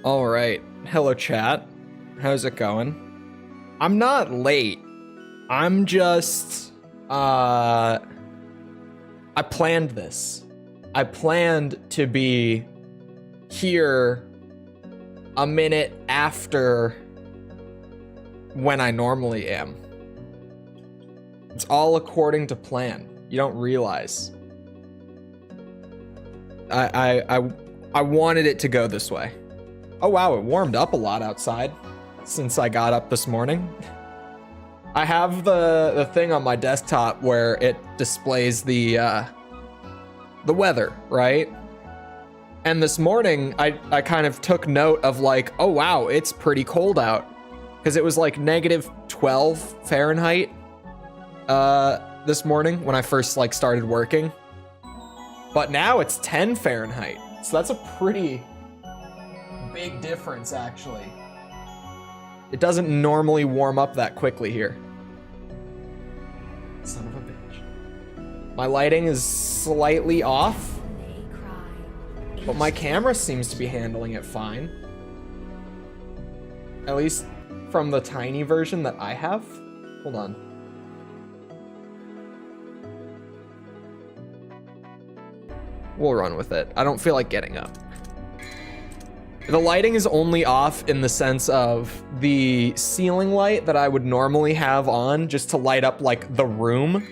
All right. Hello, chat. How's it going? I'm not late. I'm just, I planned this. I planned to be here a minute after when I normally am. It's all according to plan. You don't realize. I wanted it to go this way. Oh wow, it warmed up a lot outside since I got up this morning. I have the thing on my desktop where it displays the weather, right? And this morning, I kind of took note of like, oh wow, it's pretty cold out. Because it was like -12 Fahrenheit this morning when I first like started working. But now it's 10 Fahrenheit. So that's a pretty big difference, actually. It doesn't normally warm up that quickly here. Son of a bitch. My lighting is slightly off, but my camera seems to be handling it fine. At least from the tiny version that I have. Hold on. We'll run with it. I don't feel like getting up. The lighting is only off in the sense of the ceiling light that I would normally have on just to light up like the room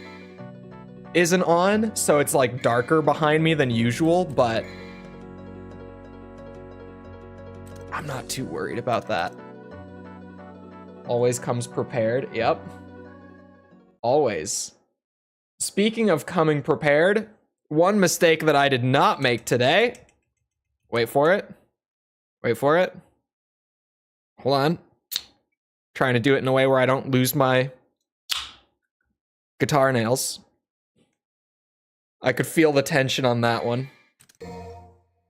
isn't on, so it's like darker behind me than usual, but I'm not too worried about that. Always comes prepared. Yep. Always. Speaking of coming prepared, one mistake that I did not make today. Wait for it. Wait for it. Hold on. Trying to do it in a way where I don't lose my guitar nails. I could feel the tension on that one.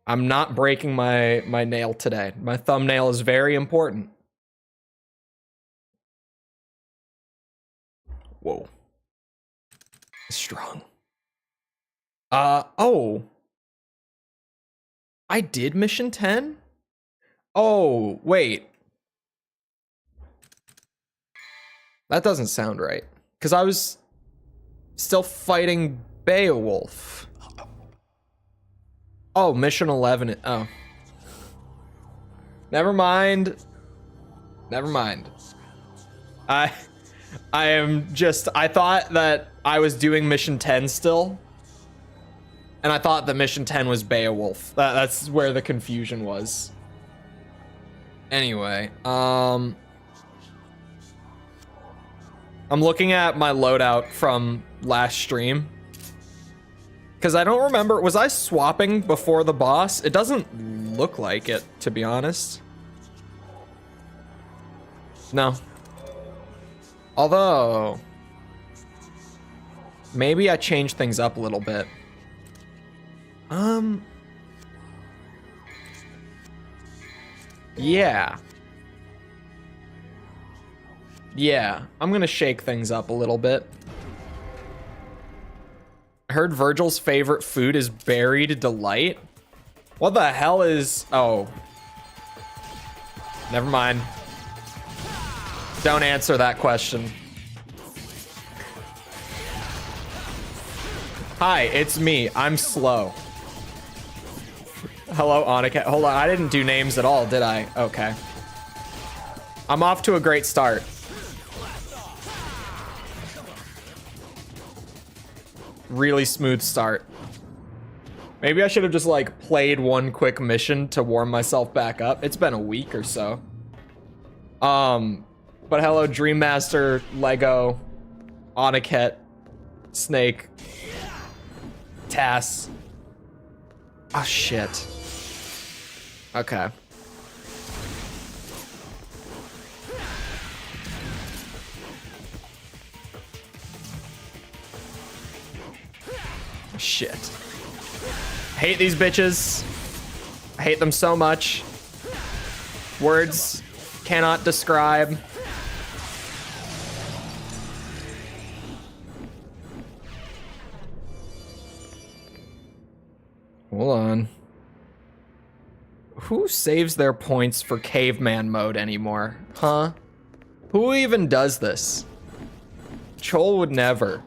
I'm not breaking my nail today. My thumbnail is very important. Whoa. Strong. Oh. I did mission 10? Oh, wait. That doesn't sound right. Because I was still fighting Beowulf. Oh, mission 11. Oh. Never mind. Never mind. I am just... I thought that I was doing mission 10 still. And I thought that mission 10 was Beowulf. That's where the confusion was. Anyway, I'm looking at my loadout from last stream. Because I don't remember, was I swapping before the boss? It doesn't look like it, to be honest. No. Although, maybe I changed things up a little bit. Yeah. Yeah, I'm gonna shake things up a little bit. I heard Virgil's favorite food is buried delight. What the hell is... Oh. Never mind. Don't answer that question. Hi, it's me. I'm slow. Hello, Annika. Hold on, I didn't do names at all, did I? Okay. I'm off to a great start. Really smooth start. Maybe I should have just like played one quick mission to warm myself back up. It's been a week or so. But hello, Dream Master, Lego, Oniket, Snake, Tass. Oh shit. Okay. Shit. I hate these bitches. I hate them so much. Words cannot describe. Hold on. Who saves their points for caveman mode anymore? Huh? Who even does this? Chole would never.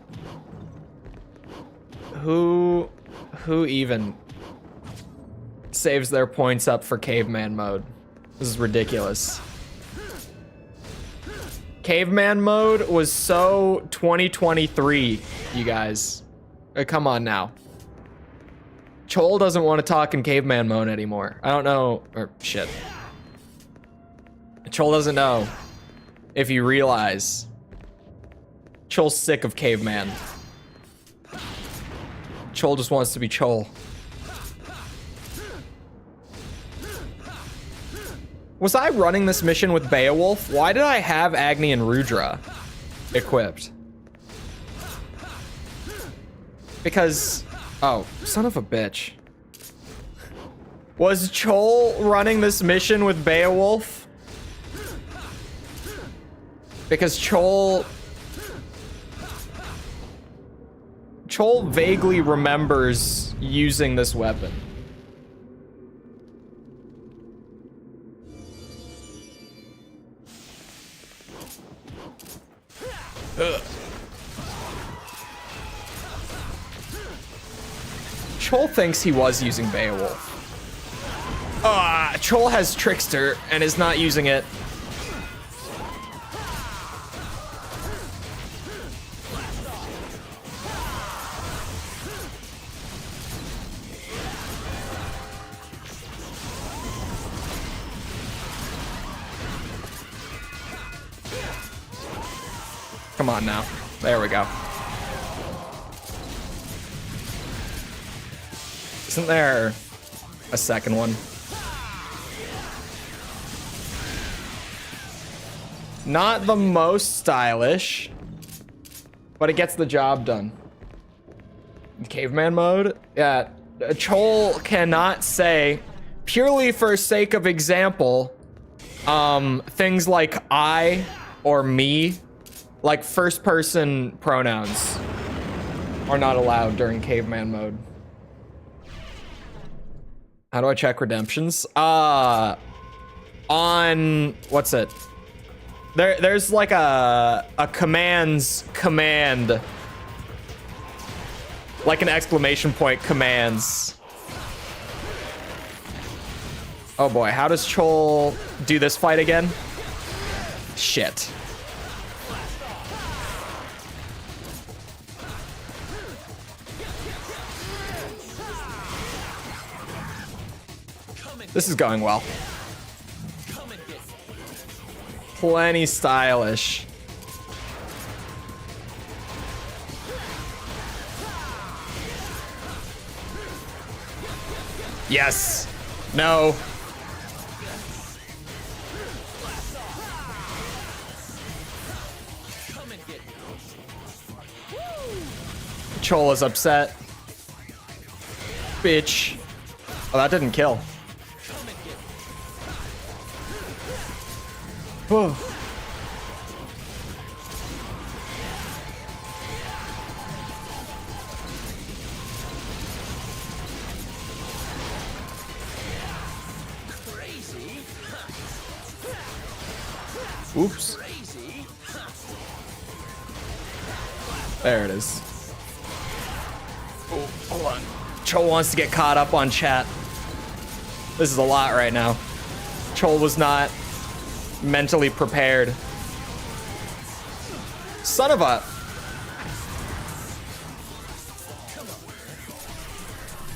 Who even saves their points up for caveman mode? This is ridiculous. Caveman mode was so 2023, you guys. Come on now. Chole doesn't want to talk in caveman mode anymore. I don't know, or shit. Chole doesn't know if you realize. Chole's sick of caveman. Chole just wants to be Chole. Was I running this mission with Beowulf? Why did I have Agni and Rudra equipped? Because, oh, son of a bitch. Was Chole running this mission with Beowulf? Because Chole vaguely remembers using this weapon. Ugh. Chole thinks he was using Beowulf. Chole has Trickster and is not using it. Come on now. There we go. Isn't there a second one? Not the most stylish, but it gets the job done. Caveman mode? Yeah, Chole cannot say, purely for sake of example, things like I or me, like first person pronouns, are not allowed during caveman mode. How do I check redemptions? On, what's it? There's like a commands command, like an exclamation point commands. Oh boy, how does Chole do this fight again? Shit. This is going well. Plenty stylish. Yes. No. Chole is upset. Bitch. Oh, that didn't kill. Whoa. Oops. There it is. Oh, hold on. Chole wants to get caught up on chat. This is a lot right now. Chole was not mentally prepared. Son of a...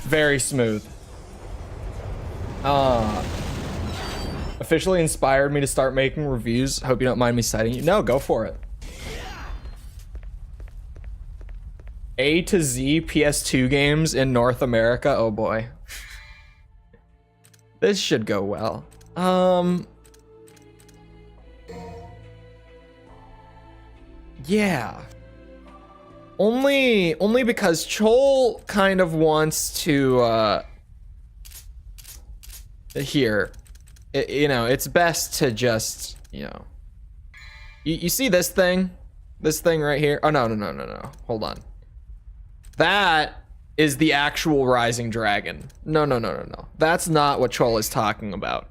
Very smooth. Officially inspired me to start making reviews. Hope you don't mind me citing you. No, go for it. A to Z PS2 games in North America. Oh boy. This should go well. Yeah. Only because Chole kind of wants to here. You know, it's best to just, you know. You see this thing? This thing right here? Oh no. Hold on. That is the actual Rising Dragon. No, no, no, no, no. That's not what Chole is talking about.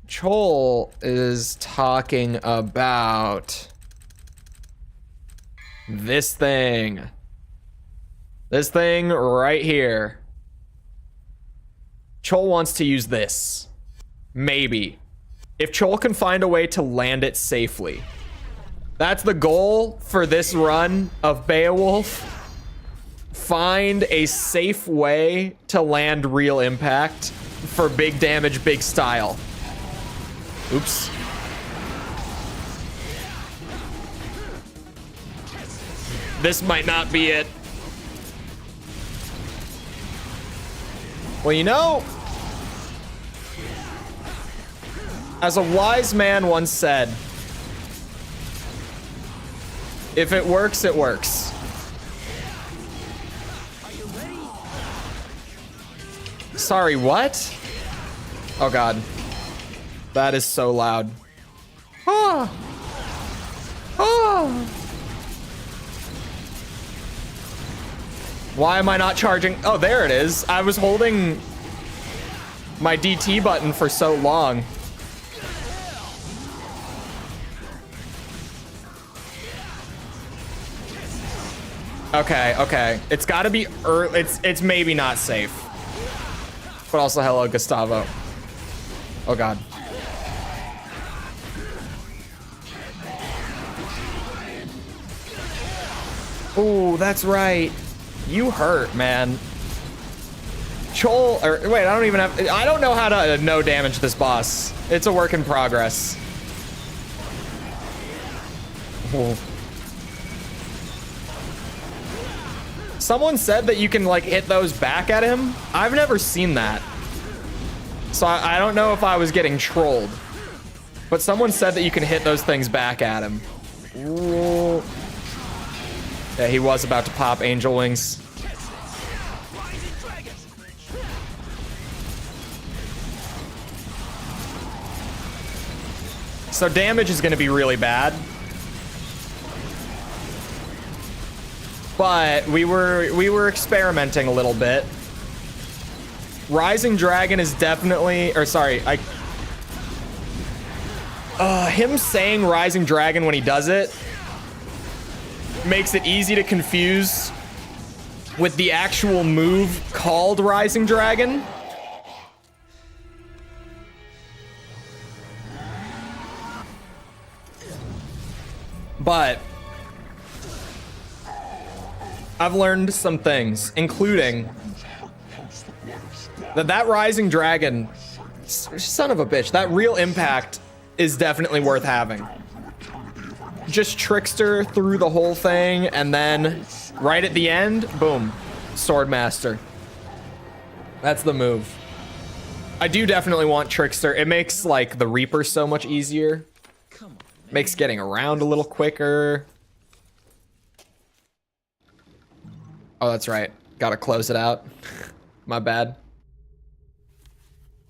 Chole is talking about this thing. This thing right here. Chole wants to use this. Maybe. If Chole can find a way to land it safely. That's the goal for this run of Beowulf. Find a safe way to land real impact for big damage, big style. Oops. This might not be it. Well, you know, as a wise man once said, if it works, it works. Sorry, what? Oh God. That is so loud. Ah. Ah. Why am I not charging? Oh, there it is. I was holding my DT button for so long. Okay, okay. It's gotta be early. It's maybe not safe. But also, hello, Gustavo. Oh God. Ooh, that's right. You hurt, man. Chole, or wait, I don't know how to no damage this boss. It's a work in progress. Ooh. Someone said that you can like hit those back at him. I've never seen that. So I don't know if I was getting trolled. But someone said that you can hit those things back at him. Ooh. Yeah, he was about to pop angel wings. So damage is going to be really bad. But we were experimenting a little bit. Rising Dragon is definitely, or sorry, him saying Rising Dragon when he does it makes it easy to confuse with the actual move called Rising Dragon. But I've learned some things, including that Rising Dragon, son of a bitch, that real impact is definitely worth having. Just Trickster through the whole thing, and then right at the end, boom, Swordmaster. That's the move. I do definitely want Trickster. It makes like the Reaper so much easier. Makes getting around a little quicker. Oh, that's right. Gotta close it out. My bad.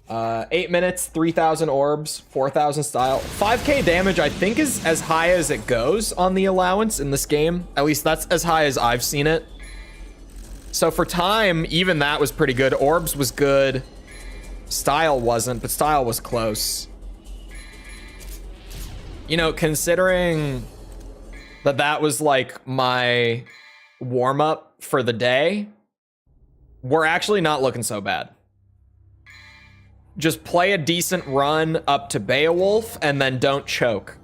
8 minutes, 3,000 orbs, 4,000 style. 5k damage, I think, is as high as it goes on the allowance in this game. At least that's as high as I've seen it. So for time, even that was pretty good. Orbs was good. Style wasn't, but style was close. You know, considering that was like my warm-up for the day, we're actually not looking so bad. Just play a decent run up to Beowulf and then don't choke.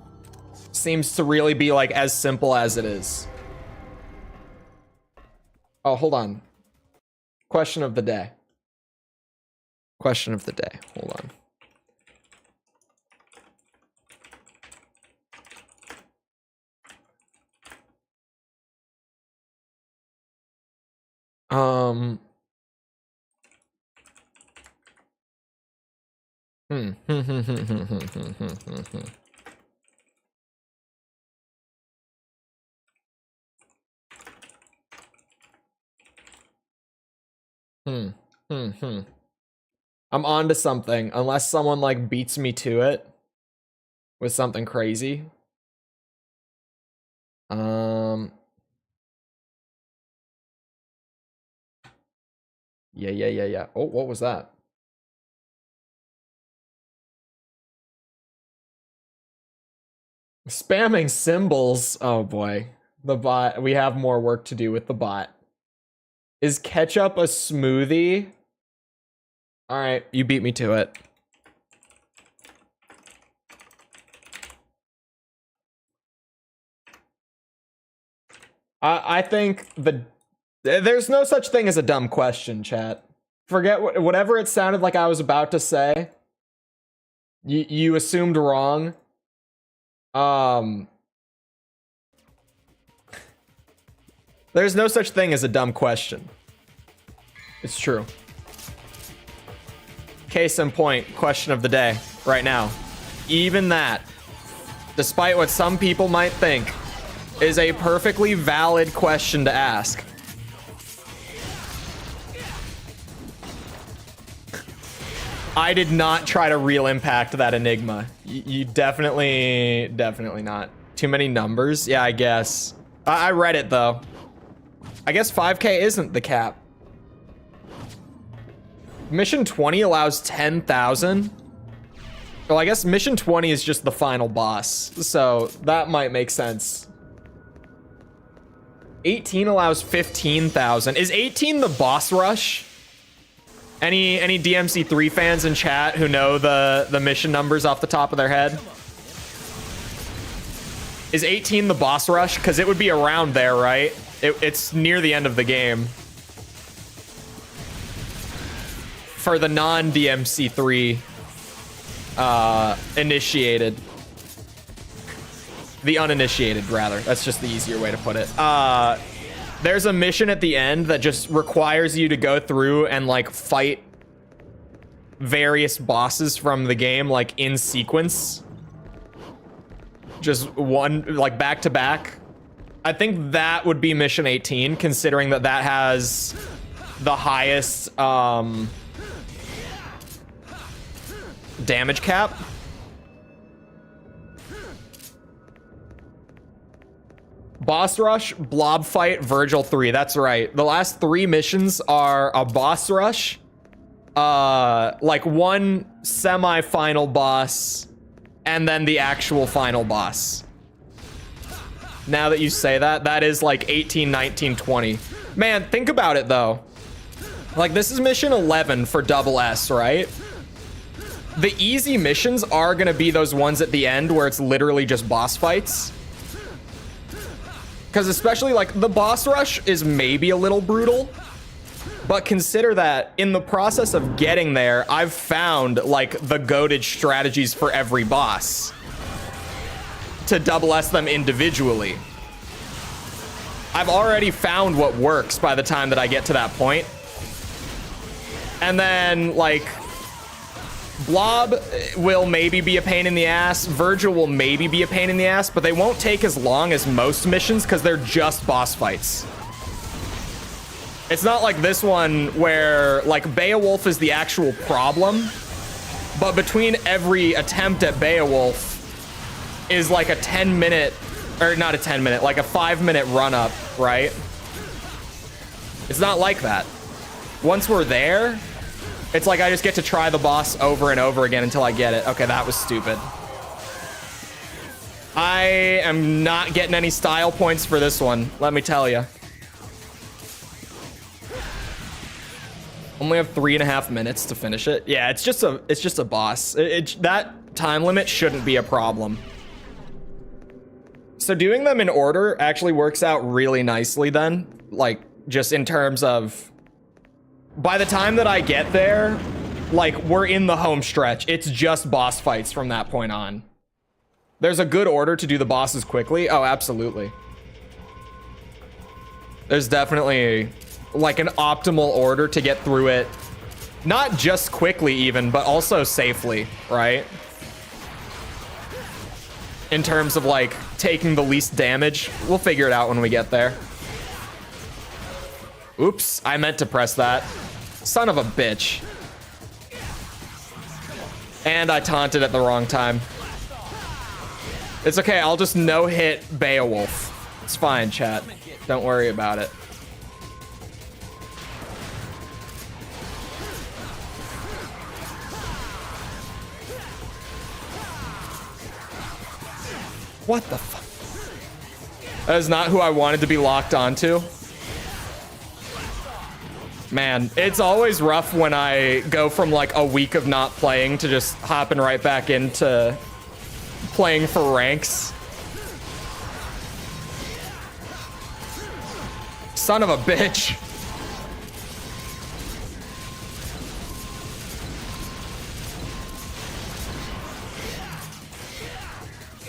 Seems to really be like as simple as it is. Oh, hold on. Question of the day. Question of the day. Hold on. I'm on to something, unless someone like beats me to it with something crazy. Yeah. Oh, what was that? Spamming symbols. Oh boy. The bot. We have more work to do with the bot. Is ketchup a smoothie? All right, you beat me to it. I think there's no such thing as a dumb question, chat. Forget whatever it sounded like I was about to say. You assumed wrong. There's no such thing as a dumb question. It's true. Case in point, question of the day, right now. Even that, despite what some people might think, is a perfectly valid question to ask. I did not try to real impact that enigma. You definitely not. Too many numbers? Yeah, I guess. I read it though. I guess 5K isn't the cap. Mission 20 allows 10,000. Well, I guess mission 20 is just the final boss, so that might make sense. 18 allows 15,000. Is 18 the boss rush? Any DMC3 fans in chat who know the mission numbers off the top of their head? Is 18 the boss rush? Because it would be around there, right? It's near the end of the game. For the non-DMC3 initiated. The uninitiated, rather. That's just the easier way to put it. There's a mission at the end that just requires you to go through and like fight various bosses from the game like in sequence. Just one, like back to back. I think that would be mission 18, considering that that has the highest damage cap. Boss rush, blob fight, Virgil 3. That's right. The last 3 missions are a boss rush, like one semi-final boss, and then the actual final boss. Now that you say that, that is like 18, 19, 20. Man, think about it though. Like this is mission 11 for double S, right? The easy missions are gonna be those ones at the end where it's literally just boss fights. Because especially like the boss rush is maybe a little brutal, but consider that in the process of getting there, I've found like the goated strategies for every boss to double S them individually. I've already found what works by the time that I get to that point. And then like Blob will maybe be a pain in the ass. Virgil will maybe be a pain in the ass, but they won't take as long as most missions because they're just boss fights. It's not like this one where like Beowulf is the actual problem, but between every attempt at Beowulf is like a 10-minute, or not a 10-minute, like a 5-minute run up, right? It's not like that. Once we're there, it's like I just get to try the boss over and over again until I get it. Okay, that was stupid. I am not getting any style points for this one, let me tell you. Only have 3.5 minutes to finish it. Yeah, it's just a boss. That time limit shouldn't be a problem. So doing them in order actually works out really nicely then. Like, just in terms of, by the time that I get there, like, we're in the home stretch. It's just boss fights from that point on. There's a good order to do the bosses quickly. Oh, absolutely. There's definitely, like, an optimal order to get through it. Not just quickly even, but also safely, right? In terms of, like, taking the least damage. We'll figure it out when we get there. Oops, I meant to press that. Son of a bitch. And I taunted at the wrong time. It's okay, I'll just no-hit Beowulf. It's fine, chat. Don't worry about it. What the fuck? That is not who I wanted to be locked onto. Man, it's always rough when I go from like a week of not playing to just hopping right back into playing for ranks. Son of a bitch.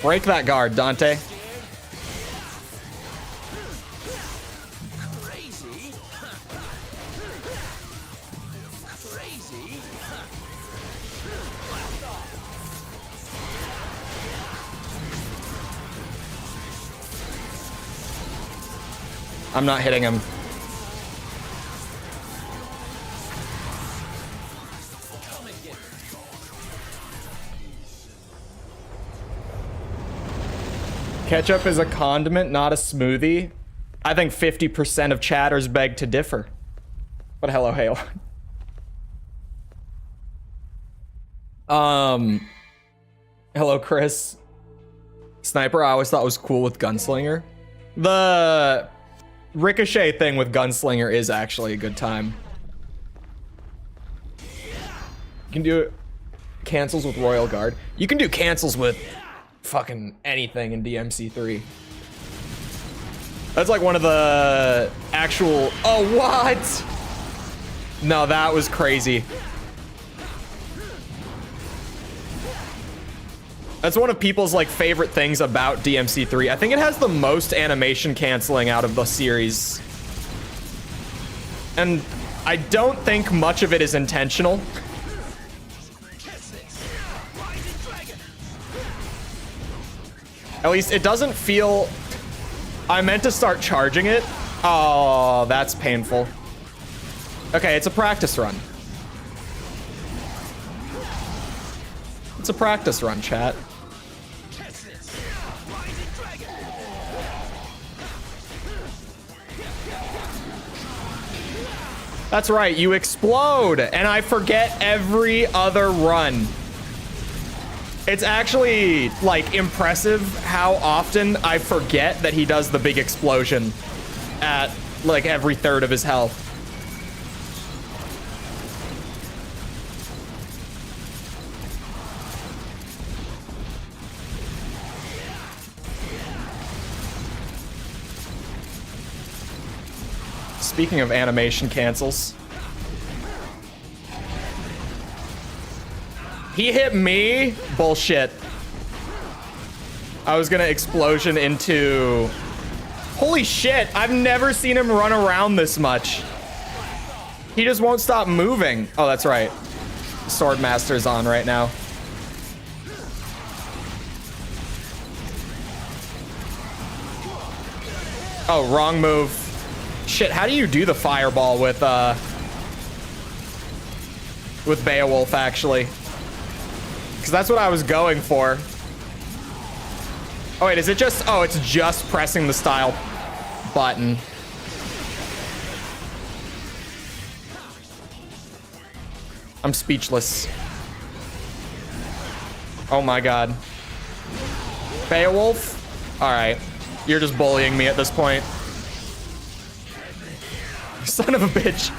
Break that guard, Dante. I'm not hitting him. Ketchup is a condiment, not a smoothie. I think 50% of chatters beg to differ. But hello, Hale. Hello, Chris. Sniper, I always thought was cool with Gunslinger. The Ricochet thing with Gunslinger is actually a good time. You can do cancels with Royal Guard. You can do cancels with fucking anything in DMC3. That's like one of the actual... Oh, what? No, that was crazy. That's one of people's like favorite things about DMC3. I think it has the most animation canceling out of the series. And I don't think much of it is intentional. At least it doesn't feel... I meant to start charging it. Oh, that's painful. Okay, it's a practice run. It's a practice run, chat. That's right, you explode, and I forget every other run. It's actually, like, impressive how often I forget that he does the big explosion at, like, every third of his health. Speaking of animation cancels. He hit me? Bullshit. I was gonna explosion into... Holy shit, I've never seen him run around this much. He just won't stop moving. Oh, that's right. Swordmaster's on right now. Oh, wrong move. Shit, how do you do the fireball with Beowulf, actually? Because that's what I was going for. Oh, wait, is it just... Oh, it's just pressing the style button. I'm speechless. Oh, my God. Beowulf? All right. You're just bullying me at this point. Son of a bitch.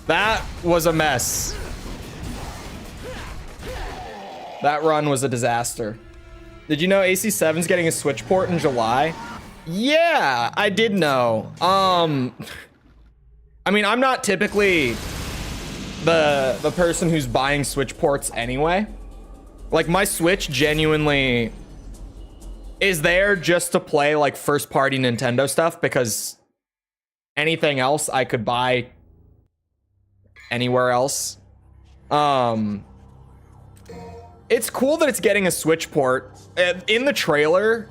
That was a mess. That run was a disaster. Did you know AC7's getting a Switch port in July? Yeah, I did know. I mean, I'm not typically the person who's buying Switch ports anyway. Like, my Switch genuinely is there just to play like first party Nintendo stuff, because anything else I could buy anywhere else. It's cool that it's getting a Switch port. In the trailer,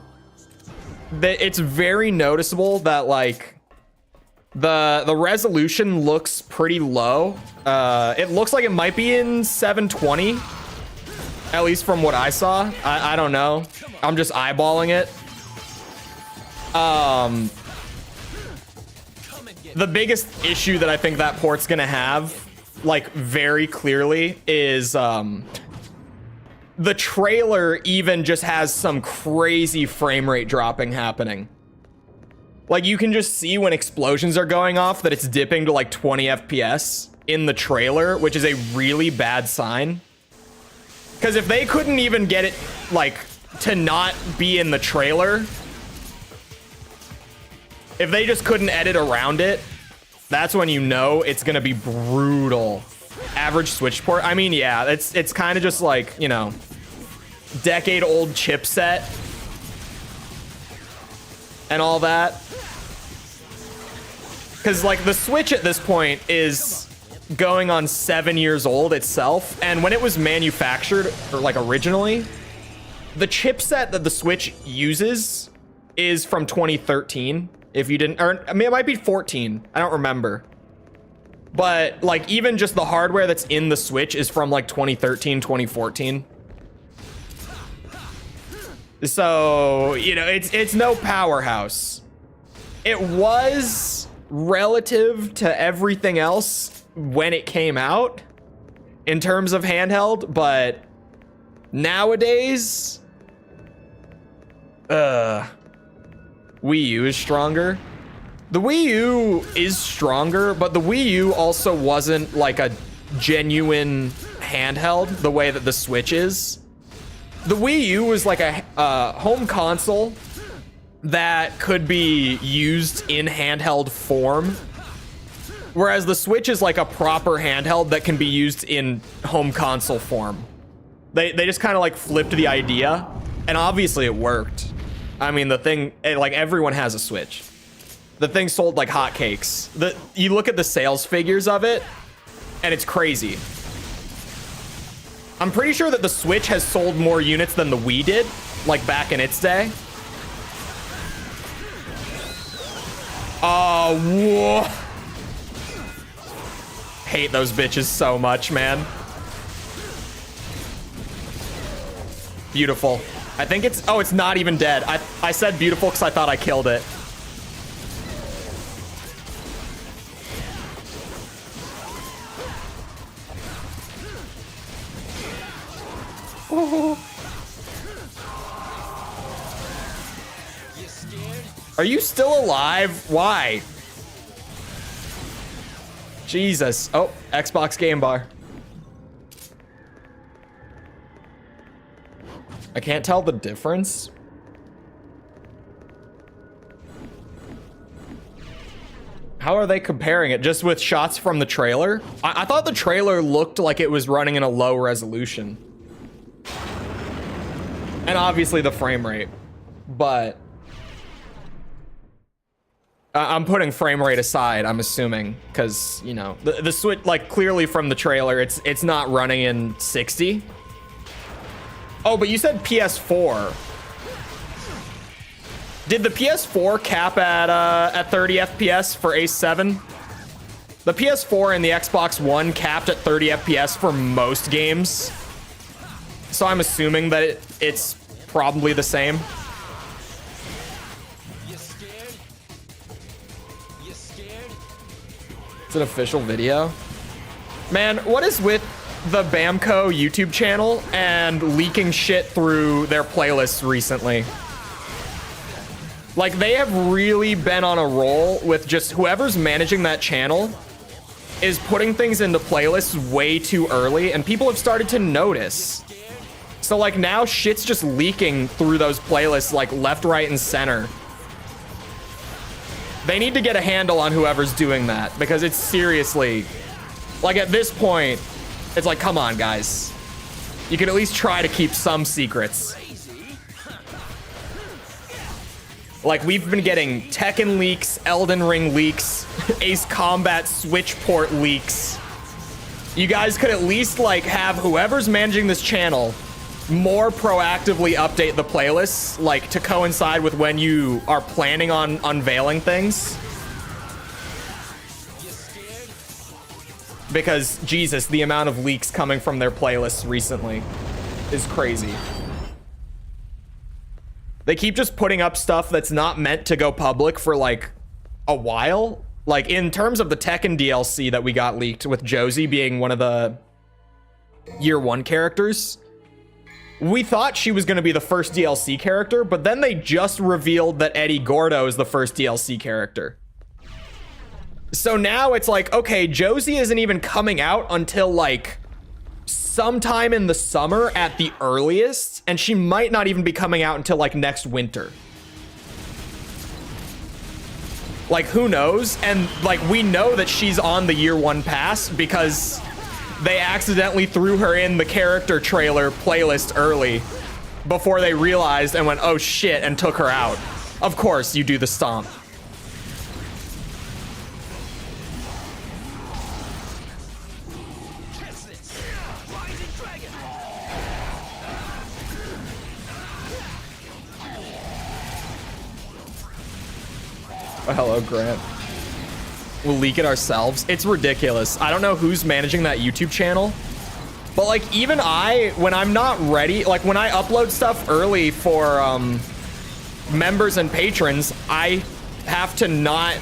it's very noticeable that like the resolution looks pretty low. It looks like it might be in 720. At least from what I saw. I don't know. I'm just eyeballing it. The biggest issue that I think that port's gonna have like very clearly is the trailer even just has some crazy frame rate dropping happening. Like you can just see when explosions are going off that it's dipping to like 20 FPS in the trailer, which is a really bad sign. Because if they couldn't even get it like to not be in the trailer, if they just couldn't edit around it, that's when you know it's gonna be brutal. Average switch port. I mean, yeah, it's kind of just like, you know, decade-old chipset and all that. Because like the Switch at this point is going on 7 years old itself, and when it was manufactured, or like originally, the chipset that the Switch uses is from 2013. If you didn't, or I mean, it might be 14. I don't remember. But like even just the hardware that's in the Switch is from like 2013, 2014. So, you know, it's no powerhouse. It was relative to everything else when it came out in terms of handheld, but nowadays, Wii U is stronger. The Wii U is stronger, but the Wii U also wasn't like a genuine handheld the way that the Switch is. The Wii U was like a home console that could be used in handheld form, whereas the Switch is like a proper handheld that can be used in home console form. They just kind of like flipped the idea, and obviously it worked. I mean, the thing, like everyone has a Switch. The thing sold like hotcakes. You look at the sales figures of it, and it's crazy. I'm pretty sure that the Switch has sold more units than the Wii did, like back in its day. Oh, whoa. Hate those bitches so much, man. Beautiful. I think it's, oh, it's not even dead. I said beautiful because I thought I killed it. Oh. Are you still alive? Why? Jesus. Oh, Xbox game bar. I can't tell the difference. How are they comparing it? Just with shots from the trailer? I thought the trailer looked like it was running in a low resolution. And obviously the frame rate. But I'm putting frame rate aside, I'm assuming, because, you know, the Switch, like, clearly from the trailer, it's not running in 60. Oh, but you said PS4. Did the PS4 cap at 30 FPS for Ace 7? The PS4 and the Xbox One capped at 30 FPS for most games. So I'm assuming that it's probably the same. It's an official video. Man, what is with the Bamco YouTube channel and leaking shit through their playlists recently? Like, they have really been on a roll with just whoever's managing that channel is putting things into playlists way too early, and people have started to notice. So like now shit's just leaking through those playlists like left, right, and center. They need to get a handle on whoever's doing that, because it's seriously, like, at this point, it's like, come on, guys. You can at least try to keep some secrets. Like, we've been getting Tekken leaks, Elden Ring leaks, Ace Combat Switch port leaks. You guys could at least, like, have whoever's managing this channel more proactively update the playlists, like, to coincide with when you are planning on unveiling things. Because, Jesus, the amount of leaks coming from their playlists recently is crazy. They keep just putting up stuff that's not meant to go public for, like, a while, Like, in terms of the Tekken DLC that we got leaked with Josie being one of the Year 1 characters, we thought she was going to be the first DLC character, but then they just revealed that Eddie Gordo is the first DLC character. So now it's like, okay, Josie isn't even coming out until like sometime in the summer at the earliest, and she might not even be coming out until like next winter. Like, who knows? And like, we know that she's on the Year 1 pass because they accidentally threw her in the character trailer playlist early before they realized and went, oh shit, and took her out. Of course, you do the stomp. Oh, hello, Grant. We'll leak it ourselves. It's ridiculous. I don't know who's managing that YouTube channel, but like, even when I'm not ready, like when I upload stuff early for members and patrons, I have to not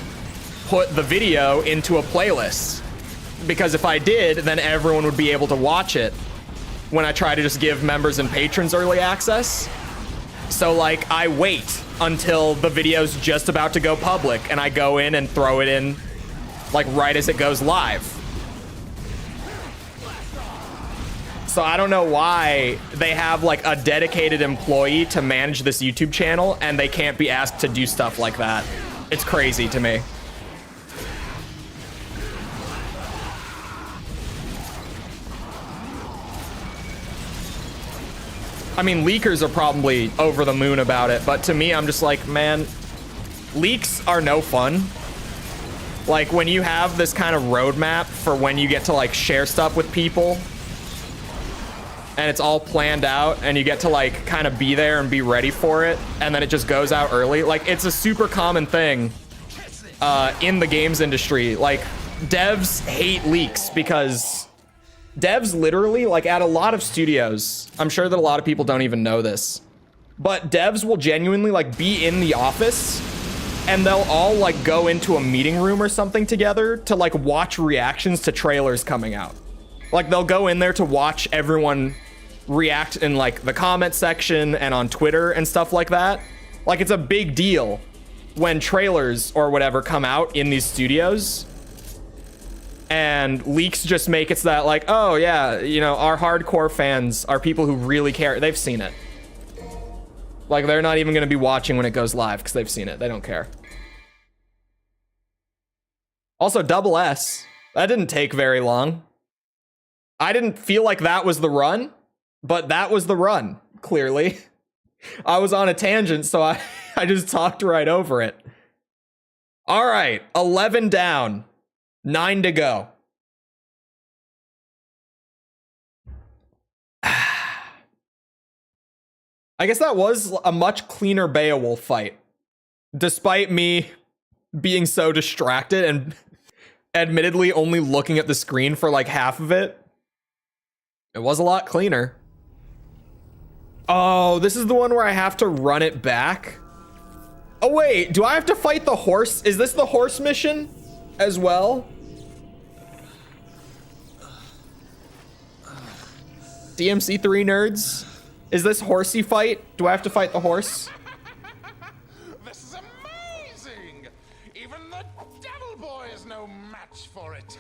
put the video into a playlist, because if I did, then everyone would be able to watch it when I try to just give members and patrons early access. So like, I wait until the video's just about to go public and I go in and throw it in like right as it goes live. So I don't know why they have like a dedicated employee to manage this YouTube channel and they can't be asked to do stuff like that. It's crazy to me. I mean, leakers are probably over the moon about it, but to me, I'm just like, man, leaks are no fun. Like, when you have this kind of roadmap for when you get to like share stuff with people and it's all planned out and you get to like kind of be there and be ready for it, and then it just goes out early. Like, it's a super common thing in the games industry. Like, devs hate leaks because devs literally, like at a lot of studios, I'm sure that a lot of people don't even know this, but devs will genuinely like be in the office and they'll all like go into a meeting room or something together to like watch reactions to trailers coming out. Like, they'll go in there to watch everyone react in like the comment section and on Twitter and stuff like that. Like, it's a big deal when trailers or whatever come out in these studios. And leaks just make it so that like, oh yeah, you know, our hardcore fans are people who really care. They've seen it. Like, they're not even going to be watching when it goes live because they've seen it. They don't care. Also, double S. That didn't take very long. I didn't feel like that was the run, but that was the run, clearly. I was on a tangent, so I just talked right over it. All right, 11 down. 9 to go. I guess that was a much cleaner Beowulf fight, despite me being so distracted and admittedly only looking at the screen for like half of it. It was a lot cleaner. Oh, this is the one where I have to run it back. Oh wait, do I have to fight the horse? Is this the horse mission as well? DMC3 nerds? Is this horsey fight? Do I have to fight the horse? This is amazing! Even the devil boy is no match for it.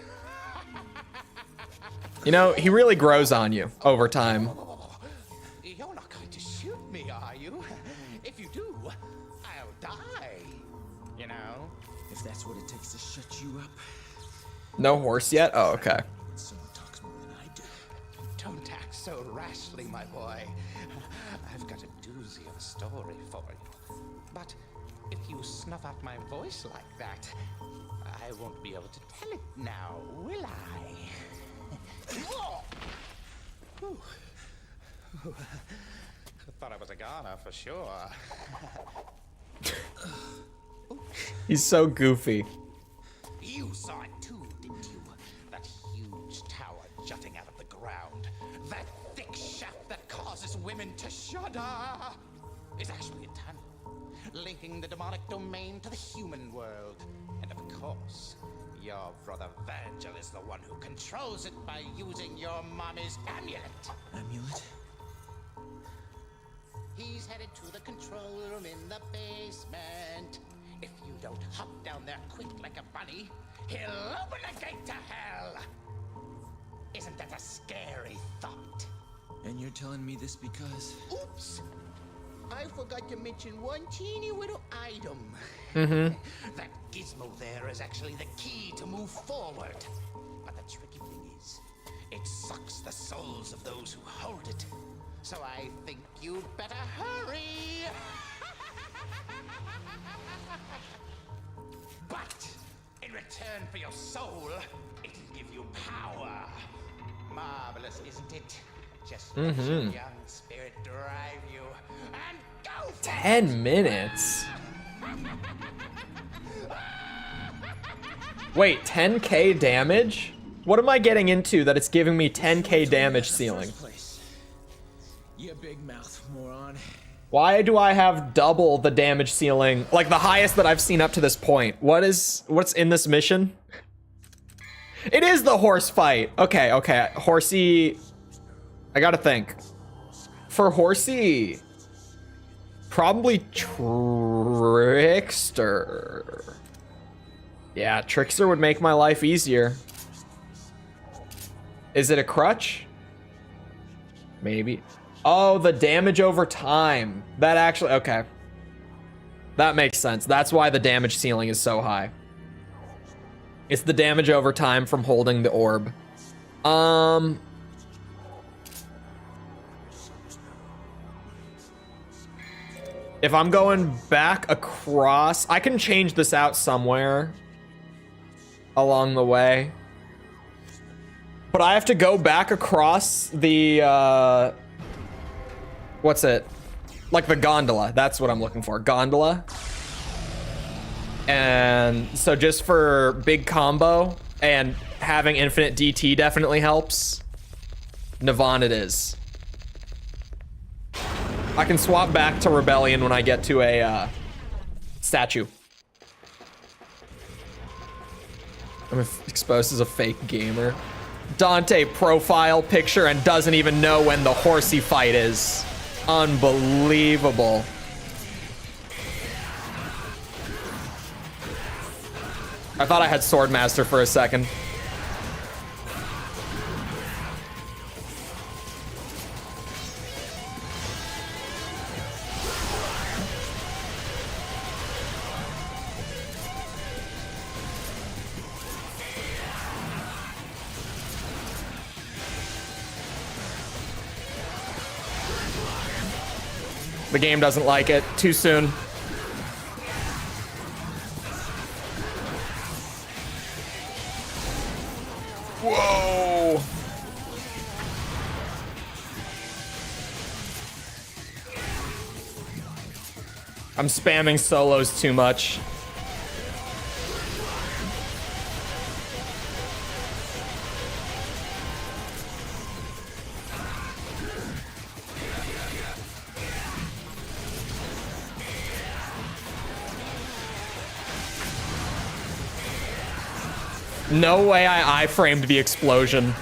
You know, he really grows on you over time. You're not going to shoot me, are you? If you do, I'll die. You know? If that's what it takes to shut you up. No horse yet? Oh, okay. Someone talks more than I do. Don't act so rashly, my boy. I've got a doozy of a story for you. But if you snuff out my voice like that, I won't be able to tell it now, will I? Thought I was a goner for sure. He's so goofy. You saw it too, didn't you? That huge tower jutting out of the ground. That thick shaft that causes women to shudder. It's actually a tunnel, linking the demonic domain to the human world. And of course. Your brother Virgil is the one who controls it by using your mommy's amulet. Amulet? He's headed to the control room in the basement. If you don't hop down there quick like a bunny, he'll open the gate to hell. Isn't that a scary thought? And you're telling me this because... Oops! I forgot to mention one teeny little item. That gizmo there is actually the key to move forward. But the tricky thing is, it sucks the souls of those who hold it. So I think you'd better hurry. But in return for your soul, it'll give you power. Marvelous, isn't it? Just let your young spirit drive you and go for 10 minutes? Wait, 10k damage? What am I getting into that it's giving me 10k damage ceiling? You big mouth, moron. Why do I have double the damage ceiling? Like the highest that I've seen up to this point. What's in this mission? It is the horse fight. Okay, okay. Horsey. I gotta think. For Horsey. Probably Trickster. Yeah, Trickster would make my life easier. Is it a crutch? Maybe. Oh, the damage over time. That actually, okay. That makes sense. That's why the damage ceiling is so high. It's the damage over time from holding the orb. If I'm going back across, I can change this out somewhere along the way. But I have to go back across the, what's it? Like the gondola. That's what I'm looking for. Gondola. And so just for big combo and having infinite DT definitely helps. Navon it is. I can swap back to Rebellion when I get to a statue. I'm exposed as a fake gamer. Dante profile picture and doesn't even know when the horsey fight is. Unbelievable. I thought I had Swordmaster for a second. The game doesn't like it. Too soon. Whoa. I'm spamming solos too much. No way I iframed the explosion.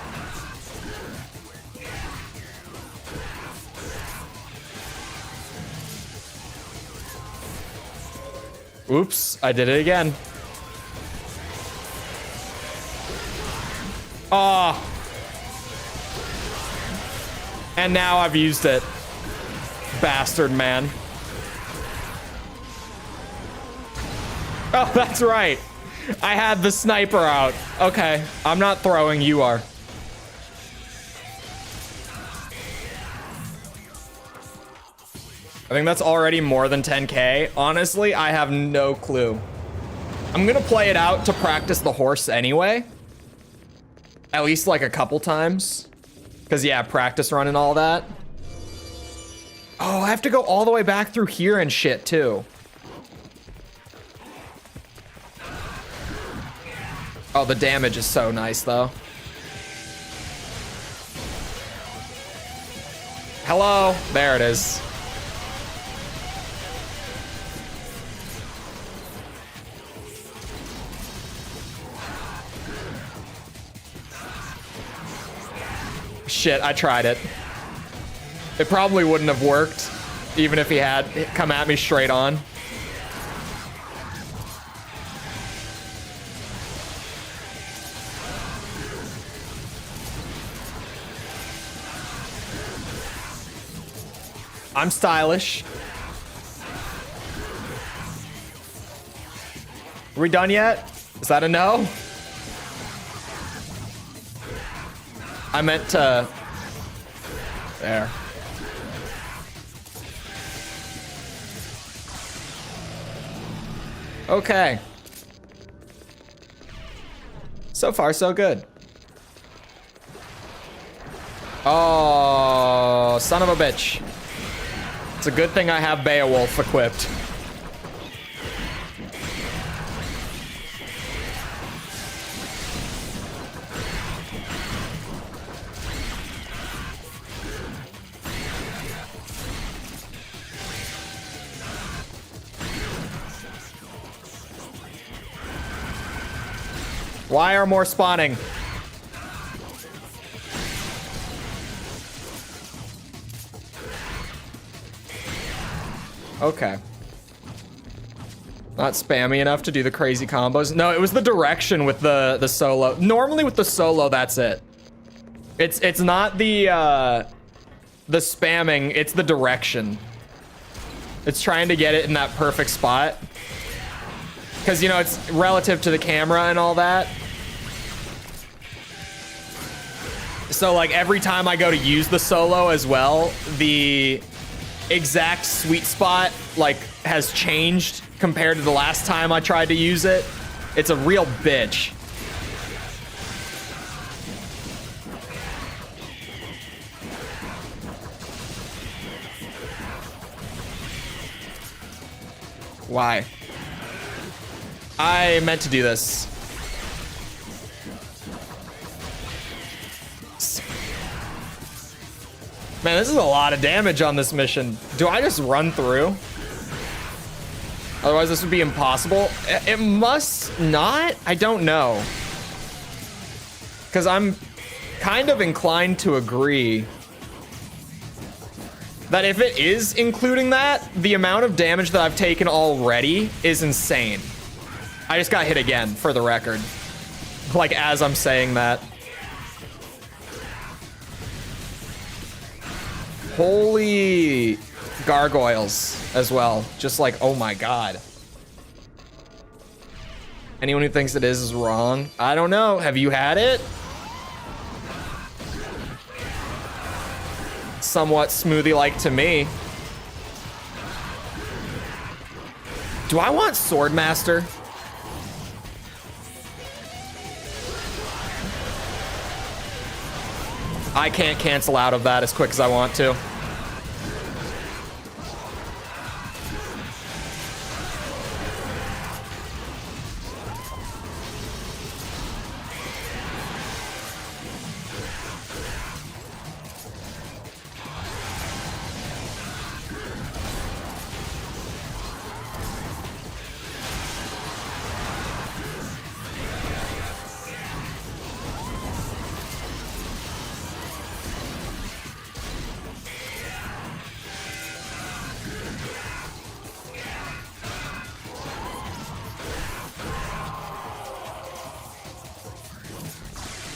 Oops, I did it again. Ah. And now I've used it. Bastard, man. Oh, that's right. I had the sniper out. Okay, I'm not throwing, you are. I think that's already more than 10k. Honestly, I have no clue. I'm gonna play it out to practice the horse anyway. At least like a couple times. Because yeah, practice run and all that. Oh, I have to go all the way back through here and shit too. Oh, the damage is so nice, though. Hello. There it is. Shit, I tried it. It probably wouldn't have worked, even if he had come at me straight on. I'm stylish. Are we done yet? Is that a no? I meant to... There. Okay. So far, so good. Oh, son of a bitch. It's a good thing I have Beowulf equipped. Why are more spawning? Okay. Not spammy enough to do the crazy combos. No, it was the direction with the solo. Normally with the solo, that's it. It's not the spamming, it's the direction. It's trying to get it in that perfect spot. Because, you know, it's relative to the camera and all that. So, like, every time I go to use the solo as well, the exact sweet spot, like, has changed compared to the last time I tried to use it. It's a real bitch. Why? I meant to do this. Man, this is a lot of damage on this mission. Do I just run through? Otherwise, this would be impossible. It must not? I don't know. Because I'm kind of inclined to agree that if it is including that, the amount of damage that I've taken already is insane. I just got hit again, for the record. Like, as I'm saying that. Holy gargoyles as well. Just like, oh my god. Anyone who thinks it is wrong. I don't know. Have you had it? Somewhat smoothie-like to me. Do I want Swordmaster? I can't cancel out of that as quick as I want to.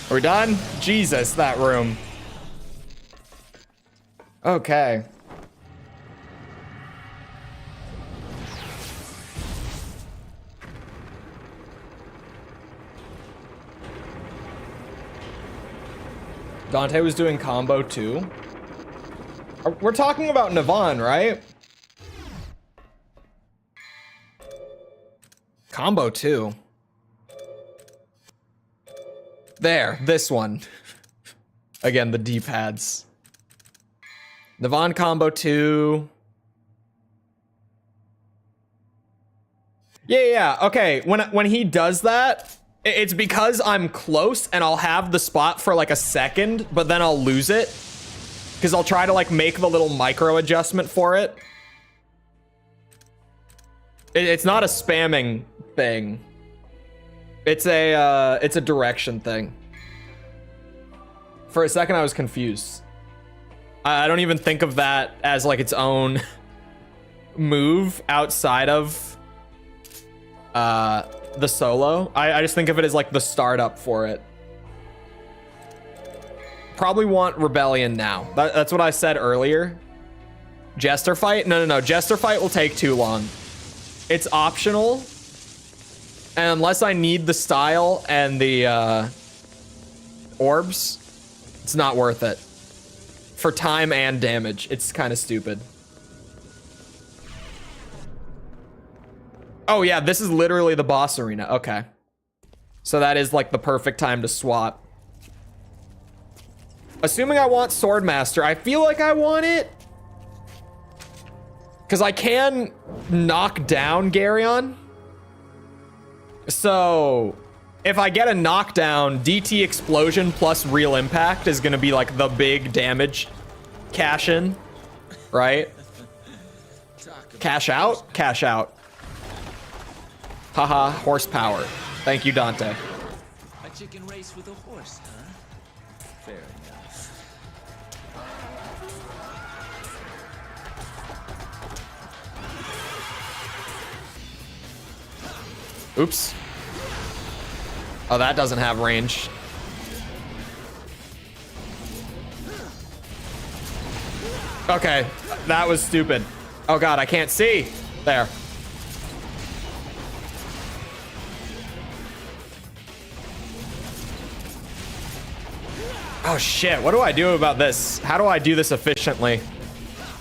We're done? Jesus, that room. Okay. Dante was doing combo 2. We're talking about Navon, right? Combo 2. There, this one. Again, the D-pads. Navon combo 2. Yeah, okay. When he does that, it's because I'm close and I'll have the spot for like a second, but then I'll lose it. Because I'll try to like make the little micro adjustment for it. It's not a spamming thing. It's a direction thing. For a second, I was confused. I don't even think of that as like its own move outside of the solo. I just think of it as like the startup for it. Probably want Rebellion now. That's what I said earlier. Jester fight? No. Jester fight will take too long. It's optional. And unless I need the style and the orbs, it's not worth it. For time and damage, it's kind of stupid. Oh yeah, this is literally the boss arena. Okay. So that is like the perfect time to swap. Assuming I want Swordmaster, I feel like I want it. Because I can knock down Garyon. So if I get a knockdown, DT Explosion plus Real Impact is going to be like the big damage cash in, right? Cash out? Cash out. Haha, horsepower. Thank you, Dante. A chicken race with a horse, huh? Fair enough. Oops. Oh, that doesn't have range. Okay, that was stupid. Oh god, I can't see. There. Oh shit, what do I do about this? How do I do this efficiently?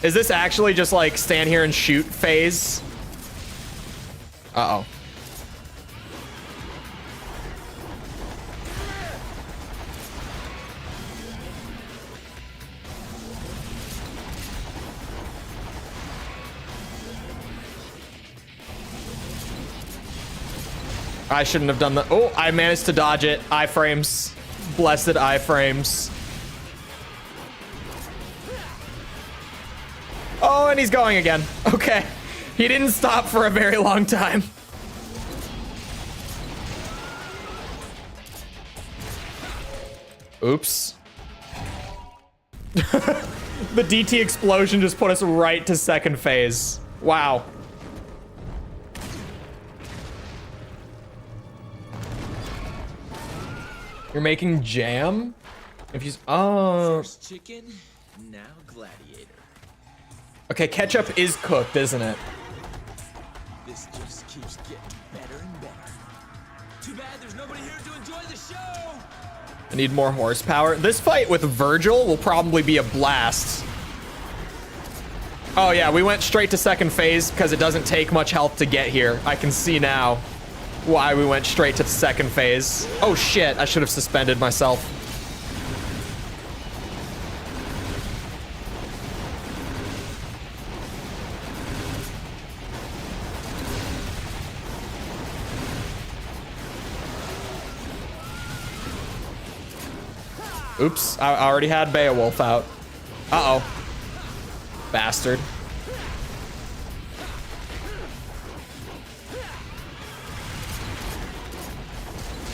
Is this actually just like stand here and shoot phase? Uh-oh. I shouldn't have done that. Oh, I managed to dodge it. Iframes. Blessed iframes. Oh, and he's going again. Okay. He didn't stop for a very long time. Oops. The DT explosion just put us right to second phase. Wow. You're making jam? If you First chicken, now gladiator. Okay, ketchup is cooked, isn't it? This just keeps getting better and better. Too bad there's nobody here to enjoy the show. I need more horsepower. This fight with Virgil will probably be a blast. Oh yeah, we went straight to second phase because it doesn't take much health to get here. I can see now why we went straight to the second phase. Oh shit, I should have suspended myself. Oops, I already had Beowulf out. Uh-oh. Bastard.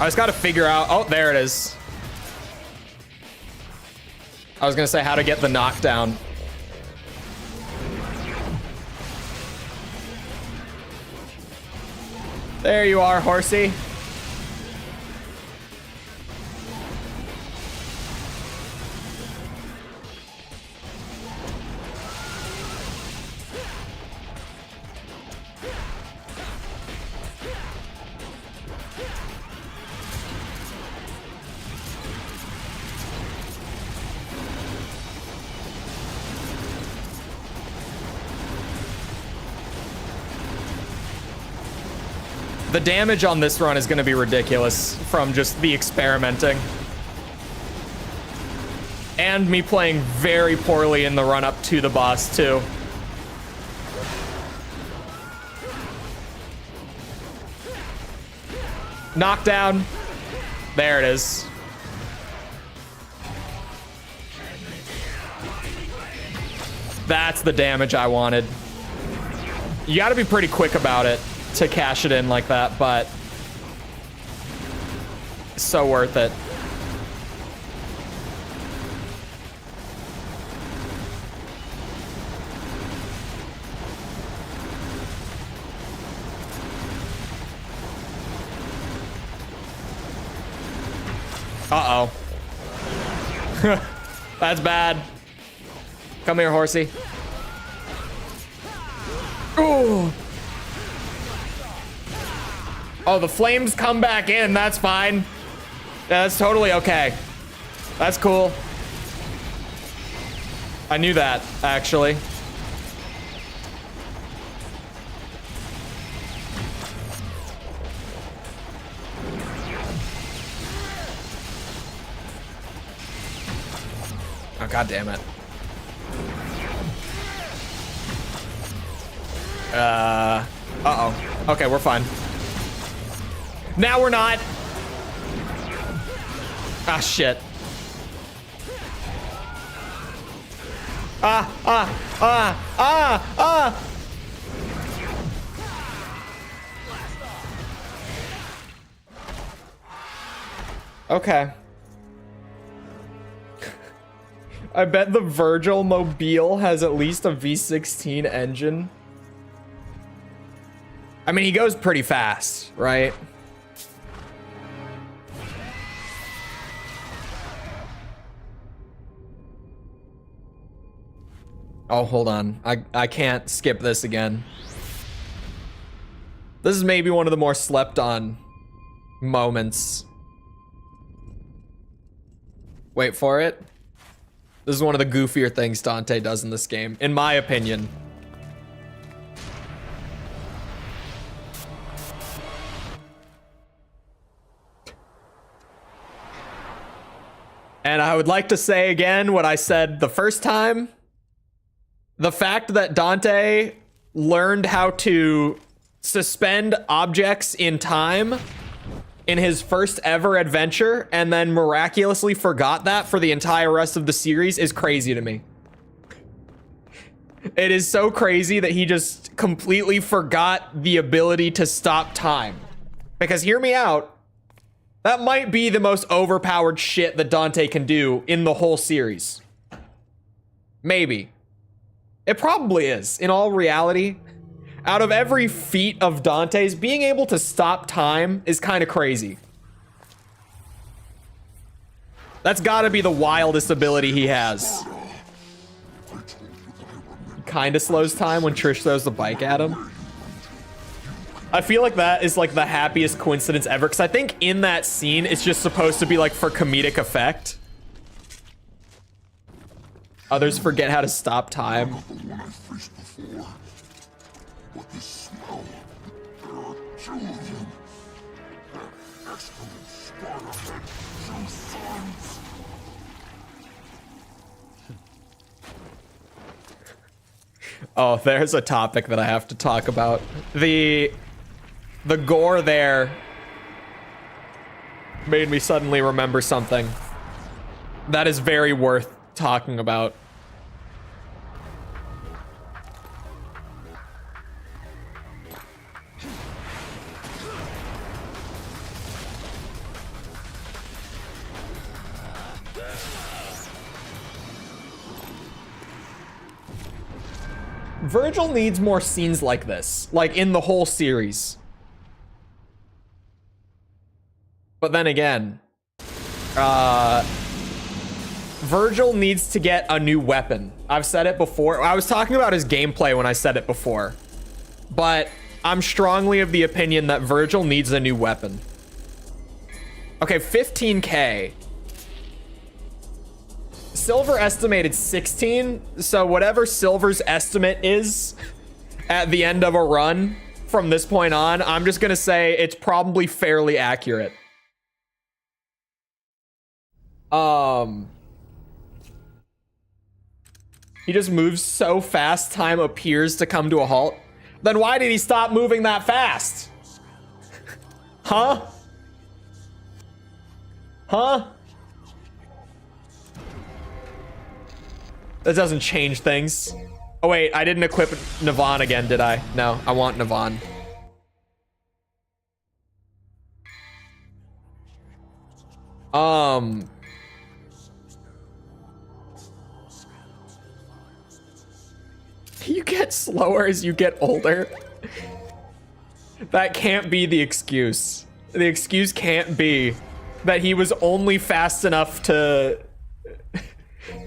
I just gotta figure out... Oh, there it is. I was gonna say how to get the knockdown. There you are, horsey. The damage on this run is going to be ridiculous from just the experimenting. And me playing very poorly in the run up to the boss too. Knockdown. There it is. That's the damage I wanted. You got to be pretty quick about it to cash it in like that, but so worth it. Uh-oh. That's bad. Come here, horsey. Ooh. Oh, the flames come back in. That's fine. Yeah, that's totally okay. That's cool. I knew that, actually. Oh, God damn it. Uh-oh. Okay, we're fine. Now we're not. Ah, shit. Okay. I bet the Virgil mobile has at least a V16 engine. I mean, he goes pretty fast, right? Oh, hold on. I can't skip this again. This is maybe one of the more slept on moments. Wait for it. This is one of the goofier things Dante does in this game, in my opinion. And I would like to say again what I said the first time. The fact that Dante learned how to suspend objects in time in his first ever adventure and then miraculously forgot that for the entire rest of the series is crazy to me. It is so crazy that he just completely forgot the ability to stop time. Because hear me out, that might be the most overpowered shit that Dante can do in the whole series. Maybe. It probably is, in all reality. Out of every feat of Dante's, being able to stop time is kind of crazy. That's gotta be the wildest ability he has. Kind of slows time when Trish throws the bike at him. I feel like that is like the happiest coincidence ever, because I think in that scene, it's just supposed to be like for comedic effect. Others forget how to stop time. Oh, there's a topic that I have to talk about. The gore there made me suddenly remember something that is very worth talking about. Virgil needs more scenes like this, like in the whole series. But then again, Virgil needs to get a new weapon. I've said it before. I was talking about his gameplay when I said it before. But I'm strongly of the opinion that Virgil needs a new weapon. Okay, 15K. Silver estimated 16, so whatever Silver's estimate is at the end of a run from this point on, I'm just gonna say it's probably fairly accurate. He just moves so fast, time appears to come to a halt. Then why did he stop moving that fast? Huh? Huh? That doesn't change things. Oh wait, I didn't equip Navon again, did I? No, I want Navon. You get slower as you get older. That can't be the excuse. The excuse can't be that he was only fast enough to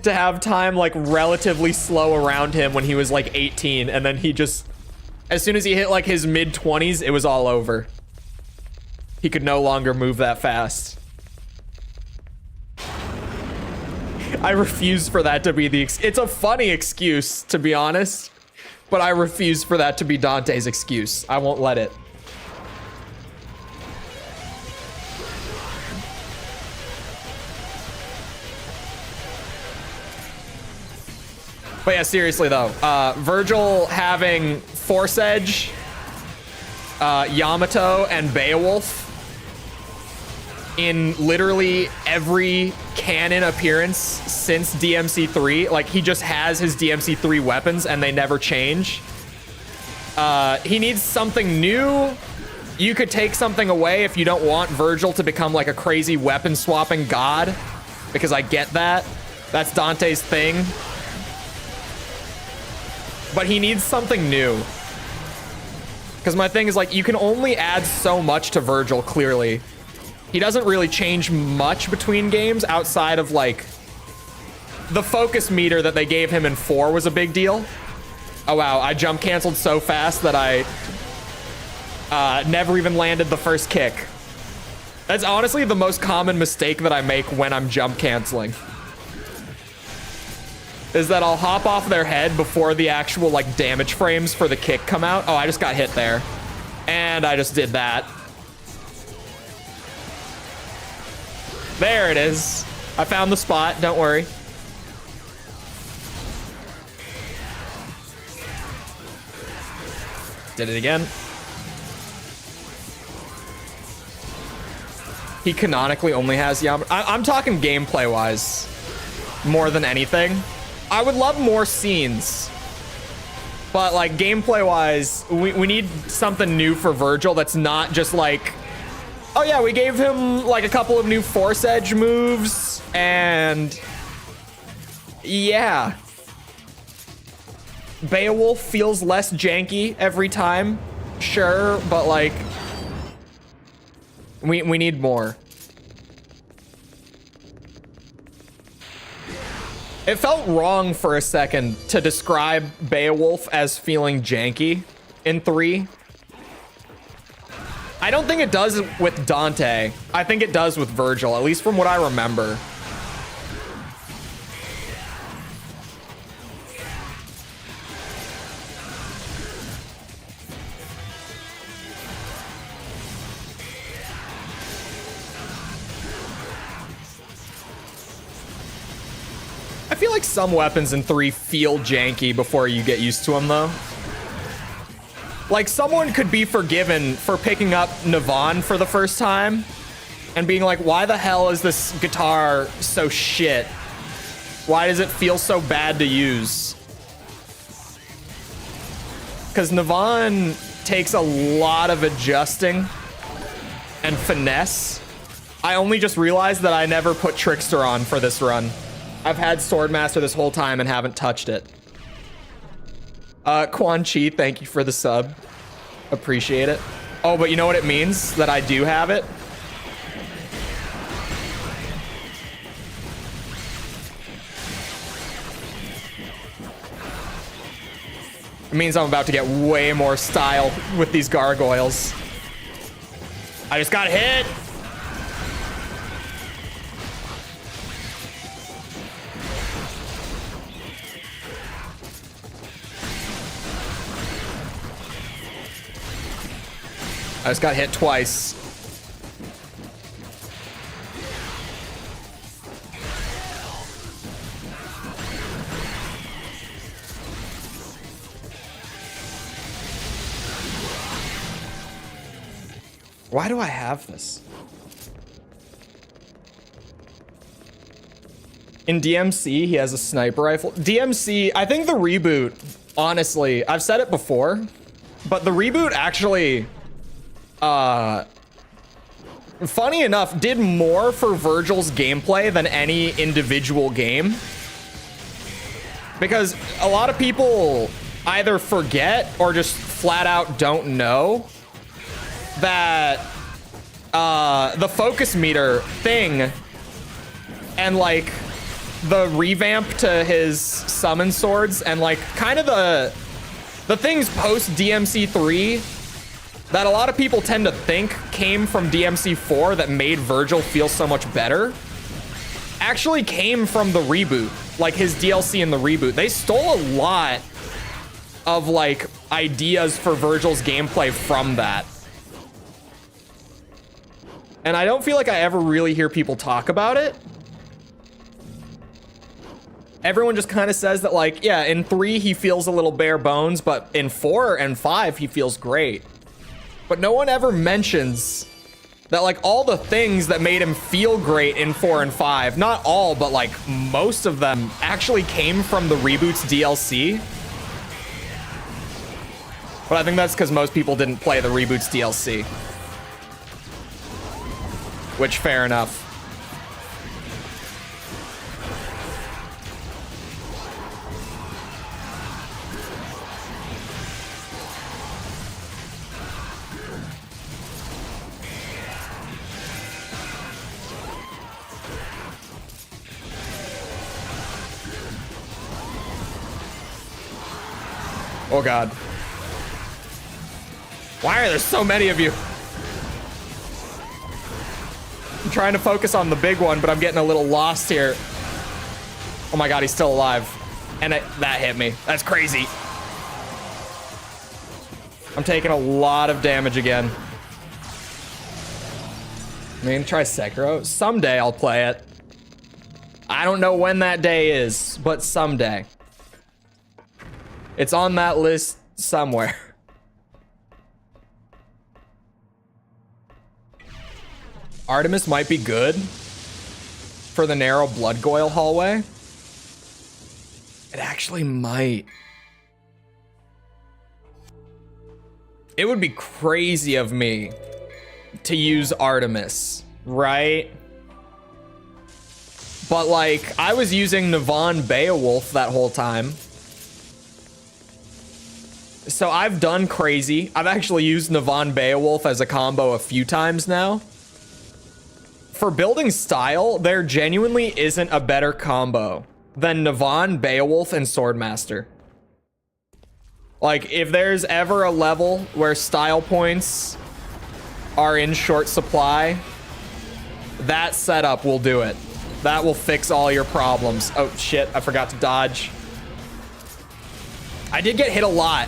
have time like relatively slow around him when he was like 18, and then he just, as soon as he hit like his mid-20s, it was all over. He could no longer move that fast. I refuse for that to be the it's a funny excuse, to be honest, but I refuse for that to be Dante's excuse. I won't let it. But yeah, seriously though, Virgil having Force Edge, Yamato, and Beowulf in literally every canon appearance since DMC3. Like, he just has his DMC3 weapons and they never change. He needs something new. You could take something away if you don't want Virgil to become like a crazy weapon swapping god, because I get that. That's Dante's thing. But he needs something new. Because my thing is, like, you can only add so much to Virgil, clearly. He doesn't really change much between games outside of, like, the focus meter that they gave him in 4 was a big deal. Oh, wow. I jump canceled so fast that I never even landed the first kick. That's honestly the most common mistake that I make when I'm jump canceling. Is that I'll hop off their head before the actual, like, damage frames for the kick come out. Oh, I just got hit there. And I just did that. There it is. I found the spot, don't worry. Did it again. He canonically only has Yamato. I'm talking gameplay-wise more than anything. I would love more scenes, but like gameplay-wise, we need something new for Virgil that's not just like, oh yeah, we gave him like a couple of new Force Edge moves, and yeah. Beowulf feels less janky every time, sure, but like, we need more. It felt wrong for a second to describe Beowulf as feeling janky in 3. I don't think it does with Dante. I think it does with Virgil, at least from what I remember. I feel like some weapons in 3 feel janky before you get used to them, though. Like, someone could be forgiven for picking up Navon for the first time and being like, why the hell is this guitar so shit? Why does it feel so bad to use? Because Navon takes a lot of adjusting and finesse. I only just realized that I never put Trickster on for this run. I've had Swordmaster this whole time and haven't touched it. Quan Chi, thank you for the sub. Appreciate it. Oh, but you know what it means? That I do have it? It means I'm about to get way more style with these gargoyles. I just got hit! I just got hit twice. Why do I have this? In DMC, he has a sniper rifle. DMC, I think the reboot, honestly, I've said it before, but the reboot actually... funny enough, did more for Virgil's gameplay than any individual game. Because a lot of people either forget or just flat out don't know that the focus meter thing and like the revamp to his summon swords and like kind of the things post DMC3 that a lot of people tend to think came from DMC4 that made Virgil feel so much better actually came from the reboot, like his DLC in the reboot. They stole a lot of like ideas for Virgil's gameplay from that. And I don't feel like I ever really hear people talk about it. Everyone just kind of says that like, yeah, in 3 he feels a little bare bones, but in 4 and 5 he feels great. But no one ever mentions that like all the things that made him feel great in 4 and 5, not all, but like most of them actually came from the reboot's DLC. But I think that's because most people didn't play the reboot's DLC. Which, fair enough. Oh God. Why are there so many of you? I'm trying to focus on the big one, but I'm getting a little lost here. Oh my God, he's still alive. And that hit me. That's crazy. I'm taking a lot of damage again. I mean, try Sekiro. Someday I'll play it. I don't know when that day is, but someday. It's on that list somewhere. Artemis might be good for the narrow blood goyle hallway. It actually might. It would be crazy of me to use Artemis, right? But like, I was using Navon Beowulf that whole time. So I've done crazy. I've actually used Navon Beowulf as a combo a few times now. For building style, there genuinely isn't a better combo than Navon, Beowulf, and Swordmaster. Like, if there's ever a level where style points are in short supply, that setup will do it. That will fix all your problems. Oh shit, I forgot to dodge. I did get hit a lot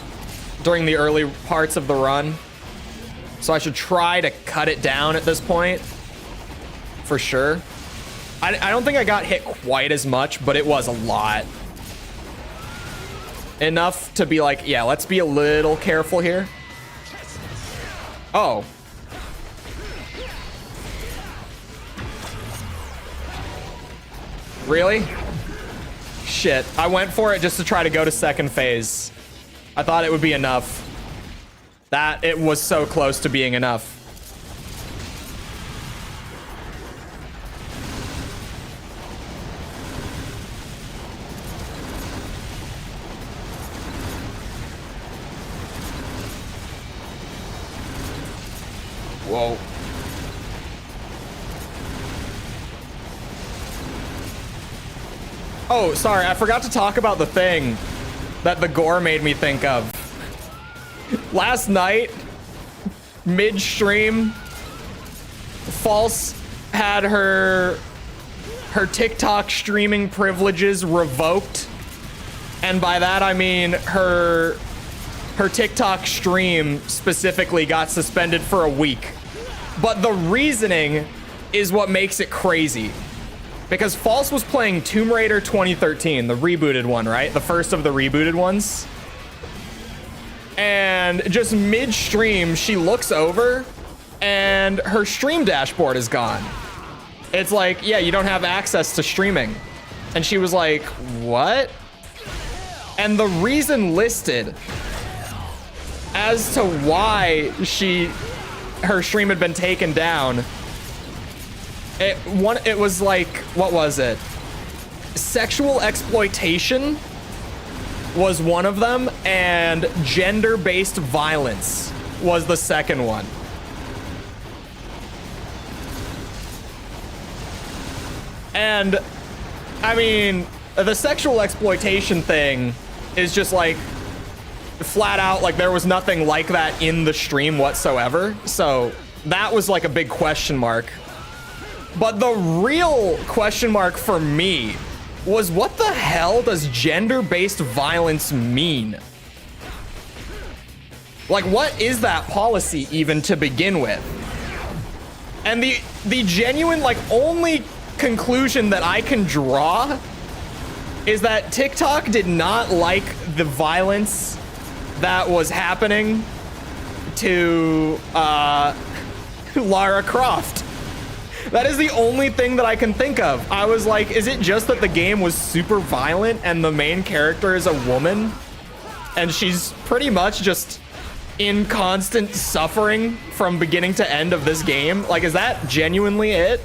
during the early parts of the run, so I should try to cut it down at this point. For sure. I don't think I got hit quite as much, but it was a lot. Enough to be like, yeah, let's be a little careful here. Oh. Really? Shit. I went for it just to try to go to second phase. I thought it would be enough. That, it was so close to being enough. Whoa. Oh, sorry, I forgot to talk about the thing that the gore made me think of. Last night, mid-stream, False had her TikTok streaming privileges revoked. And by that, I mean her TikTok stream specifically got suspended for a week. But the reasoning is what makes it crazy. Because False was playing Tomb Raider 2013, the rebooted one, right? The first of the rebooted ones. And just mid-stream, she looks over and her stream dashboard is gone. It's like, yeah, you don't have access to streaming. And she was like, what? And the reason listed as to why her stream had been taken down, it was like, what was it? Sexual exploitation was one of them, and gender-based violence was the second one. And I mean, the sexual exploitation thing is just like flat out like there was nothing like that in the stream whatsoever. So that was like a big question mark. But the real question mark for me was, what the hell does gender-based violence mean? Like, what is that policy even to begin with? And the genuine, like, only conclusion that I can draw is that TikTok did not like the violence that was happening to Lara Croft. That is the only thing that I can think of. I was like, is it just that the game was super violent and the main character is a woman and she's pretty much just in constant suffering from beginning to end of this game? Like, is that genuinely it?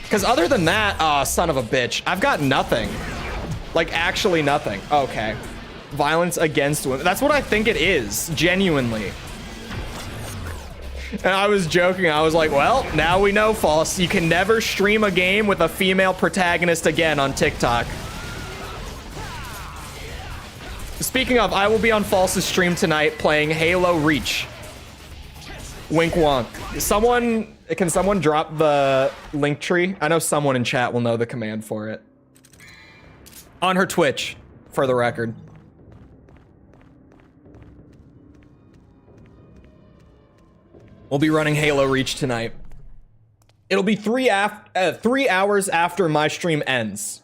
Because other than that, son of a bitch, I've got nothing. Like, actually nothing. Okay. Violence against women. That's what I think it is, genuinely. And I was joking. I was like, well, now we know, False. You can never stream a game with a female protagonist again on TikTok. Speaking of, I will be on False's stream tonight playing Halo Reach. Wink wonk. Can someone drop the link tree? I know someone in chat will know the command for it. On her Twitch, for the record. We'll be running Halo Reach tonight. It'll be 3 hours after my stream ends.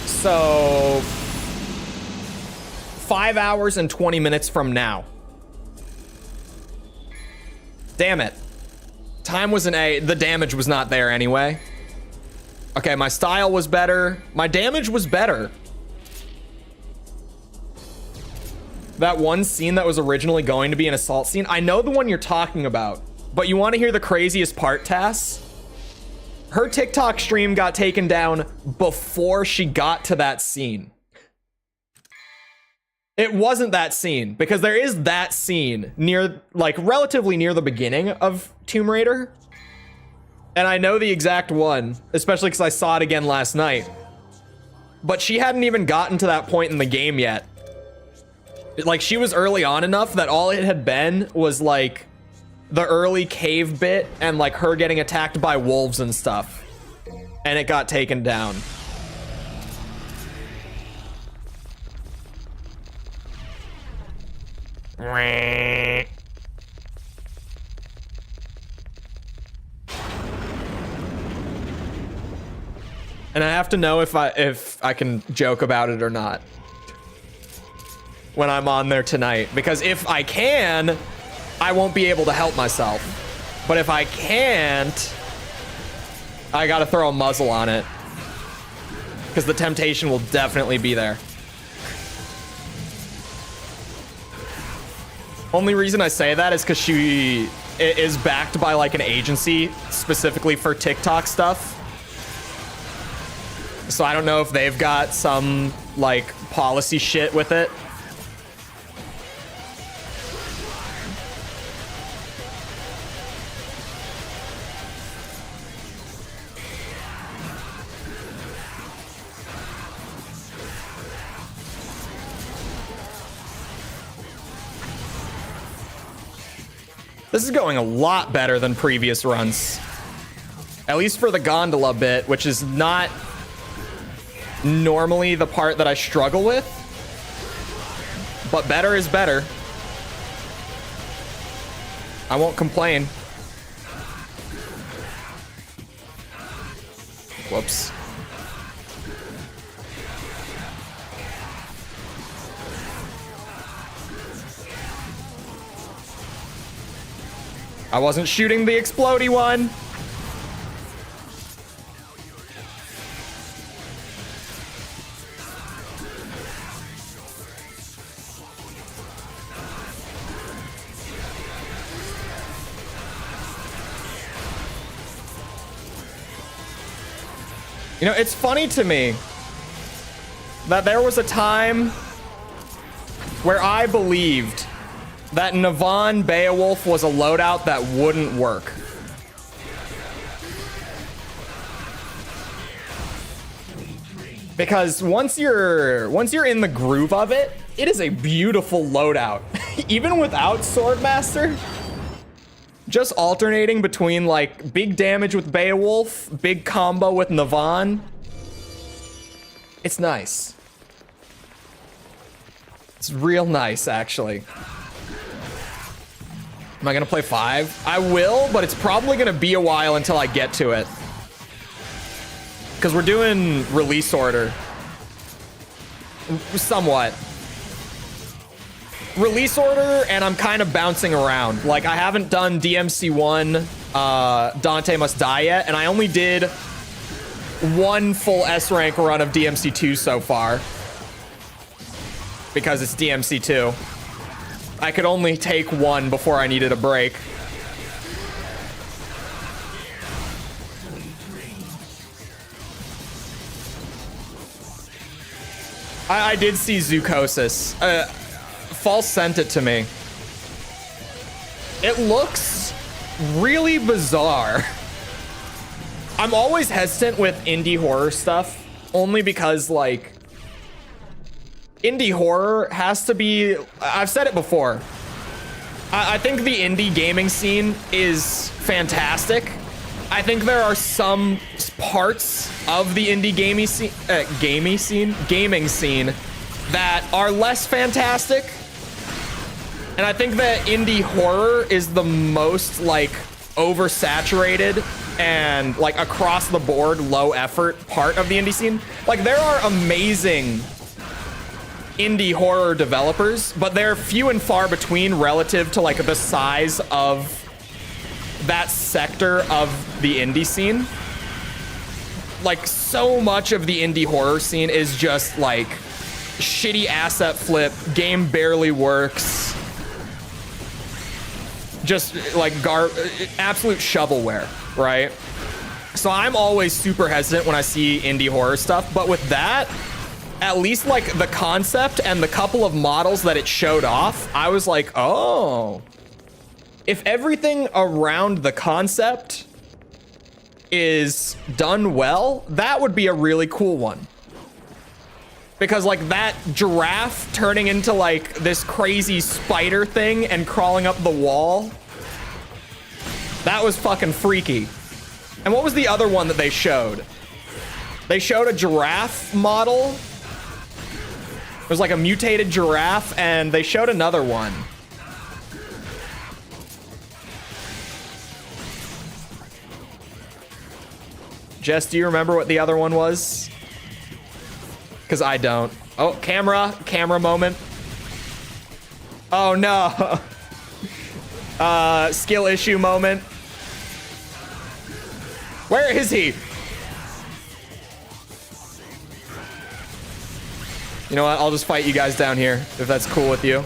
So 5 hours and 20 minutes from now. Damn it. Time was an A. The damage was not there anyway. Okay, my style was better. My damage was better. That one scene that was originally going to be an assault scene. I know the one you're talking about, but you want to hear the craziest part, Tass? Her TikTok stream got taken down before she got to that scene. It wasn't that scene, because there is that scene near, like, relatively near the beginning of Tomb Raider. And I know the exact one, especially because I saw it again last night. But she hadn't even gotten to that point in the game yet. Like, she was early on enough that all it had been was, like, the early cave bit and, like, her getting attacked by wolves and stuff. And it got taken down. And I have to know if I can joke about it or not when I'm on there tonight, because if I can, I won't be able to help myself. But if I can't, I gotta throw a muzzle on it, because the temptation will definitely be there. Only reason I say that is because she is backed by, like, an agency specifically for TikTok stuff. So I don't know if they've got some, like, policy shit with it. This is going a lot better than previous runs. At least for the gondola bit, which is not normally the part that I struggle with. But better is better. I won't complain. Whoops. I wasn't shooting the explodey one. You know, it's funny to me that there was a time where I believed that Navon Beowulf was a loadout that wouldn't work. Because once you're in the groove of it, it is a beautiful loadout. Even without Swordmaster, just alternating between like big damage with Beowulf, big combo with Navan. It's nice. It's real nice, actually. Am I gonna play 5? I will, but it's probably gonna be a while until I get to it. Because we're doing release order. Somewhat. Release order, and I'm kind of bouncing around. Like, I haven't done DMC1, Dante Must Die yet, and I only did one full S-rank run of DMC2 so far. Because it's DMC2. I could only take one before I needed a break. I did see Zookosis. False sent it to me. It looks really bizarre. I'm always hesitant with indie horror stuff, only because, like, indie horror has to be... I've said it before. I think the indie gaming scene is fantastic. I think there are some parts of the indie gaming scene that are less fantastic. And I think that indie horror is the most, like, oversaturated and, like, across the board low effort part of the indie scene. Like, there are amazing indie horror developers, but they're few and far between relative to, like, the size of that sector of the indie scene. Like, so much of the indie horror scene is just, like, shitty asset flip, game barely works, just, like, absolute shovelware, right? So I'm always super hesitant when I see indie horror stuff, but with that, at least, like, the concept and the couple of models that it showed off, I was like, oh. If everything around the concept is done well, that would be a really cool one. Because, like, that giraffe turning into, like, this crazy spider thing and crawling up the wall, that was fucking freaky. And what was the other one that they showed? They showed a giraffe model. It was like a mutated giraffe, and they showed another one. Jess, do you remember what the other one was? Because I don't. Oh, camera moment. Oh no. Skill issue moment. Where is he? You know what? I'll just fight you guys down here, if that's cool with you.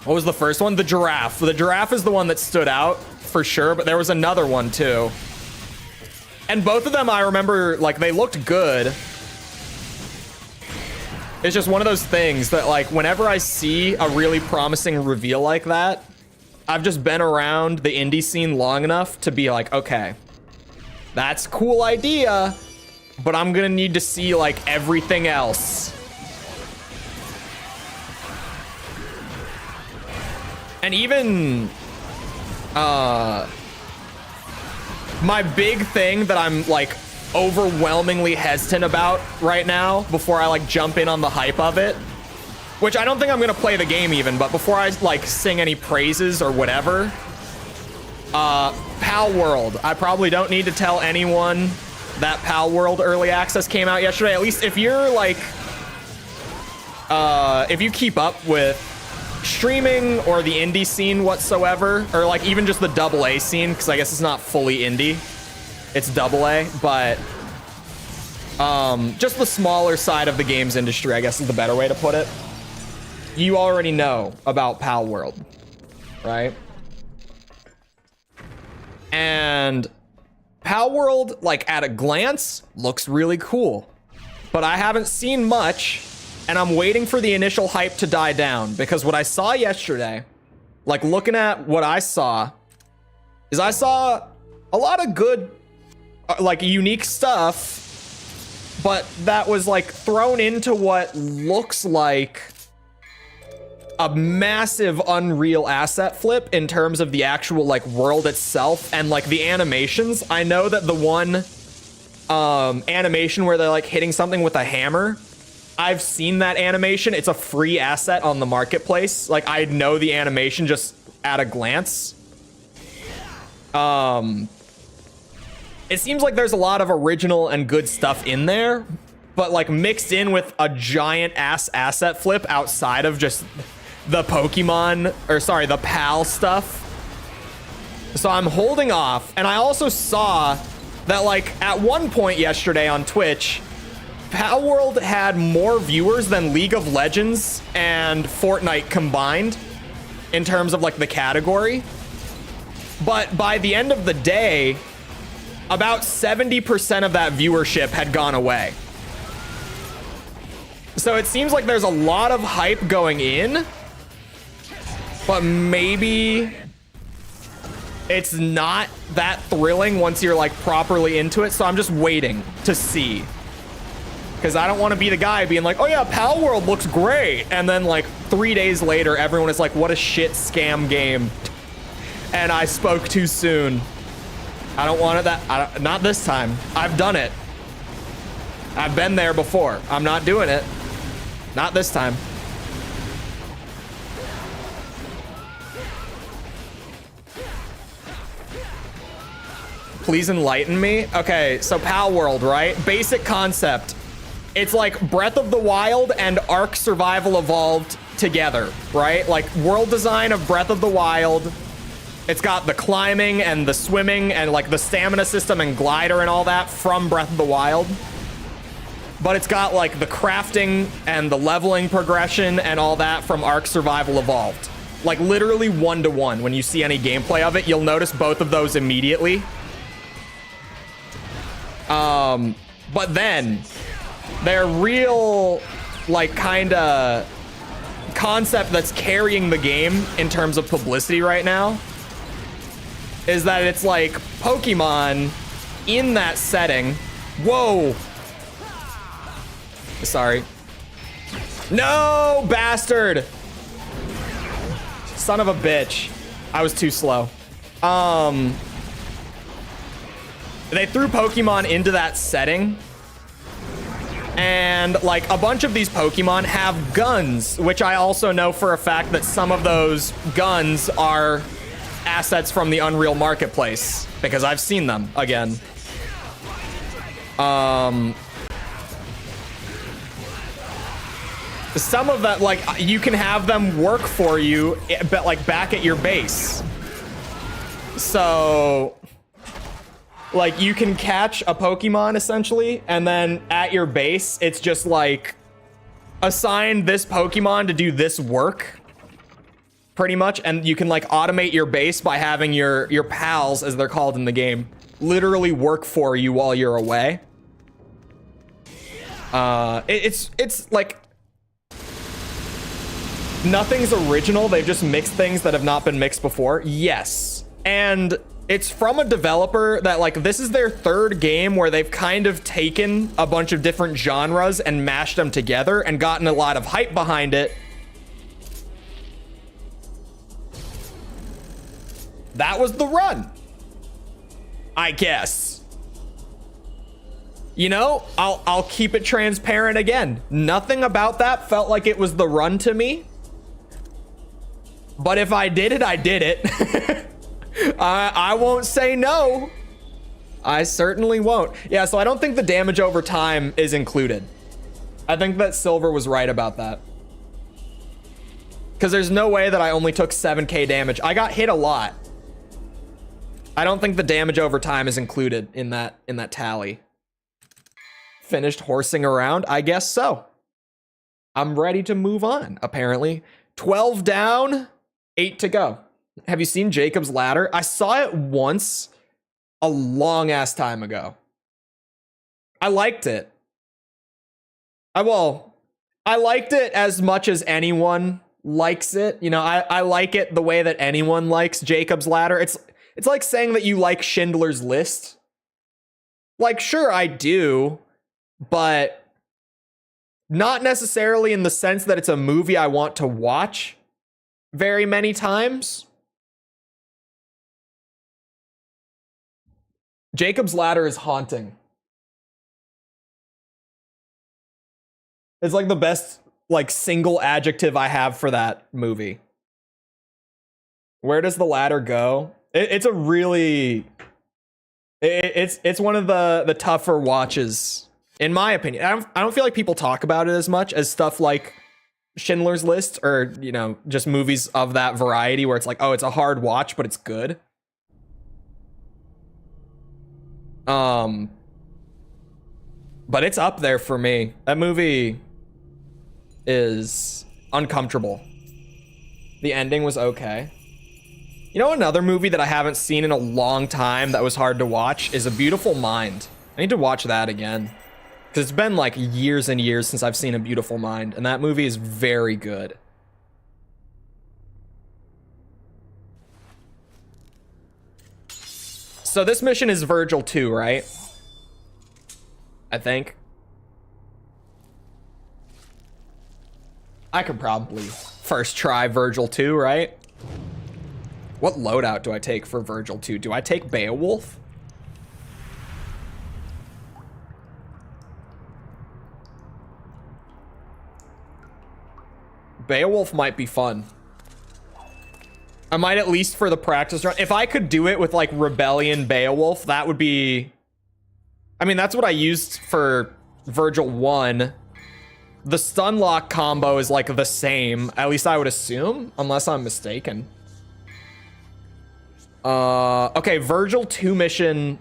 What was the first one? The giraffe. The giraffe is the one that stood out, for sure, but there was another one, too. And both of them, I remember, like, they looked good. It's just one of those things that, like, whenever I see a really promising reveal like that, I've just been around the indie scene long enough to be like, okay, that's a cool idea, but I'm gonna need to see, like, everything else. And even, my big thing that I'm, like, overwhelmingly hesitant about right now, before I, like, jump in on the hype of it, which I don't think I'm gonna play the game even, but before I, like, sing any praises or whatever, Pal World. I probably don't need to tell anyone that Pal World Early Access came out yesterday. At least if you're, like, if you keep up with streaming or the indie scene whatsoever, or, like, even just the AA scene, because I guess it's not fully indie, it's AA, but just the smaller side of the games industry, I guess is the better way to put it. You already know about Pal World, right? And Pal World, like, at a glance, looks really cool, but I haven't seen much. And I'm waiting for the initial hype to die down, because what I saw yesterday, like, looking at what I saw, is I saw a lot of good, like, unique stuff, but that was like thrown into what looks like a massive Unreal asset flip in terms of the actual like world itself and like the animations. I know that the one animation where they're like hitting something with a hammer, I've seen that animation. It's a free asset on the marketplace. Like, I know the animation just at a glance. It seems like there's a lot of original and good stuff in there, but like mixed in with a giant ass asset flip outside of just the Pokemon, or sorry, the PAL stuff. So I'm holding off. And I also saw that like at one point yesterday on Twitch, PAL World had more viewers than League of Legends and Fortnite combined in terms of like the category. But by the end of the day, about 70% of that viewership had gone away. So it seems like there's a lot of hype going in, but maybe it's not that thrilling once you're like properly into it. So I'm just waiting to see, because I don't want to be the guy being like, oh yeah, PAL World looks great, and then like 3 days later everyone is like, what a shit scam game, and I spoke too soon. I don't want it not this time. I've done it. I've been there before. I'm not doing it. Not this time. Please enlighten me. Okay, so PAL World, right? Basic concept. It's like Breath of the Wild and Ark Survival Evolved together, right? Like world design of Breath of the Wild. It's got the climbing and the swimming and like the stamina system and glider and all that from Breath of the Wild. But it's got like the crafting and the leveling progression and all that from Ark Survival Evolved. Like literally 1-to-1. When you see any gameplay of it, you'll notice both of those immediately. But then their real like kind of concept that's carrying the game in terms of publicity right now is that it's like Pokemon in that setting. Whoa. Sorry. No, bastard. Son of a bitch. I was too slow. They threw Pokemon into that setting. And like a bunch of these Pokemon have guns, which I also know for a fact that some of those guns are assets from the Unreal Marketplace, because I've seen them again. Some of that, like, you can have them work for you, but like back at your base. So like you can catch a Pokemon essentially, and then at your base, it's just like assign this Pokemon to do this work pretty much. And you can like automate your base by having your pals, as they're called in the game, literally work for you while you're away. It's like nothing's original. They've just mixed things that have not been mixed before. Yes. And it's from a developer that like, this is their third game where they've kind of taken a bunch of different genres and mashed them together and gotten a lot of hype behind it. That was the run, I guess. You know, I'll keep it transparent again. Nothing about that felt like it was the run to me. But if I did it, I did it. I won't say no. I certainly won't. Yeah, so I don't think the damage over time is included. I think that Silver was right about that. Because there's no way that I only took 7k damage. I got hit a lot. I don't think the damage over time is included in that tally. Finished horsing around? I guess so. I'm ready to move on, apparently. 12 down, 8 to go. Have you seen Jacob's Ladder? I saw it once a long ass time ago. I liked it. I liked it as much as anyone likes it. You know, I like it the way that anyone likes Jacob's Ladder. It's like saying that you like Schindler's List. Like, sure, I do, but not necessarily in the sense that it's a movie I want to watch very many times. Jacob's Ladder is haunting. It's like the best like single adjective I have for that movie. Where does the ladder go? It's a really it's one of the tougher watches in my opinion. I don't feel like people talk about it as much as stuff like Schindler's List or, you know, just movies of that variety where it's like, oh, it's a hard watch, but it's good. But it's up there for me. That movie is uncomfortable. The ending was okay. You know, another movie that I haven't seen in a long time that was hard to watch is A Beautiful Mind. I need to watch that again. Because it's been like years and years since I've seen A Beautiful Mind, and that movie is very good. So this mission is Virgil 2, right? I think. I could probably first try Virgil 2, right? What loadout do I take for Virgil 2? Do I take Beowulf? Beowulf might be fun. I might at least for the practice run. If I could do it with like Rebellion Beowulf, that would be... I mean, that's what I used for Virgil 1. The stun lock combo is like the same. At least I would assume, unless I'm mistaken. Okay, Virgil 2 mission.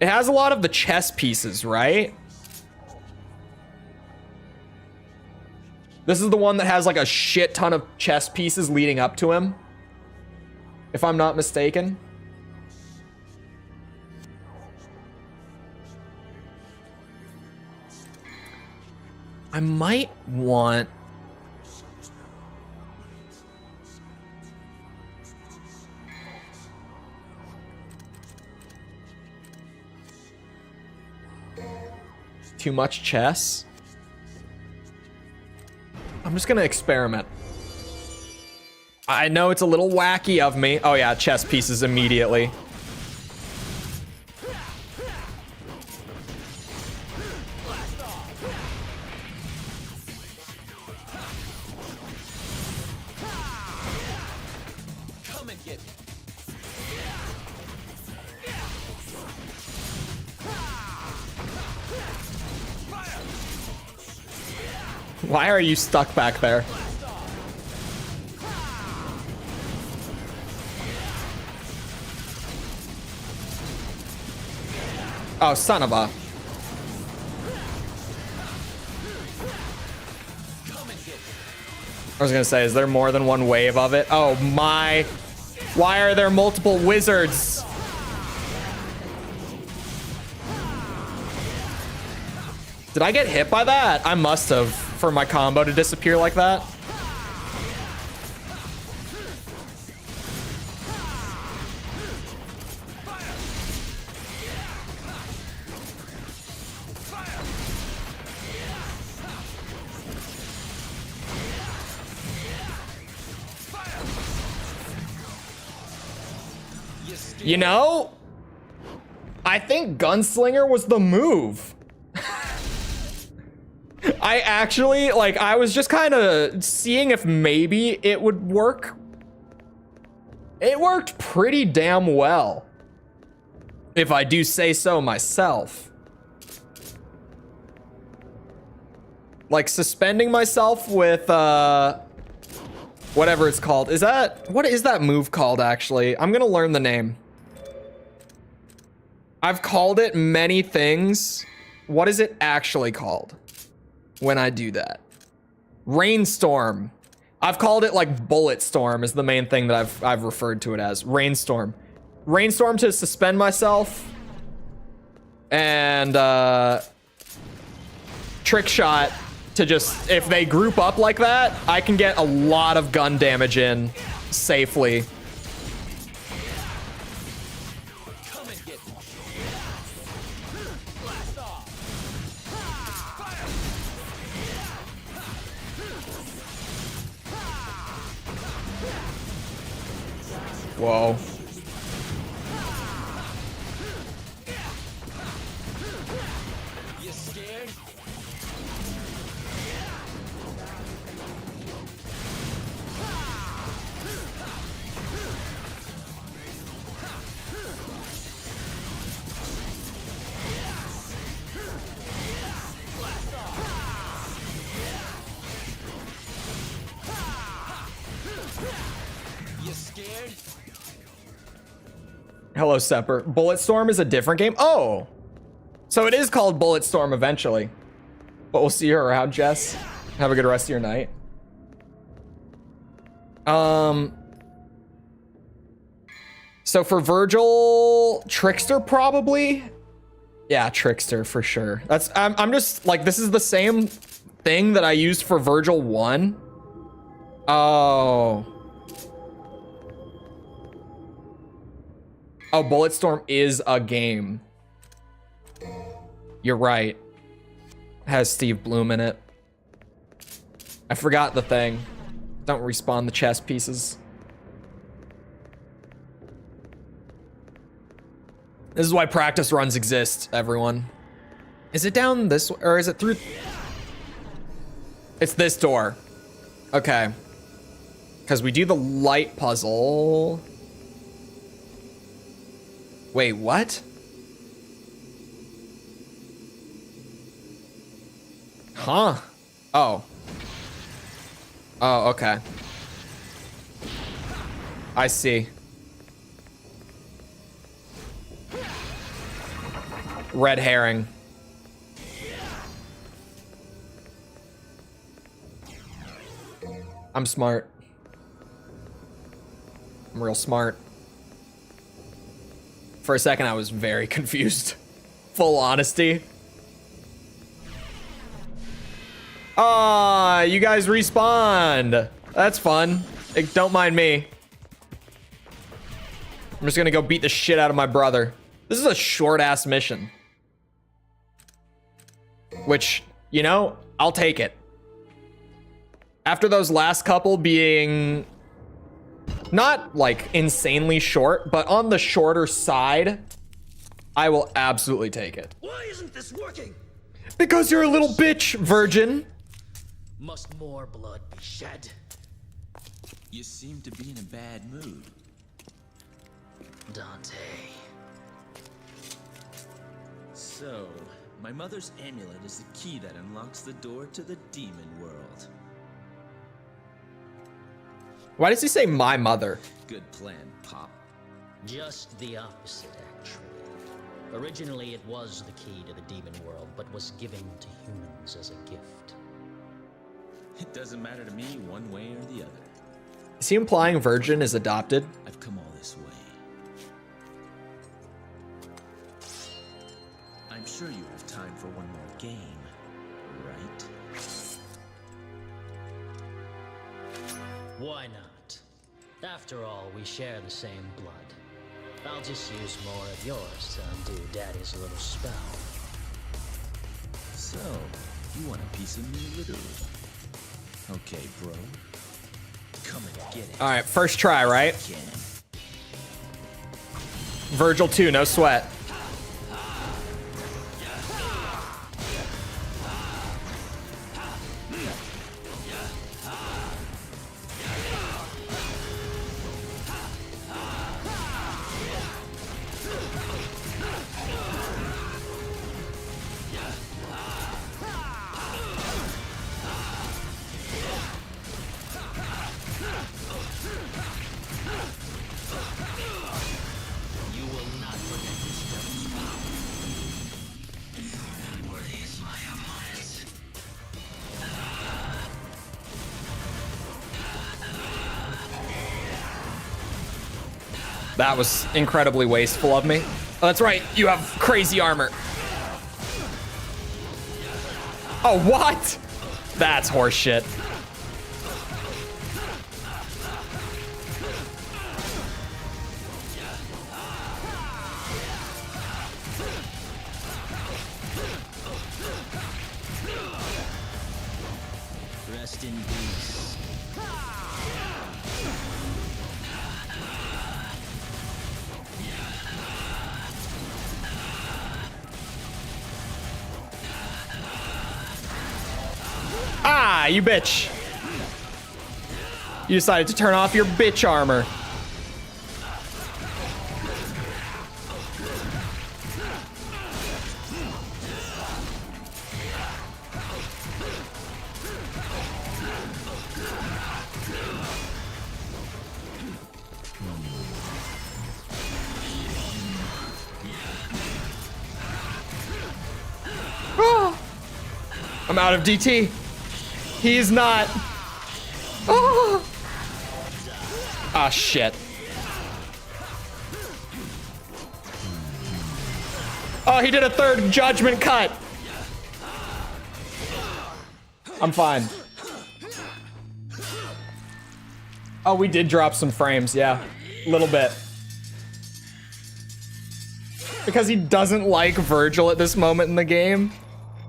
It has a lot of the chess pieces, right? This is the one that has like a shit ton of chess pieces leading up to him, if I'm not mistaken. I might want... Too much chess? I'm just gonna experiment. I know it's a little wacky of me. Oh yeah, chess pieces immediately. Come and get me. Why are you stuck back there? Oh, son of a... I was gonna say, is there more than one wave of it? Oh my... Why are there multiple wizards? Did I get hit by that? I must have, for my combo to disappear like that. You know, I think Gunslinger was the move. I actually, like, I was just kind of seeing if maybe it would work. It worked pretty damn well, if I do say so myself. Like, suspending myself with, whatever it's called. Is that, what is that move called, actually? I'm gonna learn the name. I've called it many things. What is it actually called when I do that? Rainstorm. I've called it like Bullet Storm is the main thing that I've referred to it as. Rainstorm. Rainstorm to suspend myself. And Trick Shot to just, if they group up like that, I can get a lot of gun damage in safely. Whoa. You scared? You scared? Hello, Sepper. Bulletstorm is a different game? Oh! So it is called Bulletstorm eventually. But we'll see you around, Jess. Have a good rest of your night. So for Virgil, Trickster probably? Yeah, Trickster for sure. I'm just like, this is the same thing that I used for Virgil 1. Oh. Oh, Bulletstorm is a game. You're right. It has Steve Bloom in it. I forgot the thing. Don't respawn the chess pieces. This is why practice runs exist, everyone. Is it down this way, or is it through? It's this door. Okay. Because we do the light puzzle. Wait, what? Huh? Oh. Oh, okay. I see. Red herring. I'm smart. I'm real smart. For a second, I was very confused. Full honesty. Ah, you guys respawned. That's fun. Like, don't mind me. I'm just gonna go beat the shit out of my brother. This is a short-ass mission. Which, you know, I'll take it. After those last couple being not like insanely short, but on the shorter side, I will absolutely take it. Why isn't this working? Because you're a little bitch, virgin. Must more blood be shed? You seem to be in a bad mood. Dante. So, my mother's amulet is the key that unlocks the door to the demon world. Why does he say my mother? Good plan, Pop. Just the opposite, actually. Originally, it was the key to the demon world, but was given to humans as a gift. It doesn't matter to me one way or the other. Is he implying Virgin is adopted? I've come all this way. I'm sure you have time for one more game, right? Why not? After all, we share the same blood. I'll just use more of yours to undo Daddy's little spell. So, you want a piece of me, literally? Okay, bro. Come and get it. All right, first try, right? Can. Virgil 2, no sweat. That was incredibly wasteful of me. Oh, that's right, you have crazy armor. Oh, what? That's horseshit. Rest in peace. Ah, you bitch. You decided to turn off your bitch armor. I'm out of DT. He's not. Oh. Ah, shit. Oh, he did a third judgment cut. I'm fine. Oh, we did drop some frames, yeah. A little bit. Because he doesn't like Virgil at this moment in the game.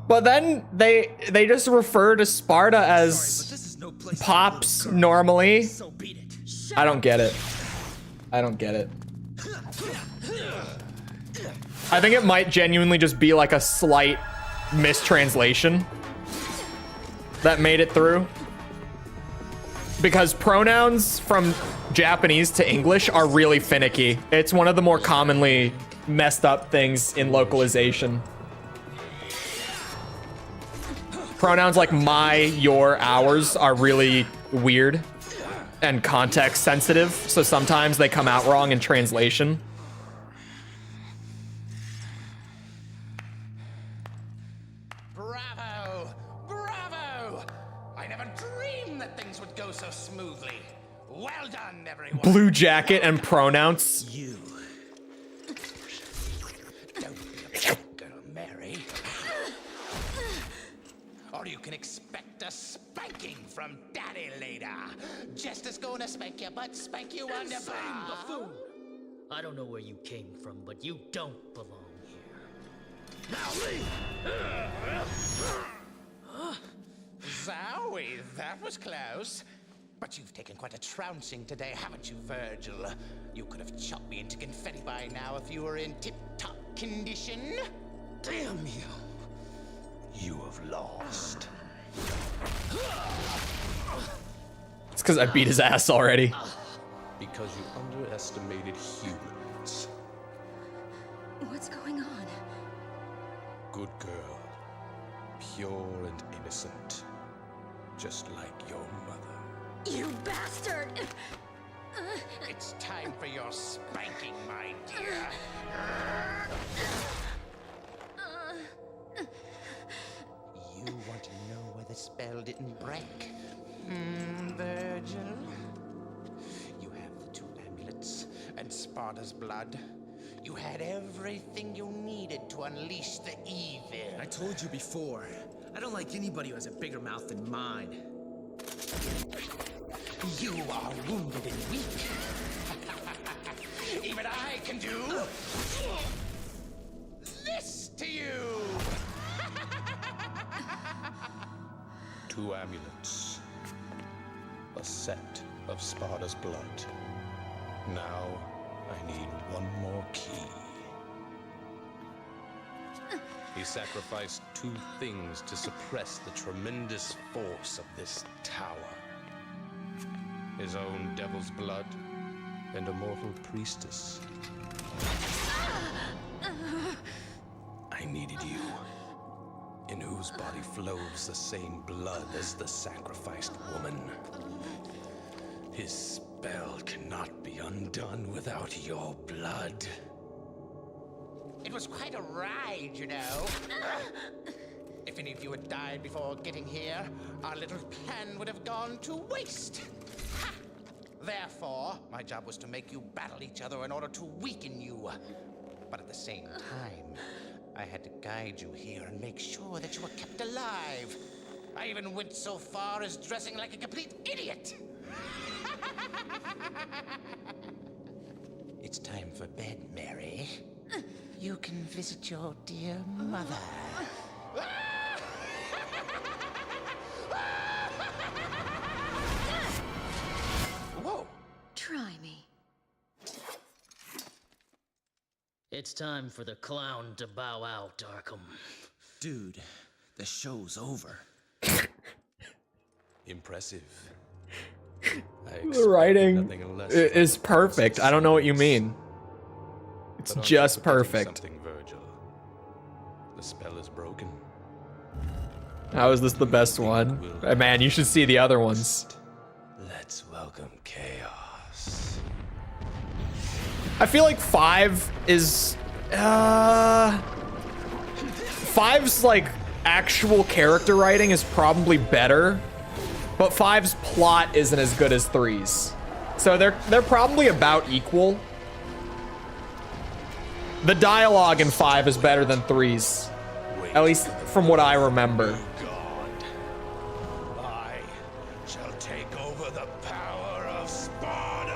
But then they just refer to Sparta as Pops normally. I don't get it. I don't get it. I think it might genuinely just be like a slight mistranslation that made it through. Because pronouns from Japanese to English are really finicky. It's one of the more commonly messed up things in localization. Pronouns like my, your, ours are really weird and context sensitive, so sometimes they come out wrong in translation. Bravo! Bravo! I never dreamed that things would go so smoothly. Well done, everyone. Blue jacket and pronouns. You. Don't be a girl, Mary. Or you can expect a spanking from Daddy later. Just as gonna spank you, but spank you on the bum. I don't know where you came from, but you don't belong here. Zowie, that was close. But you've taken quite a trouncing today, haven't you, Virgil? You could have chopped me into confetti by now if you were in tip-top condition. Damn you. You have lost. It's because I beat his ass already. Because you underestimated humans. What's going on? Good girl. Pure and innocent. Just like your mother. You bastard! It's time for your spanking, my dear. You want to know why the spell didn't break? Virgil? You have the 2 amulets and Sparta's blood. You had everything you needed to unleash the evil. I told you before. I don't like anybody who has a bigger mouth than mine. You are wounded and weak. Even I can do this to you. 2 amulets. A set of Sparta's blood. Now, I need one more key. He sacrificed 2 things to suppress the tremendous force of this tower. His own devil's blood and a mortal priestess. I needed you, in whose body flows the same blood as the sacrificed woman. His spell cannot be undone without your blood. It was quite a ride, you know. If any of you had died before getting here, our little plan would have gone to waste. Ha! Therefore, my job was to make you battle each other in order to weaken you. But at the same time, I had to guide you here and make sure that you were kept alive. I even went so far as dressing like a complete idiot. It's time for bed, Mary. You can visit your dear mother. Whoa! Try me. It's time for the clown to bow out, Arkham. Dude, the show's over. Impressive. The writing is perfect. I don't know what you mean. It's just perfect. Something, Virgil. The spell is broken. How is this the best one? Man, you should see the other ones. Let's welcome chaos. I feel like 5 is 5's like actual character writing is probably better, but 5's plot isn't as good as 3's. So they're probably about equal. The dialogue in 5 is better than 3's, at least from what I remember. God, I shall take over the power of Sparta.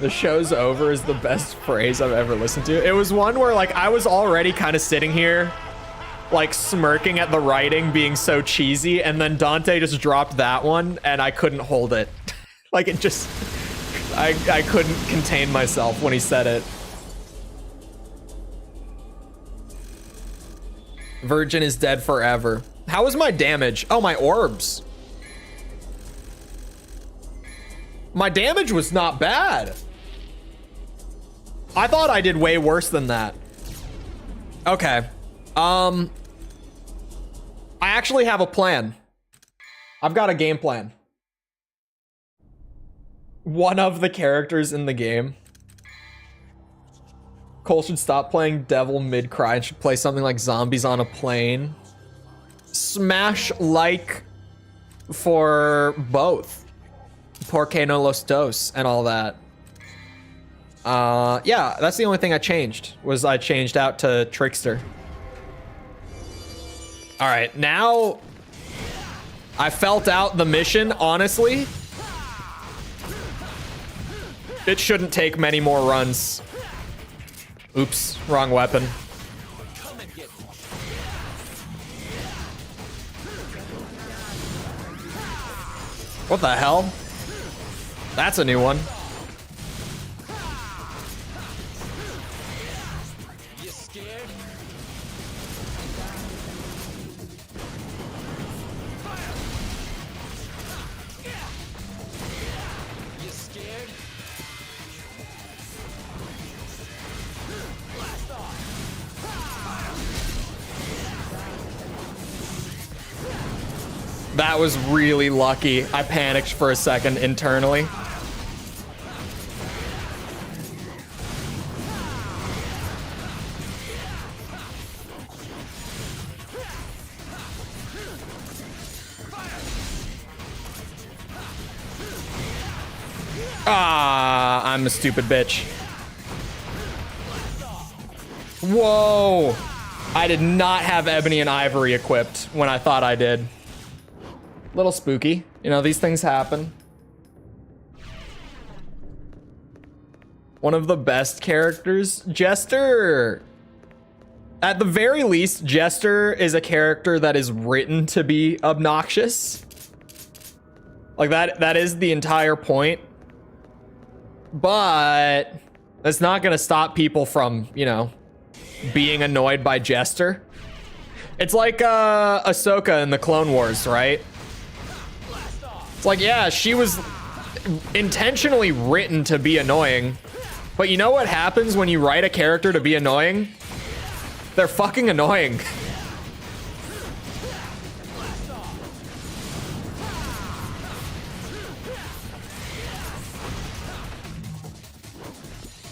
The show's over is the best phrase I've ever listened to. It was one where like I was already kind of sitting here like smirking at the writing being so cheesy, and then Dante just dropped that one and I couldn't hold it. Like it just, I couldn't contain myself when he said it. Virgin is dead forever. How was my damage? Oh, my orbs. My damage was not bad. I thought I did way worse than that. Okay. I actually have a plan. I've got a game plan. One of the characters in the game. Cole should stop playing Devil mid-cry and should play something like Zombies on a Plane. Smash like for both. Porque no los dos and all that. Yeah, that's the only thing I changed, was I changed out to Trickster. All right, now I felt out the mission, honestly. It shouldn't take many more runs. Oops, wrong weapon. What the hell? That's a new one. You scared? You scared? Blast off! That was really lucky. I panicked for a second internally. Ah, I'm a stupid bitch. Whoa. I did not have Ebony and Ivory equipped when I thought I did. Little spooky. You know, these things happen. One of the best characters, Jester. At the very least, Jester is a character that is written to be obnoxious. Like that is the entire point. But that's not gonna stop people from, you know, being annoyed by Jester. It's like Ahsoka in the Clone Wars, right? It's like, yeah, she was intentionally written to be annoying. But you know what happens when you write a character to be annoying? They're fucking annoying.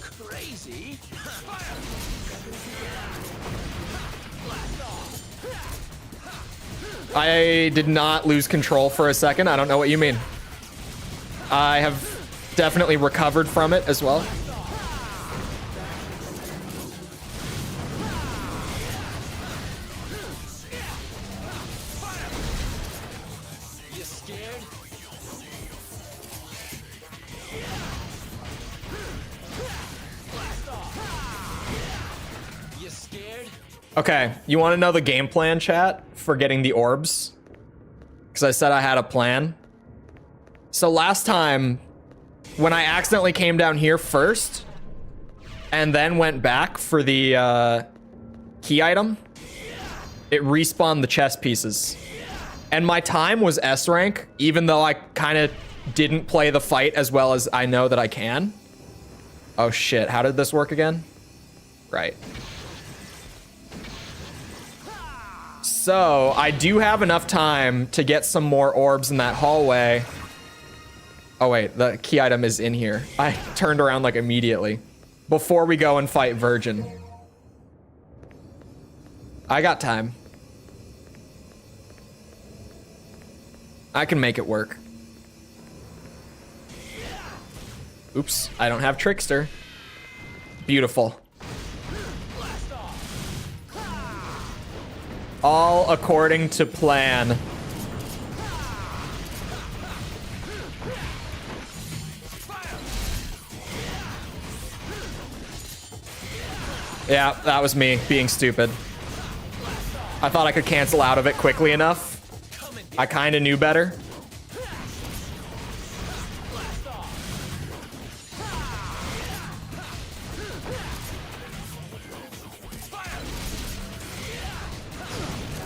Crazy? I did not lose control for a second. I don't know what you mean. I have definitely recovered from it as well. You scared? Blast off! You scared? Okay, you want to know the game plan, chat, for getting the orbs? Because I said I had a plan. So last time, when I accidentally came down here first, and then went back for the key item, it respawned the chess pieces. And my time was S rank, even though I kind of didn't play the fight as well as I know that I can. Oh shit, how did this work again? Right. So, I do have enough time to get some more orbs in that hallway. Oh wait, the key item is in here. I turned around like immediately. Before we go and fight Virgin. I got time. I can make it work. Oops, I don't have Trickster. Beautiful. All according to plan. Yeah, that was me being stupid. I thought I could cancel out of it quickly enough. I kind of knew better.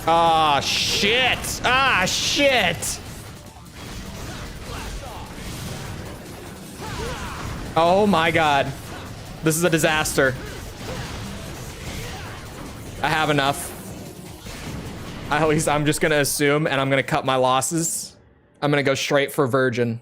Ah, shit. Ah, shit. Oh my god. This is a disaster. I have enough. At least I'm just gonna assume, and I'm gonna cut my losses. I'm gonna go straight for Virgin.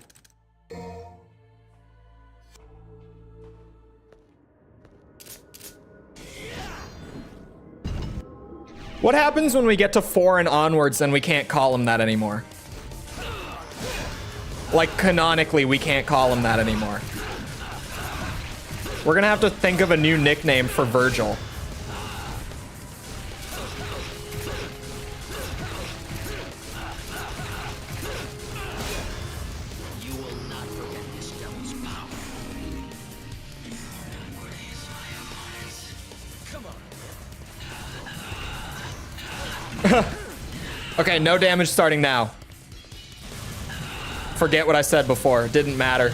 What happens when we get to 4 and onwards and we can't call him that anymore? Like, canonically, we can't call him that anymore. We're gonna have to think of a new nickname for Virgil. Okay, no damage starting now. Forget what I said before. It didn't matter.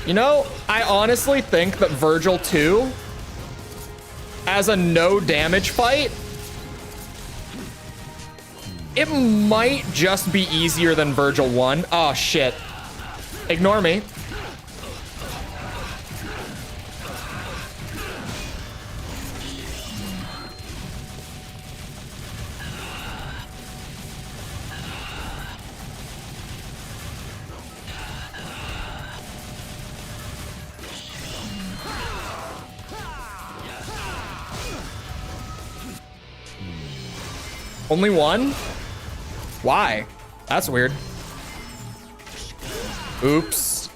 You know, I honestly think that Virgil 2, as a no damage fight, it might just be easier than Virgil 1. Oh, shit. Ignore me. Only one? Why? That's weird. Oops.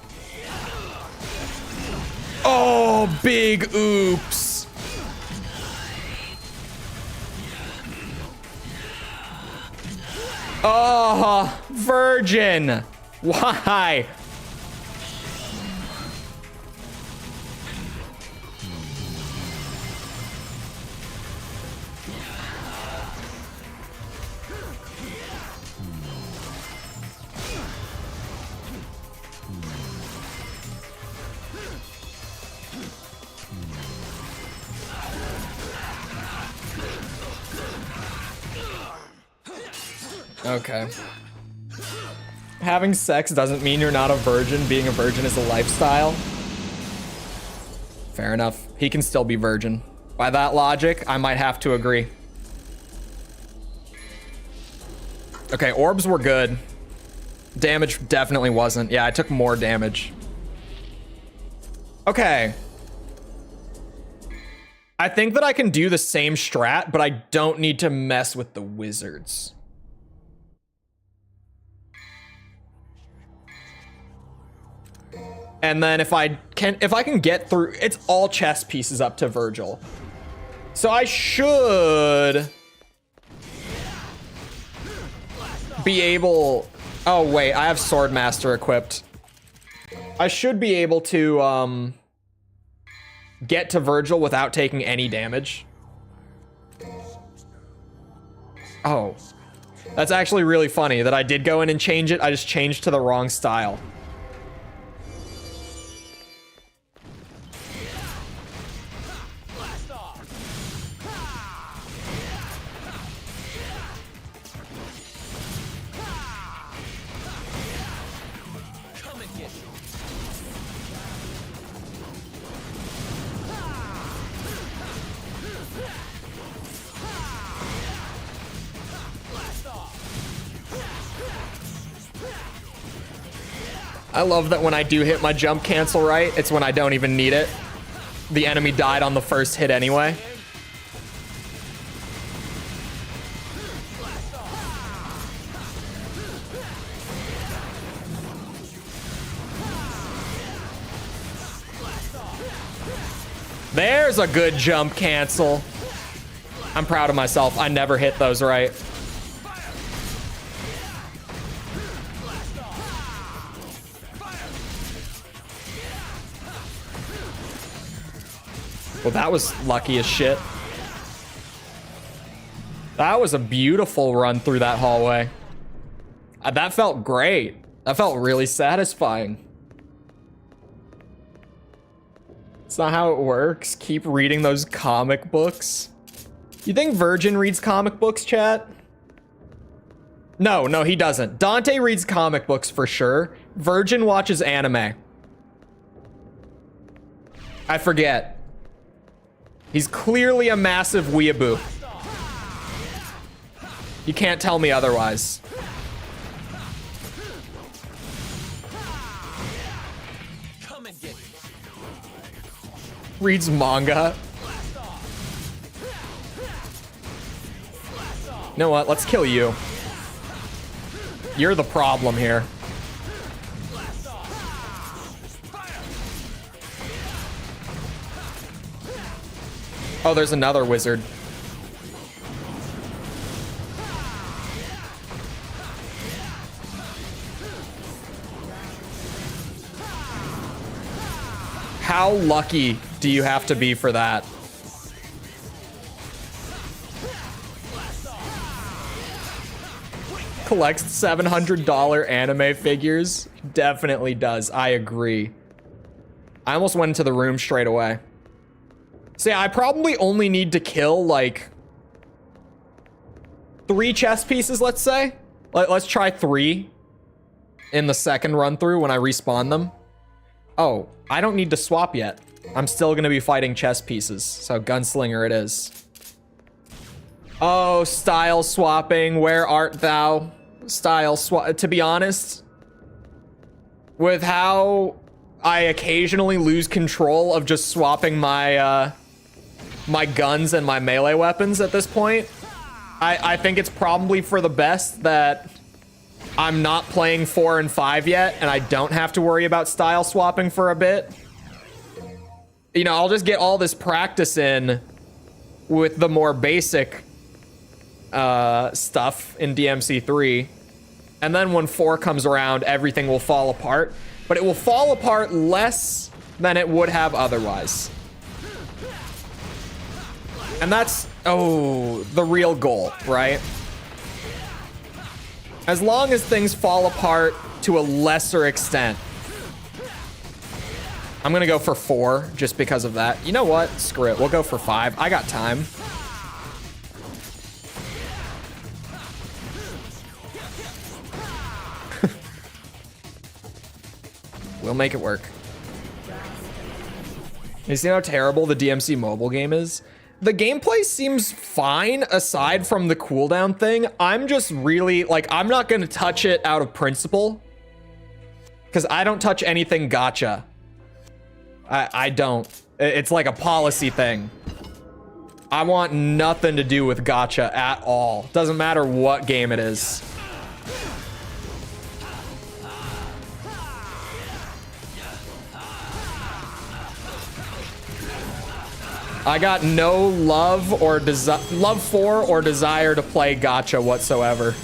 Oh, big oops. Oh, Virgin. Why? Okay. Having sex doesn't mean you're not a virgin. Being a virgin is a lifestyle. Fair enough. He can still be virgin. By that logic, I might have to agree. Okay, orbs were good. Damage definitely wasn't. Yeah, I took more damage. Okay. I think that I can do the same strat, but I don't need to mess with the wizards. And then if I can get through, it's all chess pieces up to Virgil. So I should be able, oh wait, I have Swordmaster equipped. I should be able to get to Virgil without taking any damage. Oh, that's actually really funny that I did go in and change it. I just changed to the wrong style. I love that when I do hit my jump cancel right, it's when I don't even need it. The enemy died on the first hit anyway. There's a good jump cancel. I'm proud of myself. I never hit those right. Well, that was lucky as shit. That was a beautiful run through that hallway. That felt great. That felt really satisfying. It's not how it works. Keep reading those comic books. You think Virgin reads comic books, chat? No, he doesn't. Dante reads comic books for sure. Virgin watches anime. I forget. He's clearly a massive weeaboo. You can't tell me otherwise. Reads manga. You know what? Let's kill you. You're the problem here. Oh, there's another wizard. How lucky do you have to be for that? Collects $700 anime figures? Definitely does. I agree. I almost went into the room straight away. So yeah, I probably only need to kill like 3 chess pieces, let's say. Let's try 3 in the second run through when I respawn them. Oh, I don't need to swap yet. I'm still gonna be fighting chess pieces. So gunslinger it is. Oh, style swapping, where art thou? Style swap. To be honest, with how I occasionally lose control of just swapping my my guns and my melee weapons at this point, I think it's probably for the best that I'm not playing 4 and 5 yet, and I don't have to worry about style swapping for a bit. You know, I'll just get all this practice in with the more basic stuff in DMC3, and then when 4 comes around, everything will fall apart, but it will fall apart less than it would have otherwise. And that's, oh, the real goal, right? As long as things fall apart to a lesser extent. I'm gonna go for 4 just because of that. You know what? Screw it. We'll go for 5. I got time. We'll make it work. You see how terrible the DMC mobile game is? The gameplay seems fine aside from the cooldown thing. I'm just really, like, I'm not gonna touch it out of principle. Because I don't touch anything gacha. I don't. It's like a policy thing. I want nothing to do with gacha at all. Doesn't matter what game it is. I got no love or love for or desire to play gacha whatsoever.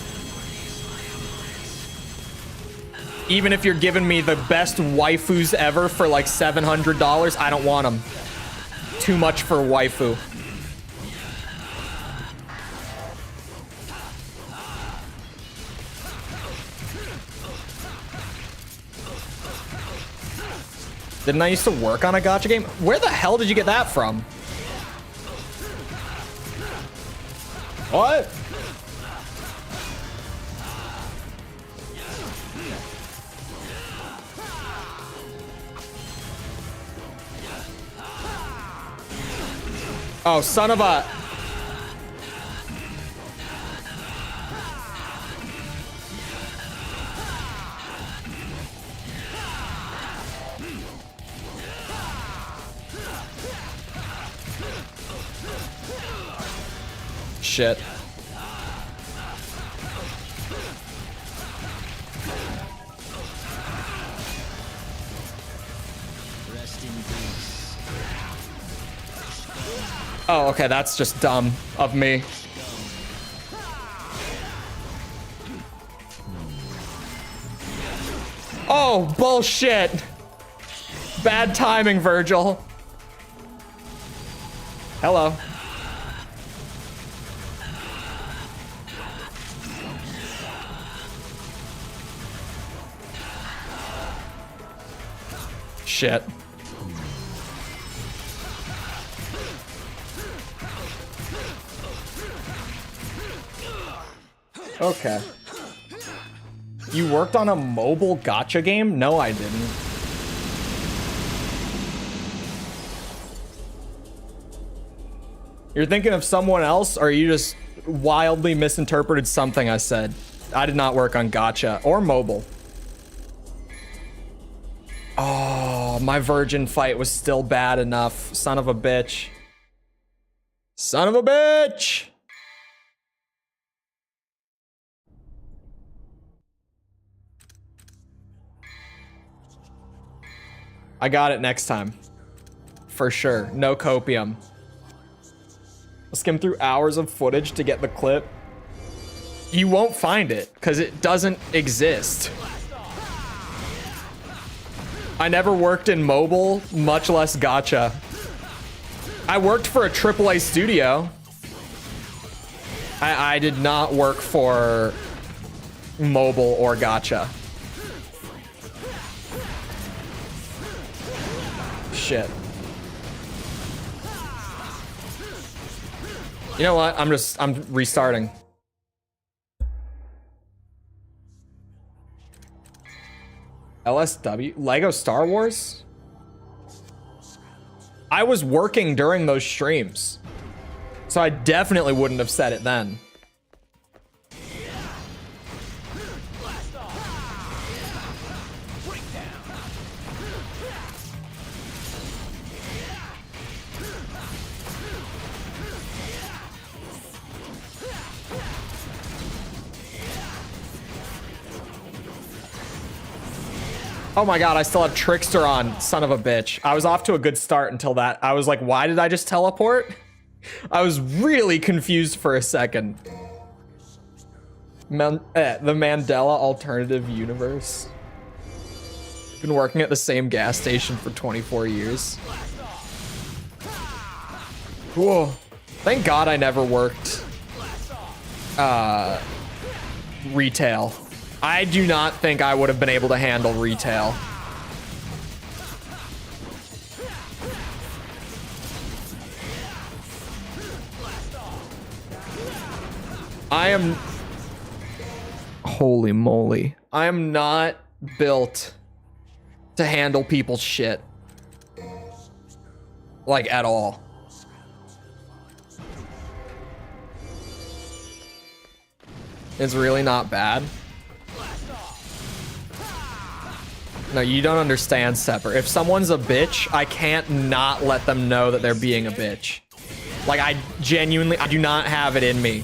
Even if you're giving me the best waifus ever for like $700, I don't want them. Too much for waifu. Didn't I used to work on a gacha game? Where the hell did you get that from? What? Oh, son of a... Shit. Rest in peace. Oh, okay, that's just dumb of me. Oh, bullshit. Bad timing, Virgil. Hello. Shit. Okay. You worked on a mobile gacha game? No, I didn't. You're thinking of someone else, or you just wildly misinterpreted something I said? I did not work on gacha or mobile. Oh, my virgin fight was still bad enough. Son of a bitch. Son of a bitch! I got it next time. For sure. No copium. I'll skim through hours of footage to get the clip. You won't find it, because it doesn't exist. I never worked in mobile, much less gacha. I worked for a AAA studio. I did not work for mobile or gacha. Shit. You know what? I'm restarting. LSW? Lego Star Wars? I was working during those streams, so I definitely wouldn't have said it then. Oh my god, I still have Trickster on, son of a bitch. I was off to a good start until that. I was like, why did I just teleport? I was really confused for a second. The Mandela Alternative Universe. Been working at the same gas station for 24 years. Whoa. Thank God I never worked retail. I do not think I would have been able to handle retail. I am... Holy moly. I am not built to handle people's shit. Like, at all. It's really not bad. No, you don't understand, Sepper. If someone's a bitch, I can't not let them know that they're being a bitch. Like, I genuinely, I do not have it in me.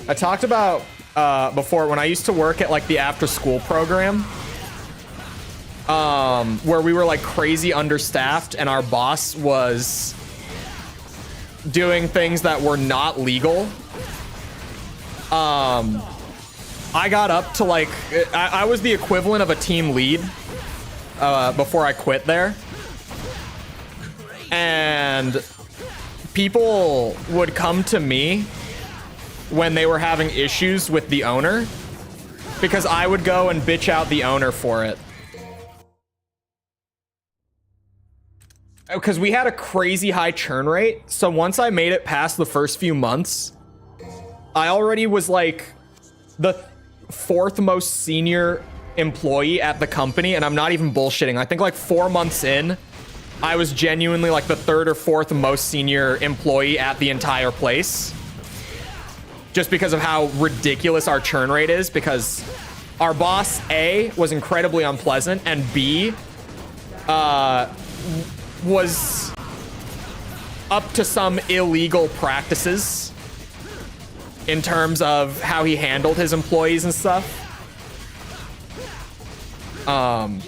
I talked about before when I used to work at like the after school program. Where we were like crazy understaffed and our boss was doing things that were not legal. I got up to like, I was the equivalent of a team lead before I quit there. And people would come to me when they were having issues with the owner because I would go and bitch out the owner for it. Because we had a crazy high churn rate. So once I made it past the first few months, I already was like the 4th most senior employee at the company. And I'm not even bullshitting. I think like 4 months in, I was genuinely like the 3rd or 4th most senior employee at the entire place. Just because of how ridiculous our churn rate is. Because our boss, A, was incredibly unpleasant. And B, was up to some illegal practices in terms of how he handled his employees and stuff. And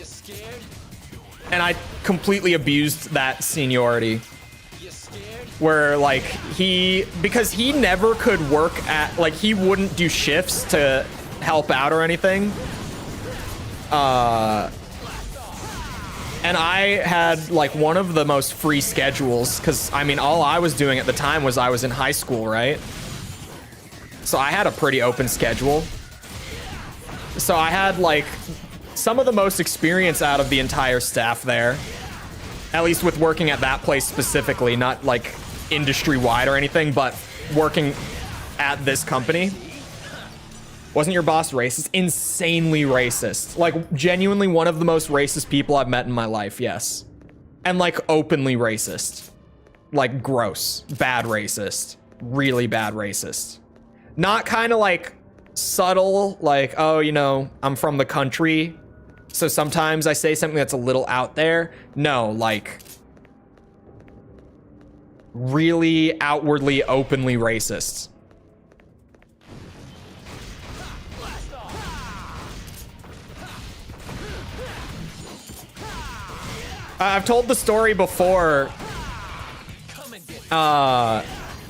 I completely abused that seniority. Where like because he never could work at, like he wouldn't do shifts to help out or anything. And I had like one of the most free schedules because I mean, all I was doing at the time was I was in high school, right? So I had a pretty open schedule. So I had like some of the most experience out of the entire staff there, at least with working at that place specifically, not like industry wide or anything, but working at this company. Wasn't your boss racist? Insanely racist. Like, genuinely one of the most racist people I've met in my life, yes. And, like, openly racist. Like, gross. Bad racist. Really bad racist. Not kind of, like, subtle, like, oh, you know, I'm from the country, so sometimes I say something that's a little out there. No, like, really outwardly, openly racist. I've told the story before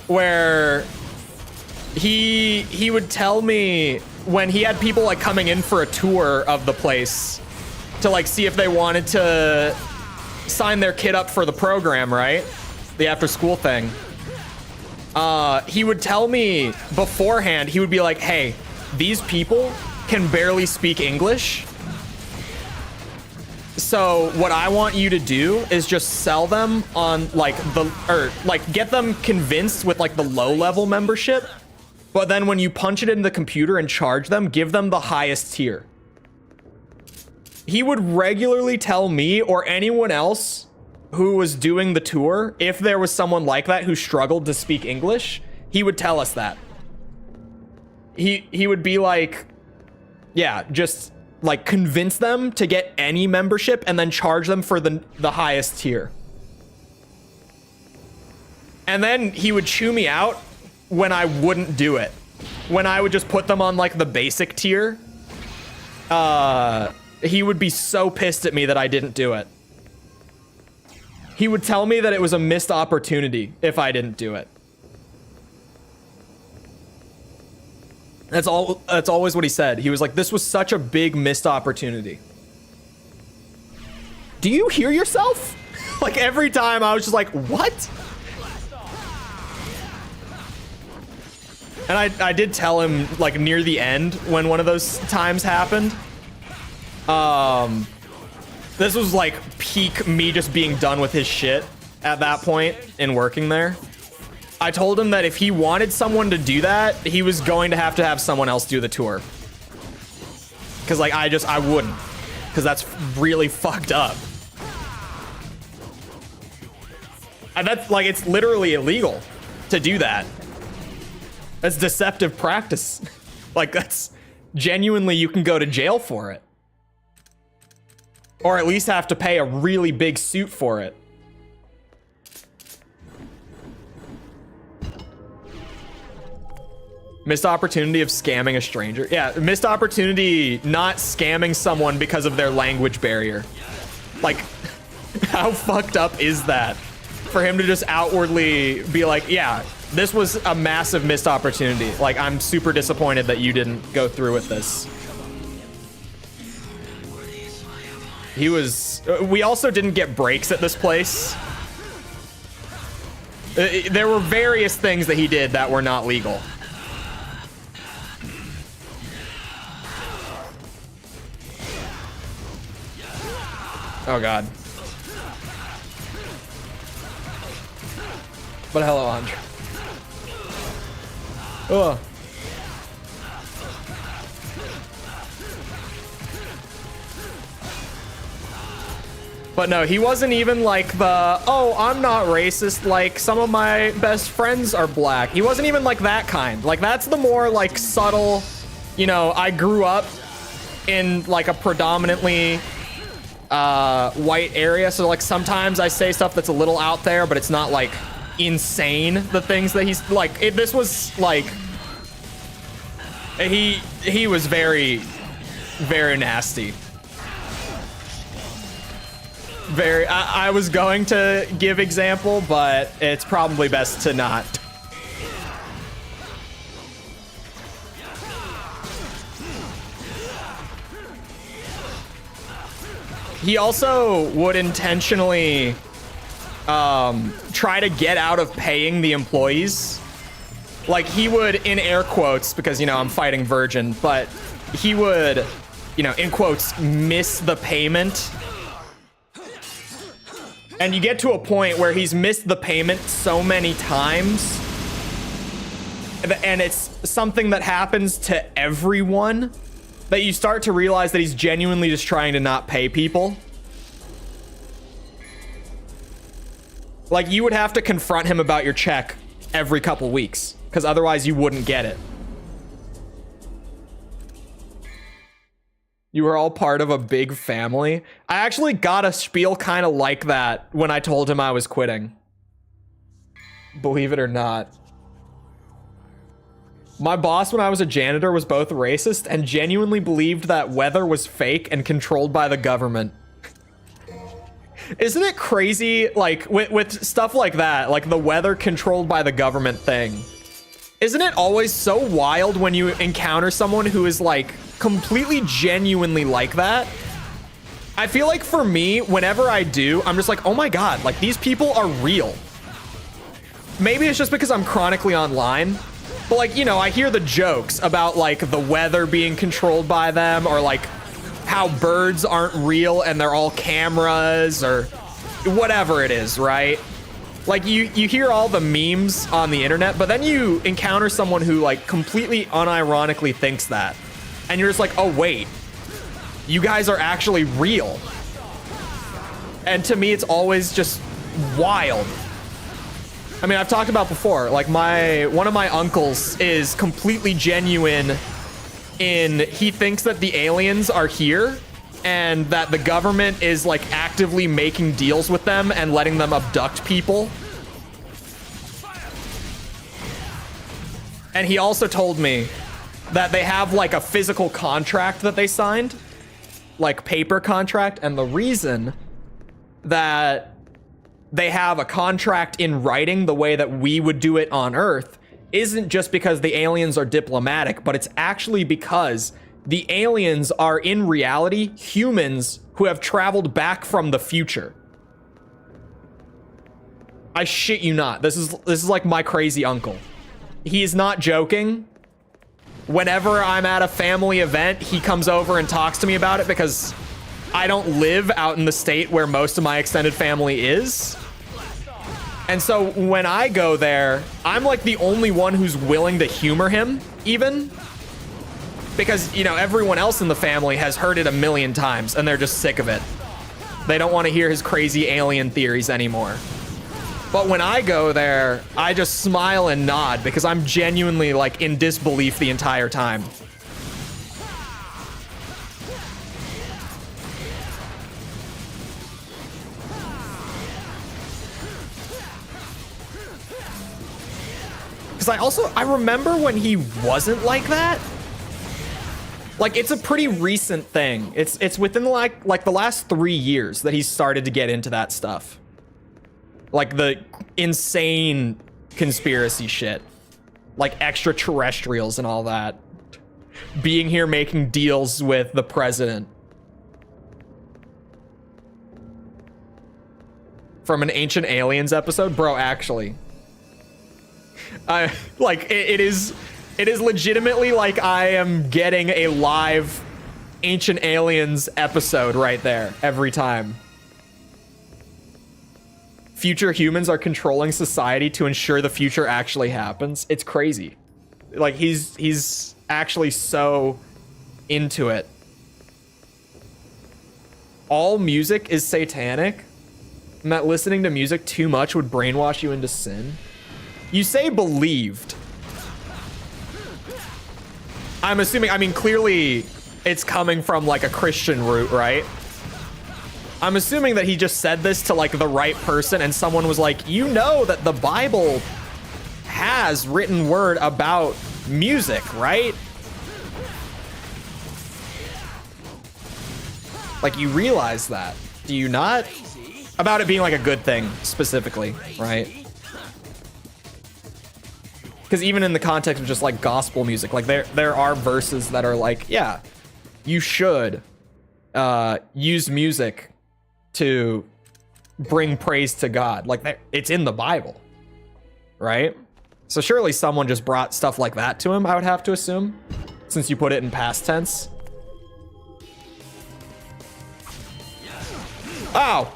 where he would tell me when he had people like coming in for a tour of the place to like see if they wanted to sign their kid up for the program, right? The after school thing. He would tell me beforehand, he would be like, hey, these people can barely speak English. So what I want you to do is just sell them on like get them convinced with like the low level membership. But then when you punch it in the computer and charge them, give them the highest tier. He would regularly tell me or anyone else who was doing the tour, if there was someone like that who struggled to speak English, he would tell us that. He would be like, yeah, just like convince them to get any membership and then charge them for the highest tier. And then he would chew me out when I wouldn't do it. When I would just put them on like the basic tier, he would be so pissed at me that I didn't do it. He would tell me that it was a missed opportunity if I didn't do it. That's always what he said. He was like, this was such a big missed opportunity. Do you hear yourself? Like every time I was just like, what? And I did tell him like near the end when one of those times happened. This was like peak me just being done with his shit at that point in working there. I told him that if he wanted someone to do that, he was going to have someone else do the tour. Cause like I wouldn't. Cause that's really fucked up. And that's like, it's literally illegal to do that. That's deceptive practice. Like that's genuinely, you can go to jail for it. Or at least have to pay a really big suit for it. Missed opportunity of scamming a stranger. Yeah, missed opportunity not scamming someone because of their language barrier. Like, how fucked up is that? For him to just outwardly be like, yeah, this was a massive missed opportunity. Like, I'm super disappointed that you didn't go through with this. He was... We also didn't get breaks at this place. There were various things that he did that were not legal. Oh god. But hello, Andre. Ugh. But no, he wasn't even like the, oh, I'm not racist, like some of my best friends are black. He wasn't even like that kind. Like that's the more like subtle, you know, I grew up in like a predominantly white area. So like sometimes I say stuff that's a little out there, but it's not like insane. The things that he's like, this was like, he was very, very nasty. I was going to give example, but it's probably best to not. He also would intentionally try to get out of paying the employees. Like he would, in air quotes, because, you know, I'm fighting Virgin, but he would, you know, in quotes, miss the payment. And you get to a point where he's missed the payment so many times, and it's something that happens to everyone, that you start to realize that he's genuinely just trying to not pay people. Like, you would have to confront him about your check every couple weeks, because otherwise you wouldn't get it. You were all part of a big family. I actually got a spiel kind of like that when I told him I was quitting. Believe it or not. My boss when I was a janitor was both racist and genuinely believed that weather was fake and controlled by the government. Isn't it crazy, like, with stuff like that, like the weather controlled by the government thing? Isn't it always so wild when you encounter someone who is, like, completely genuinely like that? I feel like for me, whenever I do, I'm just like, oh my god, like, these people are real. Maybe it's just because I'm chronically online, but, like, you know, I hear the jokes about, like, the weather being controlled by them, or, like, how birds aren't real and they're all cameras, or whatever it is, right? Like, you hear all the memes on the internet, but then you encounter someone who, like, completely unironically thinks that. And you're just like, oh, wait. You guys are actually real. And to me, it's always just wild. I mean, I've talked about before, like, one of my uncles is completely genuine in, he thinks that the aliens are here and that the government is, like, actively making deals with them and letting them abduct people. And he also told me that they have, like, a physical contract that they signed, like paper contract, and the reason that they have a contract in writing the way that we would do it on Earth isn't just because the aliens are diplomatic, but it's actually because the aliens are in reality humans who have traveled back from the future. I shit you not. This is like my crazy uncle. He is not joking. Whenever I'm at a family event, he comes over and talks to me about it because I don't live out in the state where most of my extended family is. And so when I go there, I'm like the only one who's willing to humor him, even. Because, you know, everyone else in the family has heard it a million times and they're just sick of it. They don't want to hear his crazy alien theories anymore. But when I go there, I just smile and nod because I'm genuinely, like, in disbelief the entire time. Because I remember when he wasn't like that. Like, it's a pretty recent thing. It's within like the last 3 years that he's started to get into that stuff. Like the insane conspiracy shit. Like extraterrestrials and all that. Being here making deals with the president. From an Ancient Aliens episode? Bro, actually. Like it is legitimately like I am getting a live Ancient Aliens episode right there every time. Future humans are controlling society to ensure the future actually happens. It's crazy. Like he's actually so into it. All music is satanic, and that listening to music too much would brainwash you into sin. You say believed. I'm assuming, I mean, clearly it's coming from like a Christian root, right? I'm assuming that he just said this to like the right person and someone was like, you know that the Bible has written word about music, right? Like you realize that, do you not? About it being like a good thing specifically, right? Because even in the context of just like gospel music, like there are verses that are like, yeah, you should use music to bring praise to God. Like it's in the Bible, right? So surely someone just brought stuff like that to him, I would have to assume, since you put it in past tense. Oh,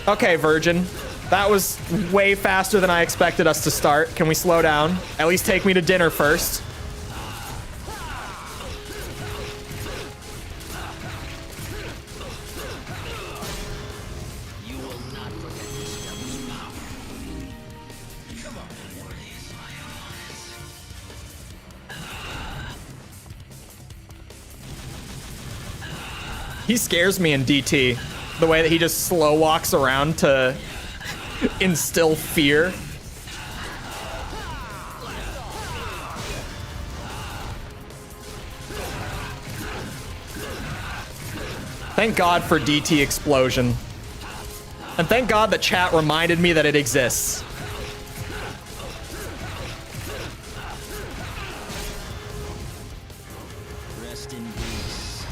okay, Virgin. That was way faster than I expected us to start. Can we slow down? At least take me to dinner first. You will not forget this devil's power. Come on. He scares me in DT. The way that he just slow walks around to instill fear. Thank God for DT Explosion. And thank God that chat reminded me that it exists. Rest in peace.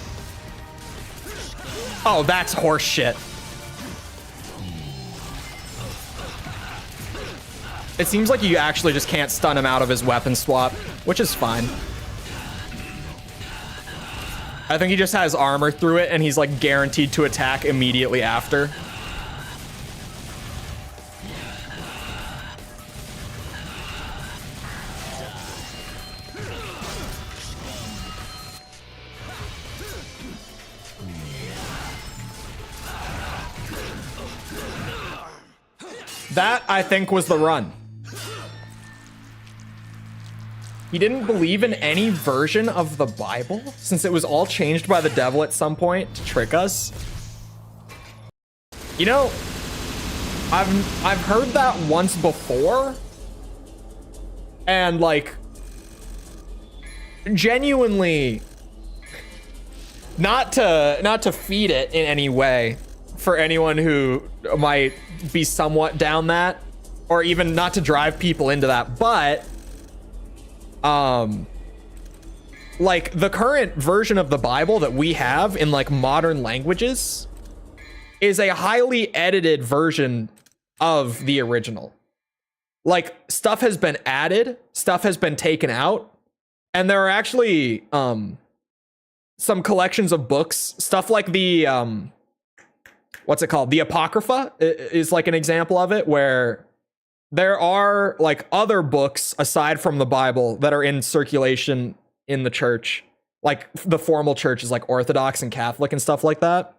Oh, that's horse shit. It seems like you actually just can't stun him out of his weapon swap, which is fine. I think he just has armor through it and he's like guaranteed to attack immediately after. That, I think, was the run. He didn't believe in any version of the Bible, since it was all changed by the devil at some point to trick us. You know, I've heard that once before, and like, genuinely, not to feed it in any way for anyone who might be somewhat down that, or even not to drive people into that, but like the current version of the Bible that we have in like modern languages is a highly edited version of the original. Like stuff has been added, stuff has been taken out, and there are actually some collections of books, stuff like the what's it called? The Apocrypha is like an example of it, where there are like other books aside from the Bible that are in circulation in the church, like the formal churches like Orthodox and Catholic and stuff like that,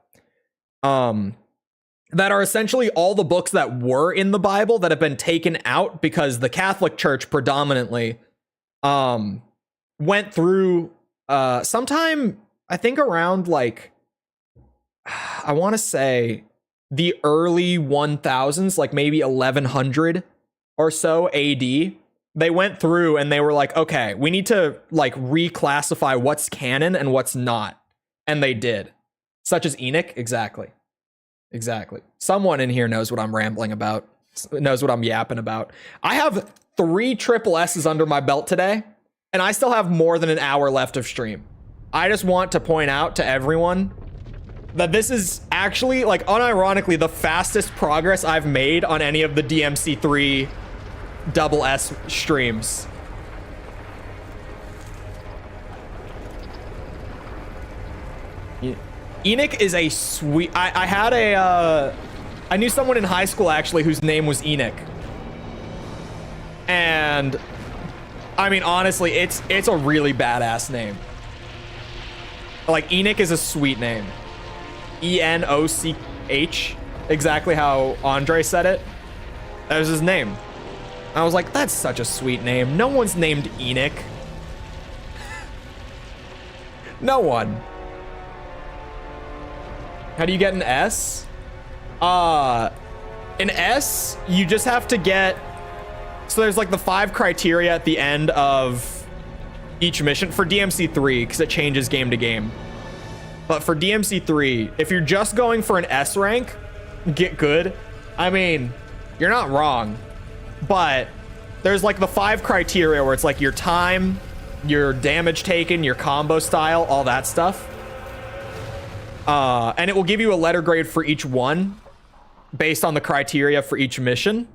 that are essentially all the books that were in the Bible that have been taken out because the Catholic Church predominantly went through sometime, I think around like, I want to say the early 1000s, like maybe 1100 or so AD. They went through and they were like, okay, we need to like reclassify what's canon and what's not. And they did. Such as Enoch. Exactly. Someone in here knows what I'm rambling about, knows what I'm yapping about. I have 3 triple S's under my belt today, and I still have more than an hour left of stream. I just want to point out to everyone that this is actually, like, unironically, the fastest progress I've made on any of the DMC3 double S streams. Enoch is a sweet... I knew someone in high school, actually, whose name was Enoch. And... I mean, honestly, it's a really badass name. Like, Enoch is a sweet name. E-N-O-C-H. Exactly how Andre said it. That was his name. I was like, that's such a sweet name. No one's named Enoch. No one. How do you get an S? An S, you just have to get... So there's like the 5 criteria at the end of each mission for DMC3, because it changes game to game. But for DMC3, if you're just going for an S rank, get good. I mean, you're not wrong. But there's like the 5 criteria where it's like your time, your damage taken, your combo style, all that stuff. And it will give you a letter grade for each one based on the criteria for each mission.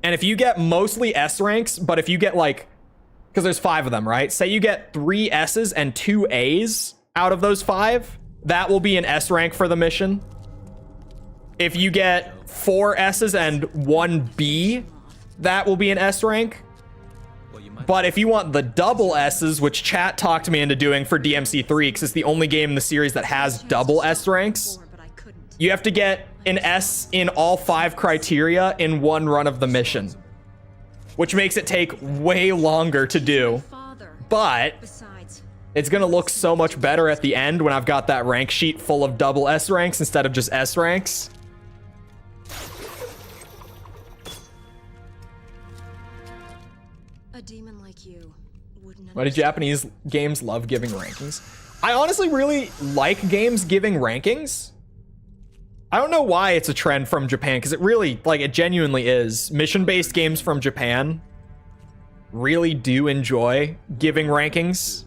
And if you get mostly S ranks, but if you get like, because there's 5 of them, right? Say you get 3 S's and 2 A's out of those 5, that will be an S rank for the mission. If you get 4 S's and 1 B, that will be an S rank. But if you want the double S's, which chat talked me into doing for DMC3, because it's the only game in the series that has double S ranks, you have to get an S in all 5 criteria in one run of the mission, which makes it take way longer to do. But it's gonna look so much better at the end when I've got that rank sheet full of double S ranks instead of just S ranks. A demon like you wouldn't. Why do Japanese games love giving rankings? I honestly really like games giving rankings. I don't know why it's a trend from Japan, because it really, like, it genuinely is. Mission-based games from Japan really do enjoy giving rankings.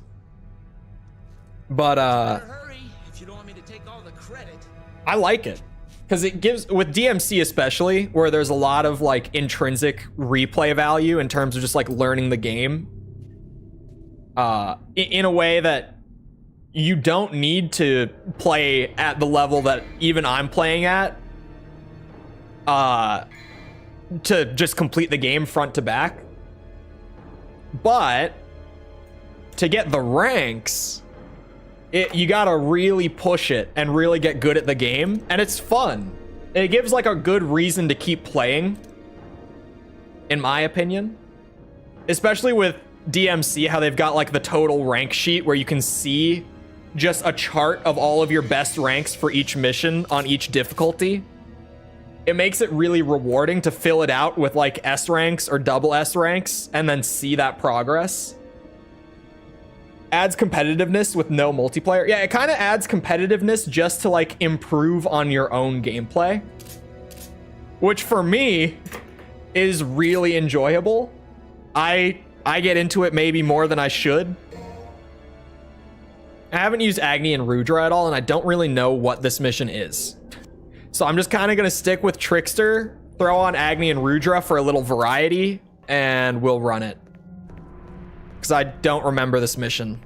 But, Hurry if you don't want me to take all the credit. I like it. Because it gives, with DMC especially, where there's a lot of, like, intrinsic replay value in terms of just, like, learning the game. In a way that you don't need to play at the level that even I'm playing at to just complete the game front to back. But to get the ranks, you gotta really push it and really get good at the game, and it's fun. It gives like a good reason to keep playing, in my opinion. Especially with DMC, how they've got like the total rank sheet where you can see just a chart of all of your best ranks for each mission on each difficulty. It makes it really rewarding to fill it out with like S ranks or double S ranks and then see that progress. Adds competitiveness with no multiplayer. Yeah, it kind of adds competitiveness just to like improve on your own gameplay, which for me is really enjoyable. I get into it maybe more than I should. I haven't used Agni and Rudra at all, and I don't really know what this mission is. So I'm just kind of going to stick with Trickster, throw on Agni and Rudra for a little variety, and we'll run it. Because I don't remember this mission.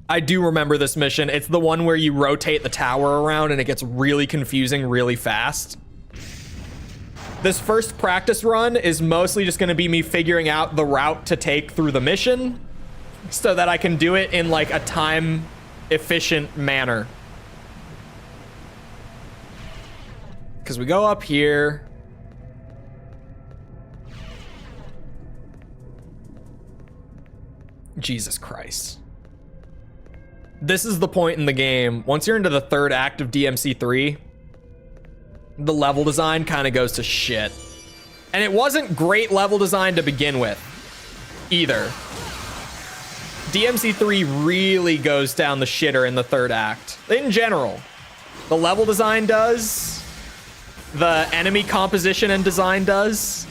I do remember this mission. It's the one where you rotate the tower around and it gets really confusing really fast. This first practice run is mostly just going to be me figuring out the route to take through the mission so that I can do it in like a time efficient manner. Because we go up here. Jesus Christ. This is the point in the game. Once you're into the 3rd act of DMC3, the level design kind of goes to shit. And it wasn't great level design to begin with either. DMC3 really goes down the shitter in the 3rd act. In general, the level design does. The enemy composition and design does.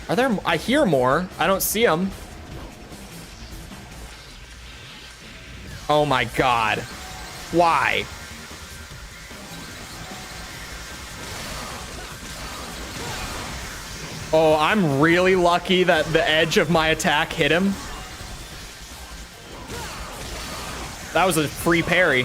Are there? I hear more. I don't see them. Oh my god. Why? Oh, I'm really lucky that the edge of my attack hit him. That was a free parry.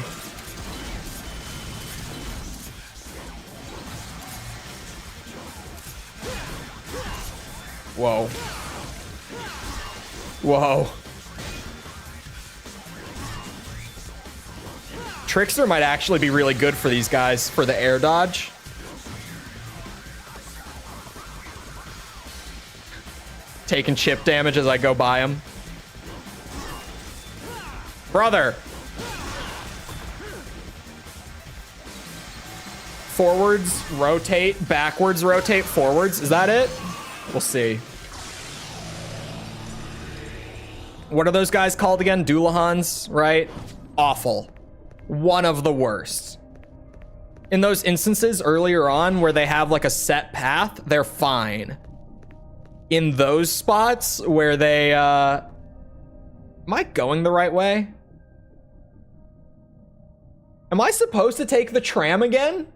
Whoa. Whoa. Trickster might actually be really good for these guys for the air dodge. Taking chip damage as I go by him. Brother. Forwards, rotate, backwards, rotate, forwards. Is that it? We'll see. What are those guys called again? Doolahans, right? Awful. One of the worst. In those instances earlier on where they have like a set path, they're fine. In those spots where they, am I going the right way? Am I supposed to take the tram again?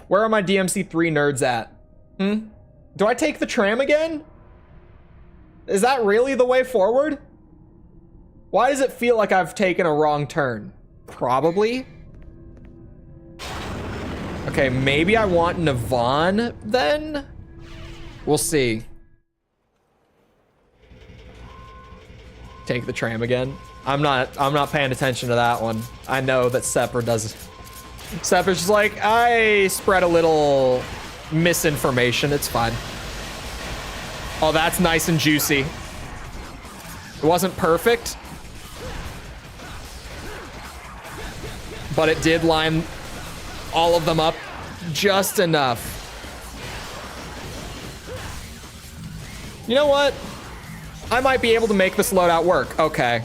Where are my DMC3 nerds at? Do I take the tram again? Is that really the way forward? Why does it feel like I've taken a wrong turn? Probably. Okay, maybe I want Navon then? We'll see. Take the tram again. I'm not paying attention to that one. I know that Sepper does. Sepper's just like, I spread a little misinformation. It's fine. Oh, that's nice and juicy. It wasn't perfect, but it did line all of them up just enough. You know what? I might be able to make this loadout work. Okay.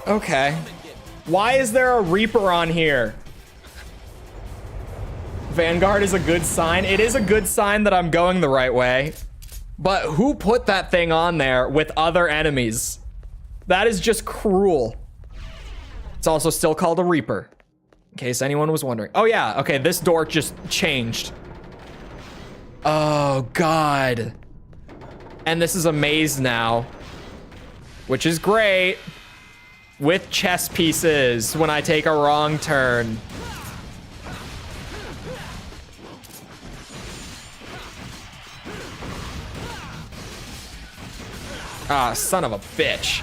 Okay. Why is there a Reaper on here? Vanguard is a good sign. It is a good sign that I'm going the right way. But who put that thing on there with other enemies? That is just cruel. It's also still called a Reaper, in case anyone was wondering. Oh yeah, okay, this door just changed. Oh God. And this is a maze now, which is great. With chess pieces when I take a wrong turn. Ah, son of a bitch.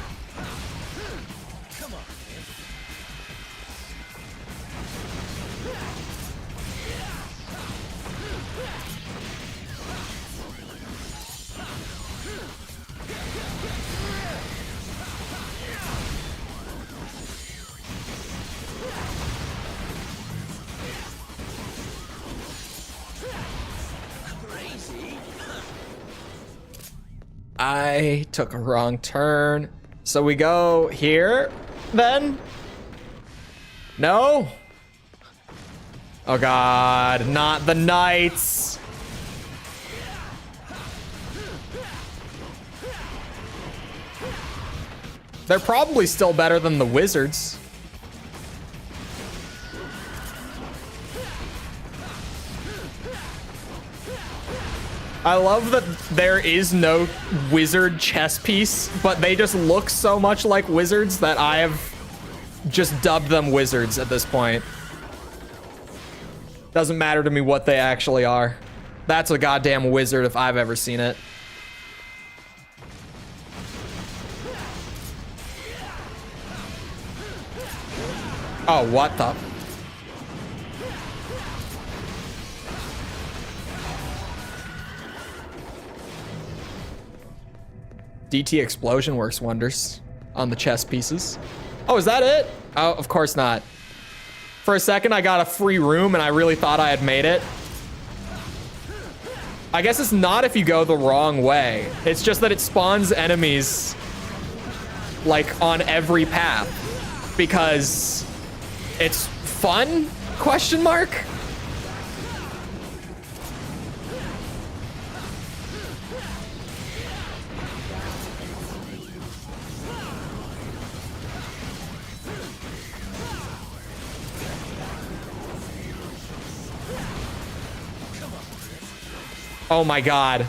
I took a wrong turn. So we go here, then? No? Oh God, not the knights. They're probably still better than the wizards. I love that there is no wizard chess piece, but they just look so much like wizards that I have just dubbed them wizards at this point. Doesn't matter to me what they actually are. That's a goddamn wizard if I've ever seen it. Oh, what the? DT explosion works wonders on the chess pieces. Oh, is that it? Oh, of course not. For a second, I got a free room and I really thought I had made it. I guess it's not if you go the wrong way. It's just that it spawns enemies like on every path because it's fun? Question mark? Oh my god.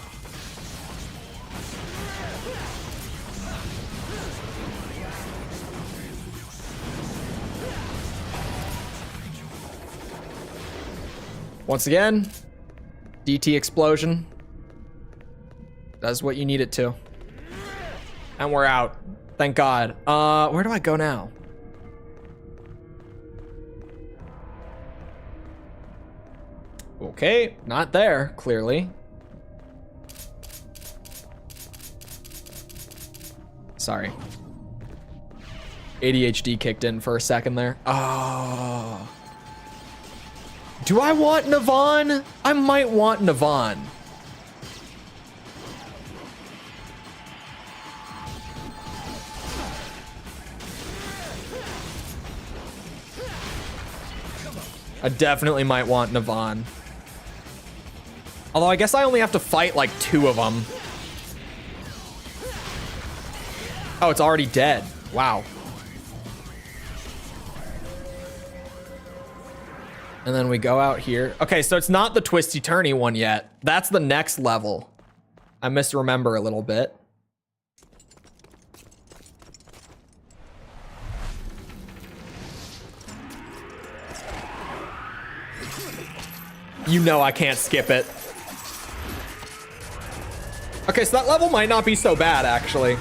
Once again, DT explosion does what you need it to. And we're out. Thank God. Where do I go now? Okay, not there, clearly. Sorry. ADHD kicked in for a second there. Oh. Do I want Navon? I might want Navon. I definitely might want Navon. Although I guess I only have to fight like 2 of them. Oh, it's already dead. Wow. And then we go out here. Okay, so it's not the twisty turny one yet. That's the next level. I misremember a little bit. You know I can't skip it. Okay, so that level might not be so bad, actually.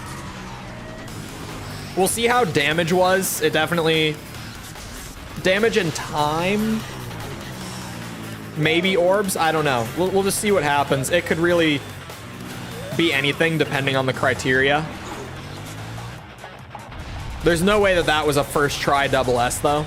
We'll see how damage was. It definitely... Damage and time? Maybe orbs? I don't know. We'll just see what happens. It could really be anything depending on the criteria. There's no way that that was a first try double S, though.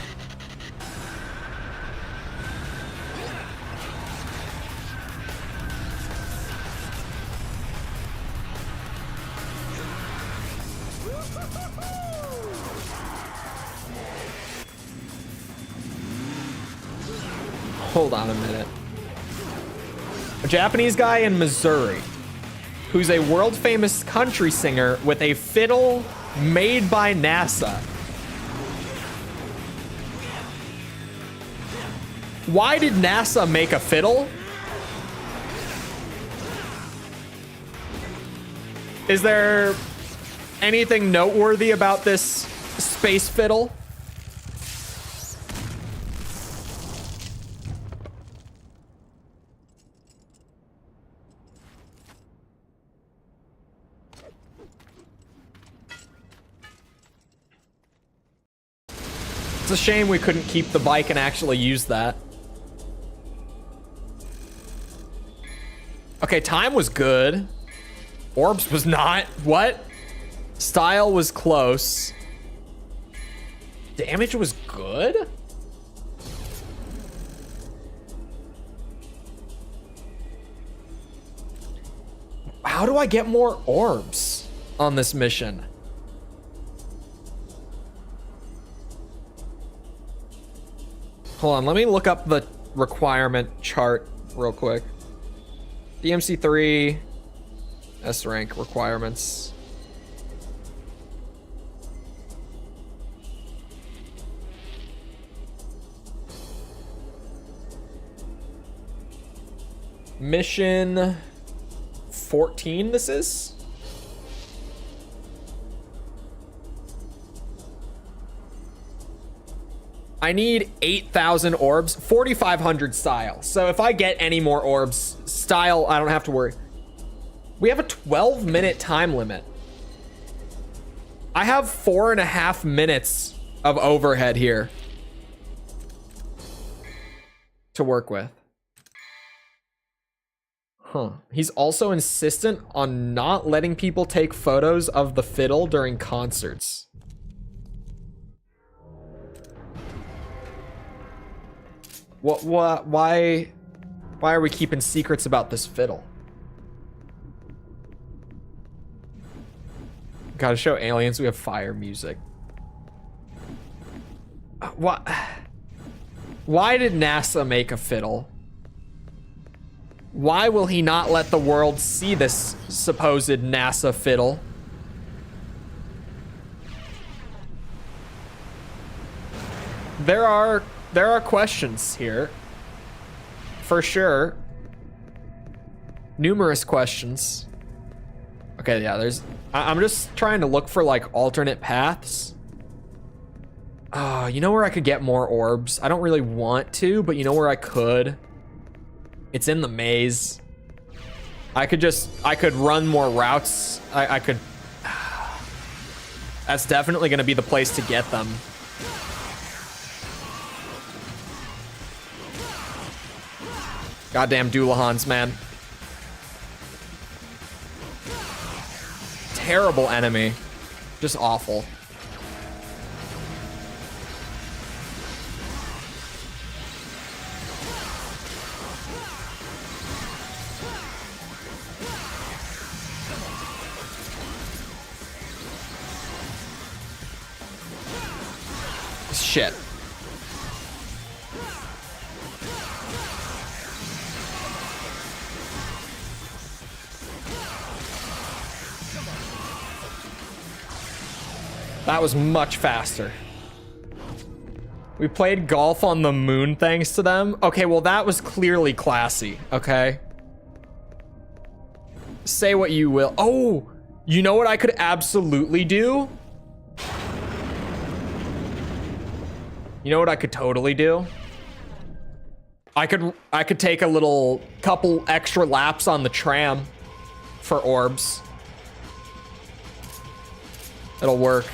Hold on a minute. A Japanese guy in Missouri who's a world famous country singer with a fiddle made by NASA. Why did NASA make a fiddle? Is there anything noteworthy about this space fiddle? It's a shame we couldn't keep the bike and actually use that. Okay, time was good. Orbs was not. What? Style was close. Damage was good? How do I get more orbs on this mission? Hold on, let me look up the requirement chart real quick. DMC3, S rank requirements. Mission 14, this is? I need 8,000 orbs, 4,500 style. So if I get any more orbs, style, I don't have to worry. We have a 12-minute time limit. I have 4.5 minutes of overhead here to work with. Huh. He's also insistent on not letting people take photos of the fiddle during concerts. Why are we keeping secrets about this fiddle? Gotta show aliens we have fire music. What? Why did NASA make a fiddle? Why will he not let the world see this supposed NASA fiddle? There are questions here. For sure. Numerous questions. Okay, yeah, I'm just trying to look for like alternate paths. You know where I could get more orbs? I don't really want to, but you know where I could? It's in the maze. I could run more routes. I could. That's definitely gonna be the place to get them. Goddamn Doolahans, man. Terrible enemy. Just awful. Shit. That was much faster. We played golf on the moon thanks to them. Okay, well that was clearly classy, okay? Say what you will. Oh, you know what I could absolutely do? You know what I could totally do? I could take a little couple extra laps on the tram for orbs. It'll work.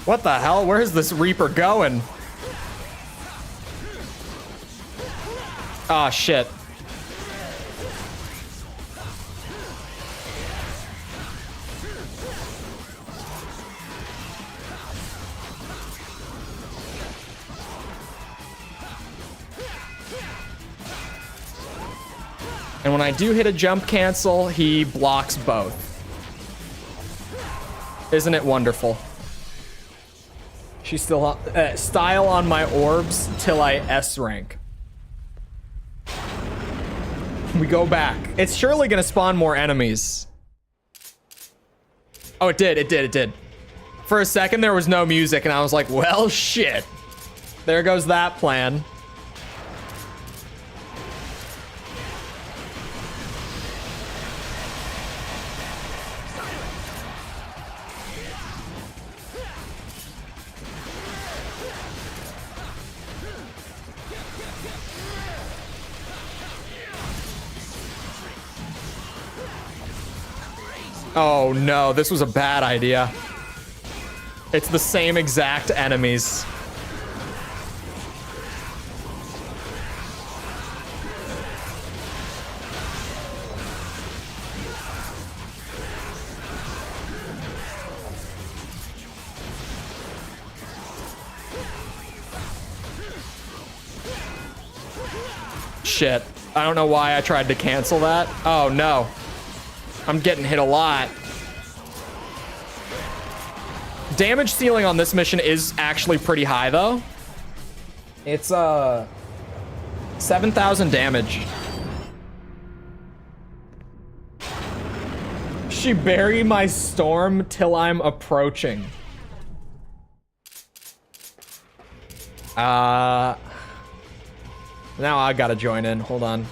What the hell? Where's this Reaper going? Ah, shit. And when I do hit a jump cancel, he blocks both. Isn't it wonderful? She's still style on my orbs till I S rank. We go back. It's surely gonna spawn more enemies. Oh, it did. For a second, there was no music, and I was like, well, shit. There goes that plan. Oh no, this was a bad idea. It's the same exact enemies. Shit. I don't know why I tried to cancel that. Oh no. I'm getting hit a lot. Damage ceiling on this mission is actually pretty high though. It's 7,000 damage. She bury my storm till I'm approaching. Now I gotta join in. Hold on.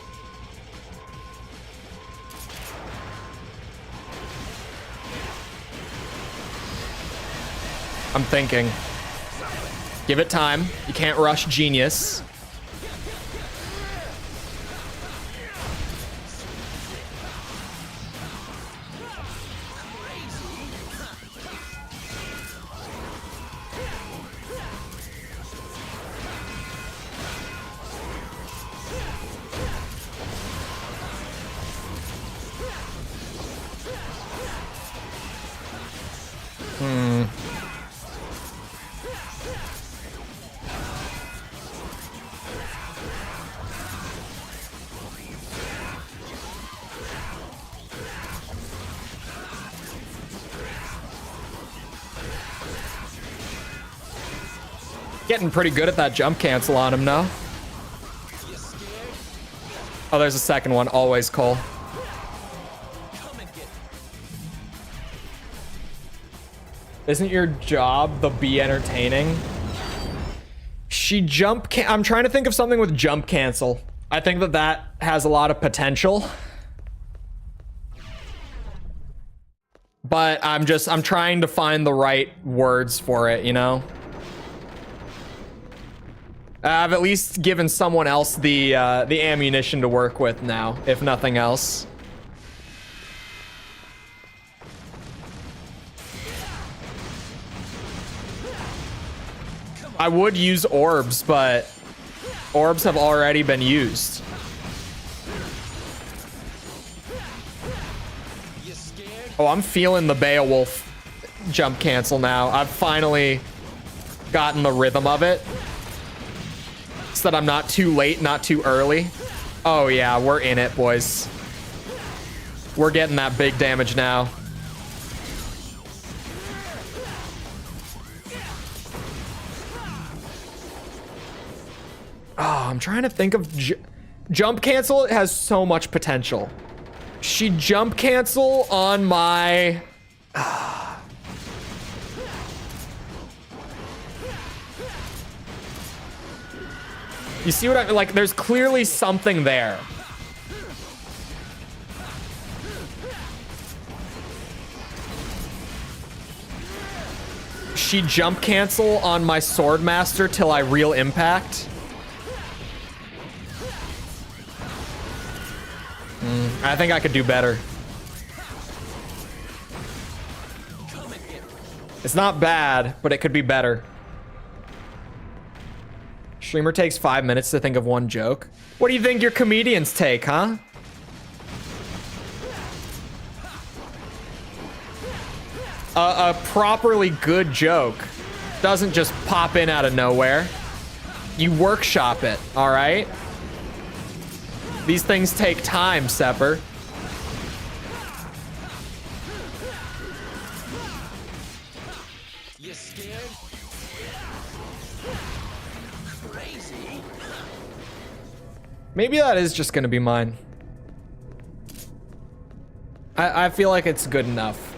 I'm thinking. Give it time. You can't rush genius. Getting pretty good at that jump cancel on him now. Oh, there's a second one. Always Cole. Isn't your job the be entertaining? I'm trying to think of something with jump cancel. I think that that has a lot of potential. But I'm trying to find the right words for it, you know? I've at least given someone else the ammunition to work with now, if nothing else. I would use orbs, but orbs have already been used. Oh, I'm feeling the Beowulf jump cancel now. I've finally gotten the rhythm of it. So that I'm not too late, not too early. Oh yeah, we're in it, boys. We're getting that big damage now. Oh, I'm trying to think of jump cancel. It has so much potential. She jump cancel on my... You see what I mean? Like, there's clearly something there. She jump cancel on my Swordmaster till I real impact. I think I could do better. It's not bad, but it could be better. Streamer takes 5 minutes to think of one joke. What do you think your comedians take, huh? A properly good joke doesn't just pop in out of nowhere. You workshop it, all right? These things take time, Sepper. You scared? Crazy. Maybe that is just gonna be mine. I feel like it's good enough.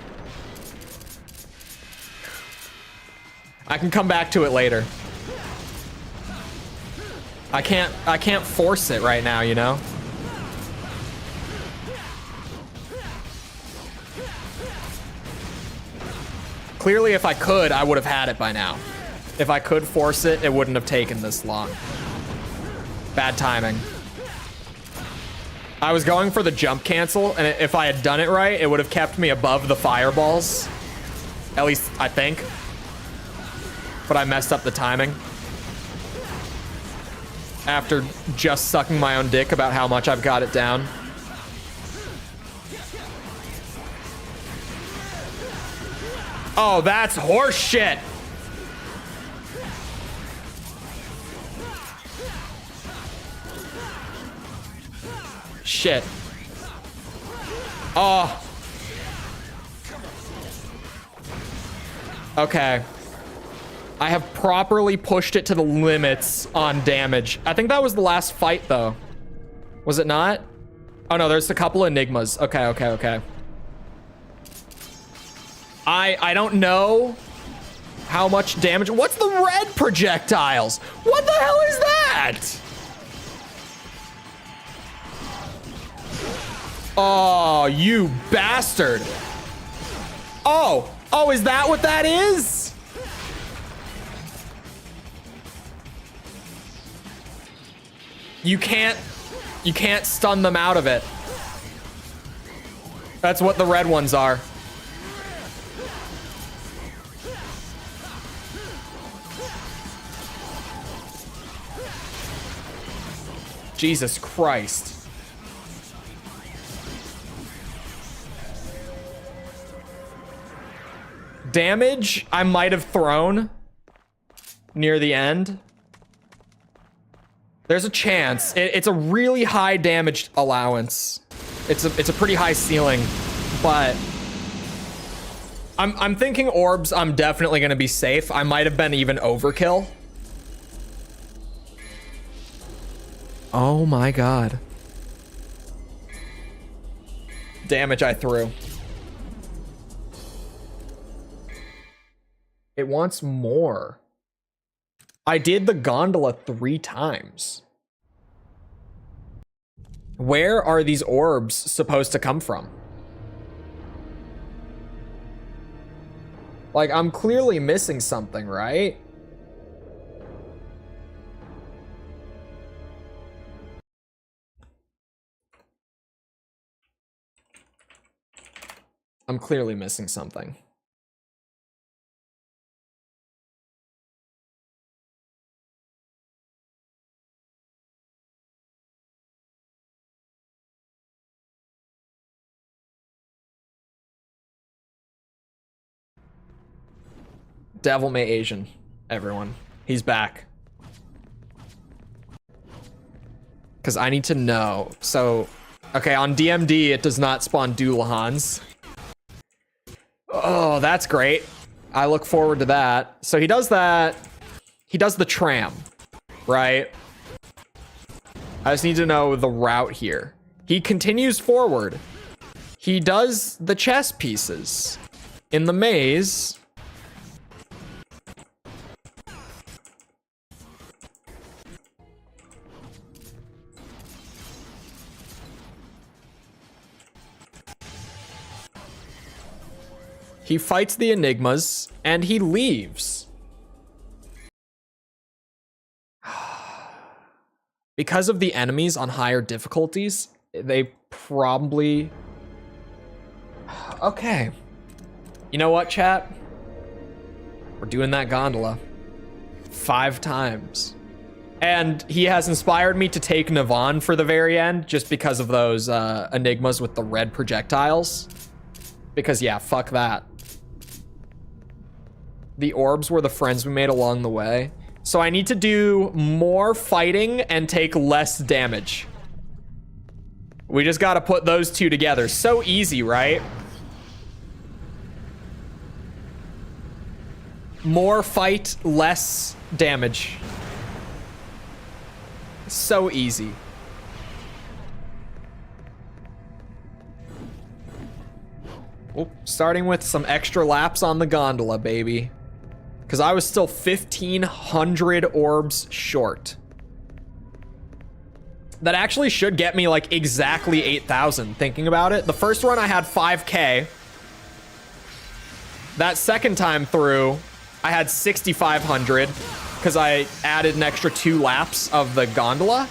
I can come back to it later. I can't force it right now, you know? Clearly, if I could, I would have had it by now. If I could force it, it wouldn't have taken this long. Bad timing. I was going for the jump cancel, and if I had done it right, it would have kept me above the fireballs. At least, I think. But I messed up the timing. After just sucking my own dick about how much I've got it down. Oh, that's horse shit. Shit. Oh. Okay. I have properly pushed it to the limits on damage. I think that was the last fight, though. Was it not? Oh, no, there's a couple enigmas. Okay, okay, okay. I don't know How much damage? What's the red projectiles? What the hell is that? Oh, you bastard. Oh, is that what that is? You can't stun them out of it. That's what the red ones are. Jesus Christ. Damage I might have thrown near the end. There's a chance. It's a really high damage allowance. It's a pretty high ceiling, but I'm thinking orbs. I'm definitely gonna be safe. I might have been even overkill. Oh my god. Damage I threw. It wants more. I did the gondola 3 times. Where are these orbs supposed to come from? Like, I'm clearly missing something, right? I'm clearly missing something. Devil May Asian, everyone. He's back. Because I need to know. So, okay, on DMD, it does not spawn Doolahans. Oh, that's great. I look forward to that. So he does that. He does the tram, right? I just need to know the route here. He continues forward. He does the chess pieces in the maze. He fights the enigmas, and he leaves. Because of the enemies on higher difficulties, they probably... Okay. You know what, chat? We're doing that gondola 5 times. And he has inspired me to take Navon for the very end, just because of those enigmas with the red projectiles. Because, yeah, fuck that. The orbs were the friends we made along the way. So I need to do more fighting and take less damage. We just gotta put those two together. So easy, right? More fight, less damage. So easy. Oh, starting with some extra laps on the gondola, baby. Because I was still 1,500 orbs short. That actually should get me like exactly 8,000, thinking about it. The first run I had 5K. That second time through, I had 6,500 because I added an extra 2 laps of the gondola.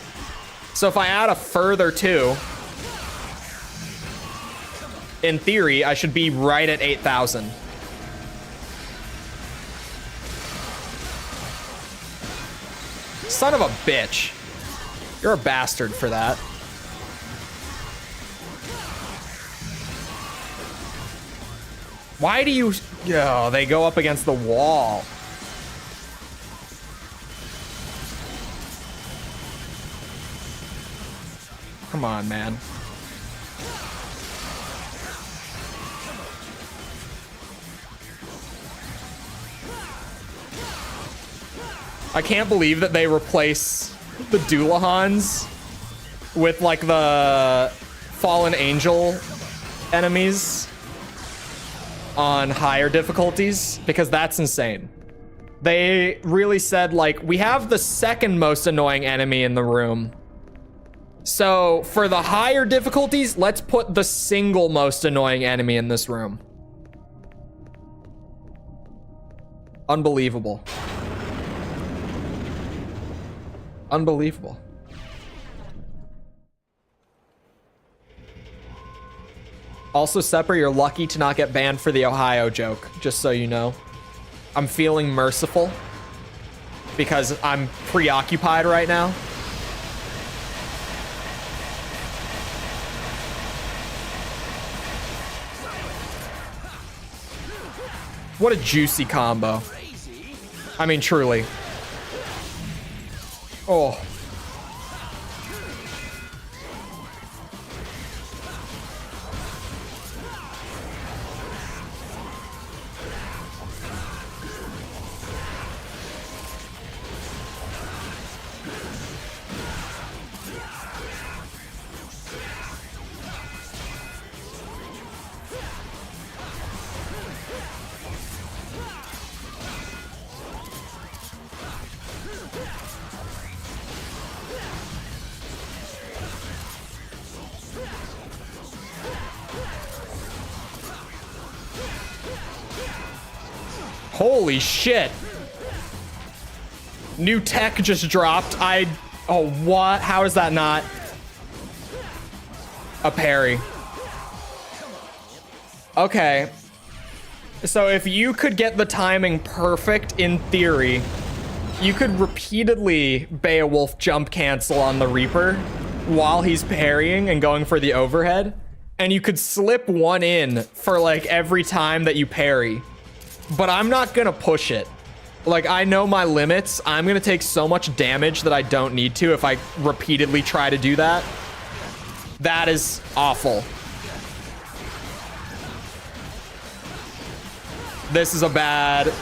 So if I add a further 2, in theory, I should be right at 8,000. Son of a bitch. You're a bastard for that. Why do you... Oh, they go up against the wall. Come on, man. I can't believe that they replace the Doolahans with like the Fallen Angel enemies on higher difficulties, because that's insane. They really said, like, we have the second most annoying enemy in the room. So for the higher difficulties, let's put the single most annoying enemy in this room. Unbelievable. Unbelievable. Also, Sepper, you're lucky to not get banned for the Ohio joke, just so you know. I'm feeling merciful because I'm preoccupied right now. What a juicy combo. I mean, truly. Oh. Holy shit. New tech just dropped. Oh, what? How is that not a parry? Okay. So if you could get the timing perfect in theory, you could repeatedly Beowulf jump cancel on the Reaper while he's parrying and going for the overhead. And you could slip one in for like every time that you parry. But I'm not gonna push it. Like, I know my limits. I'm gonna take so much damage that I don't need to if I repeatedly try to do that. That is awful. This is a bad...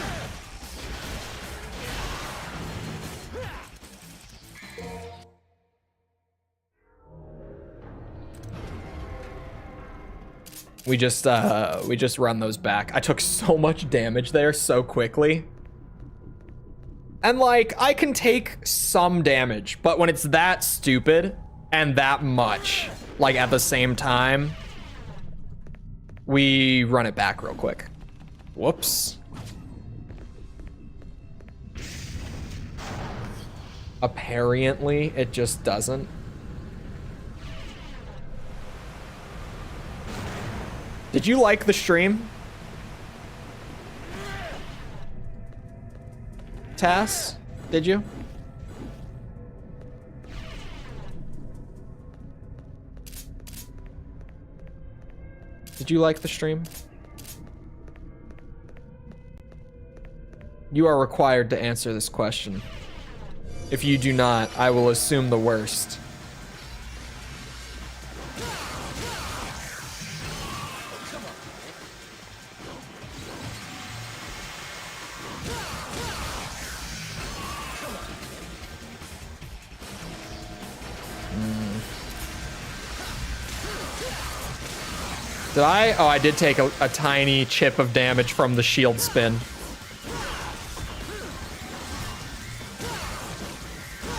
We just run those back. I took so much damage there so quickly. And like, I can take some damage, but when it's that stupid and that much, like at the same time, we run it back real quick. Whoops. Apparently, it just doesn't. Did you like the stream? Tass, did you? Did you like the stream? You are required to answer this question. If you do not, I will assume the worst. Did I? Oh, I did take a tiny chip of damage from the shield spin.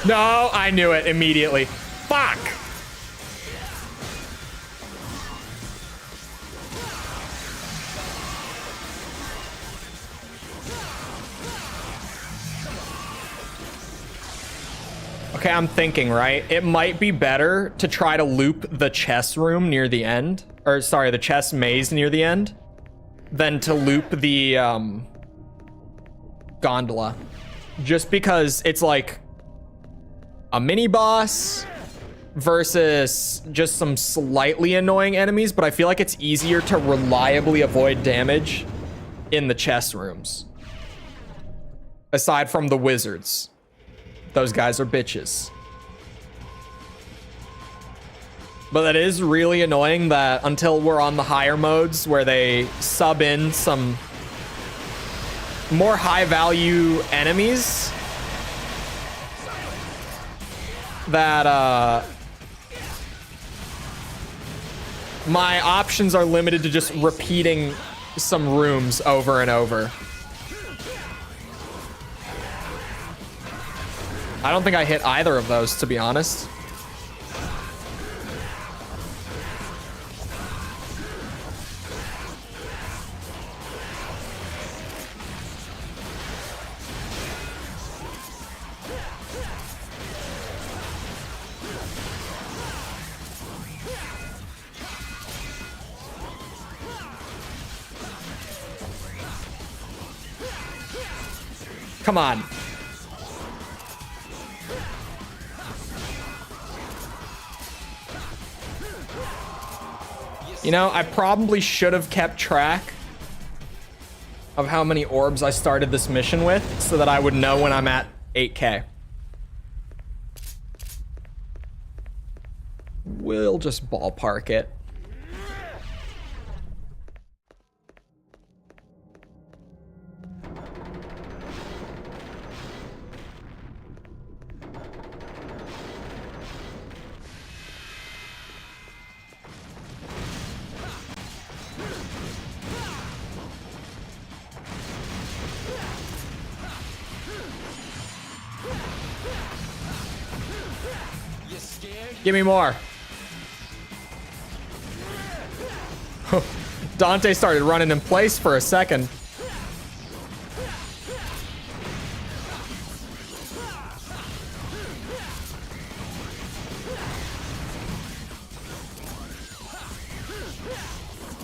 No, I knew it immediately. Fuck! Okay, I'm thinking, right? It might be better to try to loop the chess room near the end. Or, sorry, the chess maze near the end. Than to loop the, gondola. Just because it's like a mini boss versus just some slightly annoying enemies, but I feel like it's easier to reliably avoid damage in the chess rooms. Aside from the wizards. Those guys are bitches. But that is really annoying that until we're on the higher modes where they sub in some more high value enemies, that my options are limited to just repeating some rooms over and over. I don't think I hit either of those, to be honest. Come on. You know, I probably should have kept track of how many orbs I started this mission with so that I would know when I'm at 8K. We'll just ballpark it. Give me more. Dante started running in place for a second.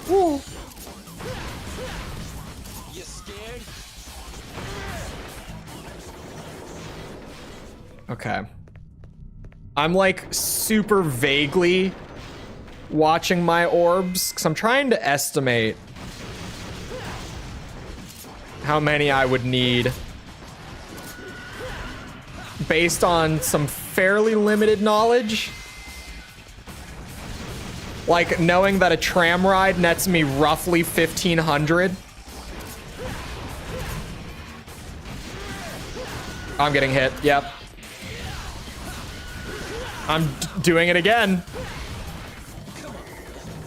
Woo. You scared? Okay. I'm like super vaguely watching my orbs because I'm trying to estimate how many I would need based on some fairly limited knowledge. Like knowing that a tram ride nets me roughly 1,500. I'm getting hit, yep. I'm doing it again.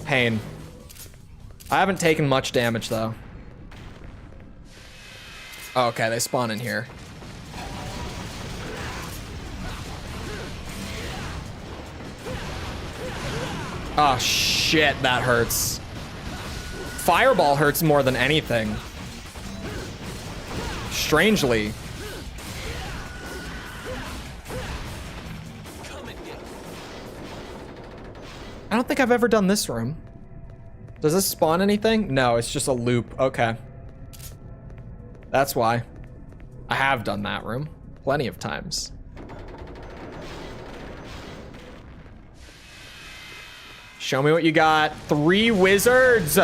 Pain. I haven't taken much damage though. Oh, okay, they spawn in here. Oh shit, that hurts. Fireball hurts more than anything. Strangely. I don't think I've ever done this room. Does this spawn anything? No, it's just a loop. Okay. That's why. I have done that room plenty of times. Show me what you got. 3 wizards.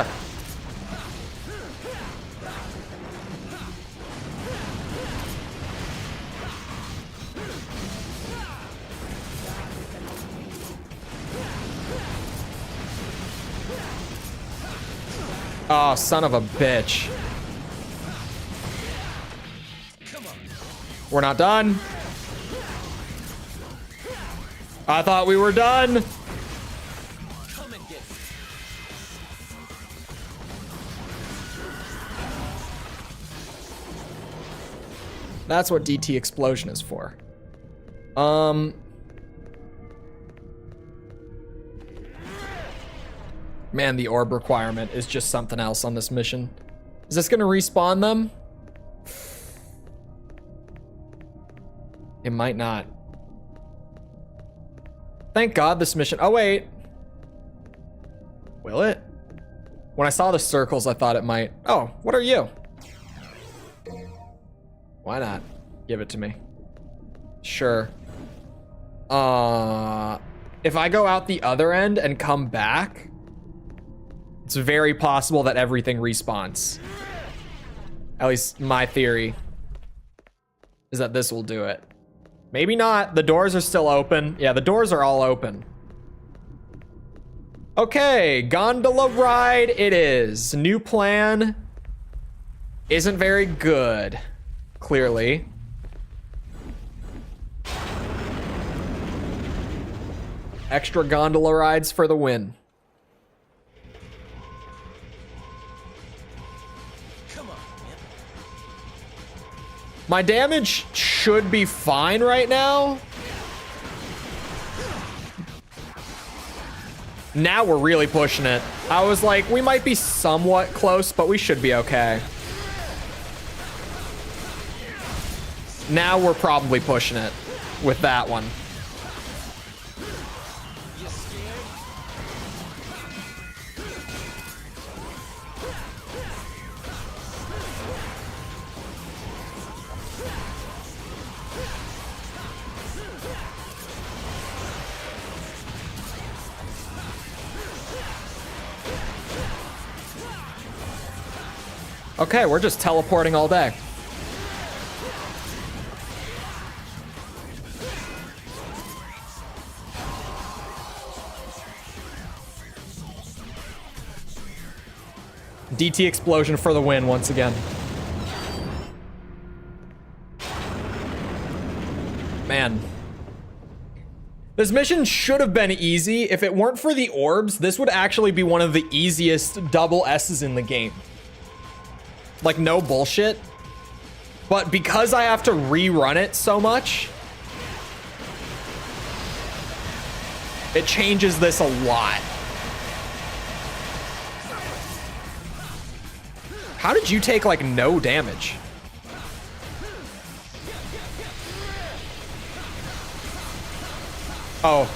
Oh, son of a bitch. We're not done. I thought we were done. That's what DT explosion is for. Man, the orb requirement is just something else on this mission. Is this gonna respawn them? It might not. Thank God this mission, oh wait. Will it? When I saw the circles, I thought it might. Oh, what are you? Why not? Give it to me. Sure. If I go out the other end and come back, it's very possible that everything respawns. At least my theory is that this will do it. Maybe not. The doors are still open. Yeah, the doors are all open. Okay, gondola ride it is. New plan isn't very good, clearly. Extra gondola rides for the win. My damage should should be fine right now. Now we're really pushing it. I was like, we might be somewhat close, but we should be okay. Now we're probably pushing it with that one. Okay, we're just teleporting all day. DT explosion for the win once again. Man. This mission should have been easy. If it weren't for the orbs, this would actually be one of the easiest double S's in the game. Like, no bullshit. But because I have to rerun it so much, it changes this a lot. How did you take, like, no damage? Oh.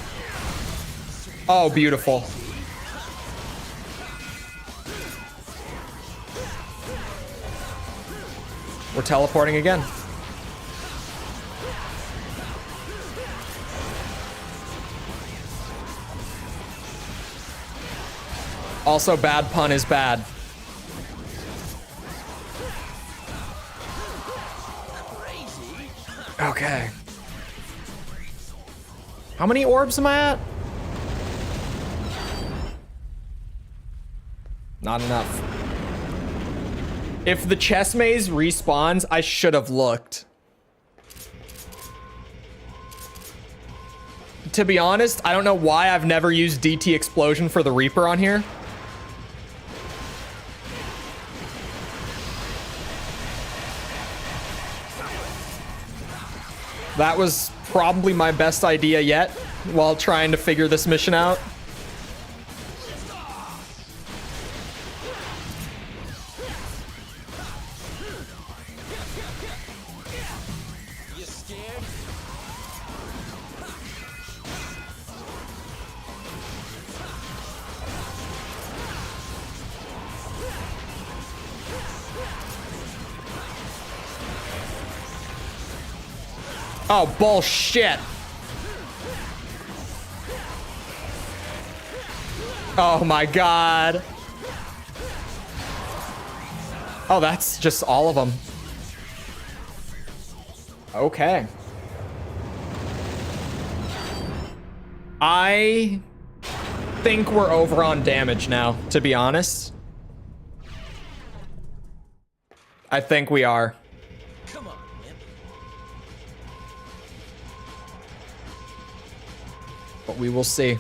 Oh, beautiful. We're teleporting again. Also, bad pun is bad. Okay. How many orbs am I at? Not enough. If the chess maze respawns, I should have looked. To be honest, I don't know why I've never used DT Explosion for the Reaper on here. That was probably my best idea yet while trying to figure this mission out. Oh, bullshit. Oh my god. Oh, that's just all of them. Okay. I think we're over on damage now, to be honest. I think we are. Come on, man. But we will see.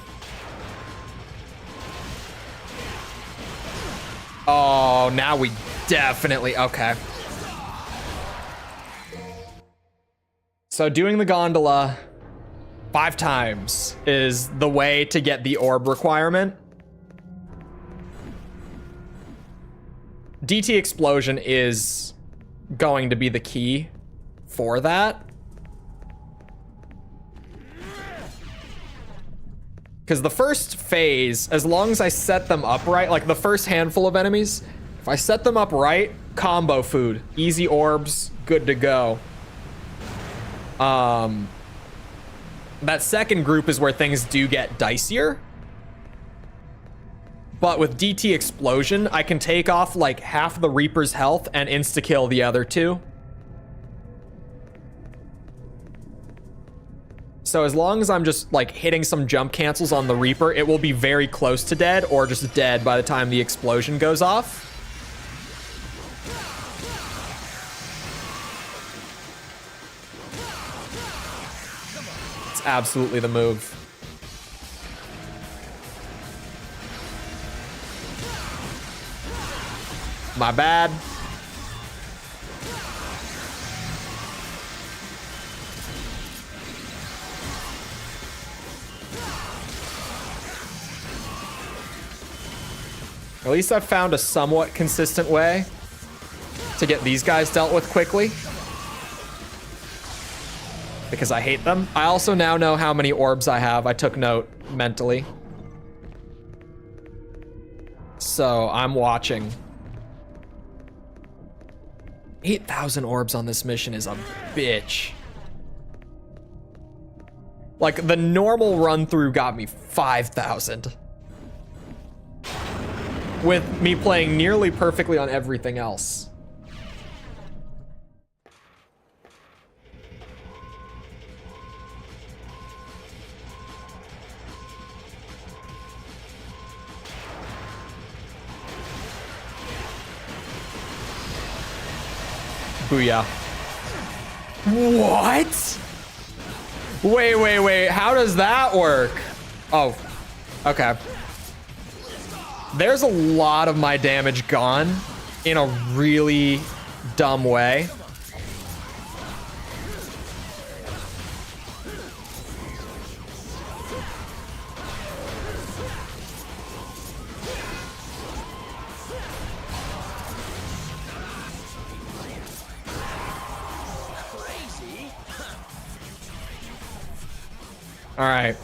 Oh, now we definitely... Okay. So doing the gondola 5 times is the way to get the orb requirement. DT Explosion is going to be the key for that. Because the first phase, as long as I set them up right, like the first handful of enemies, if I set them up right, combo food, easy orbs, good to go. That second group is where things do get dicier. But with DT Explosion, I can take off like half the Reaper's health and insta-kill the other 2. So as long as I'm just like hitting some jump cancels on the Reaper, it will be very close to dead or just dead by the time the explosion goes off. It's absolutely the move. My bad. At least I've found a somewhat consistent way to get these guys dealt with quickly. Because I hate them. I also now know how many orbs I have. I took note mentally. So I'm watching. 8,000 orbs on this mission is a bitch. Like, the normal run through got me 5,000. With me playing nearly perfectly on everything else. Booyah. What? Wait. How does that work? Oh, okay. There's a lot of my damage gone in a really dumb way. All right.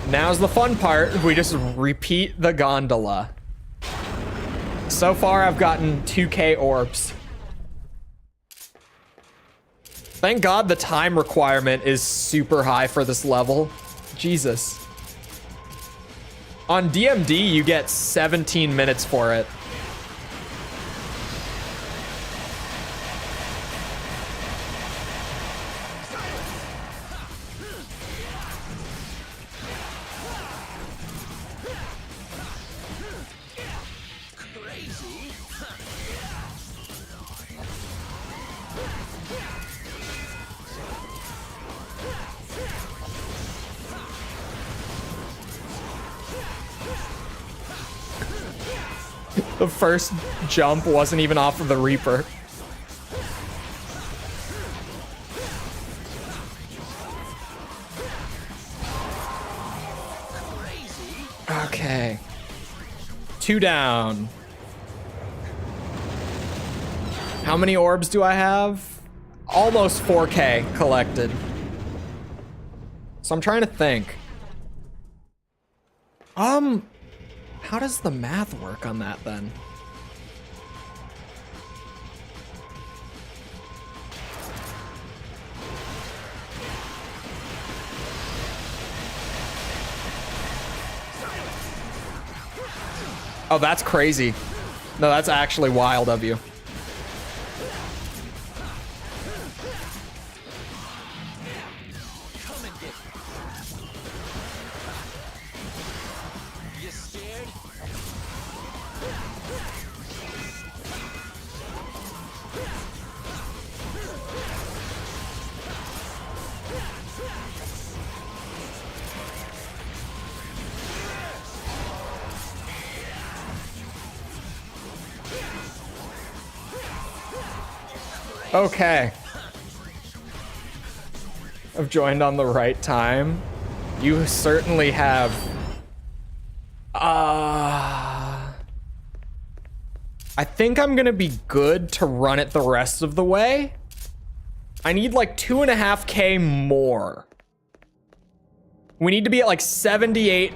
Now's the fun part. We just repeat the gondola. So far, I've gotten 2K orbs. Thank God the time requirement is super high for this level. Jesus. On DMD, you get 17 minutes for it. The first jump wasn't even off of the Reaper. Okay. 2 down. How many orbs do I have? Almost 4K collected. So I'm trying to think. How does the math work on that then? Oh, that's crazy. No, that's actually wild of you. Okay. I've joined on the right time. You certainly have. I think I'm gonna be good to run it the rest of the way. I need like 2.5K more. We need to be at like 78.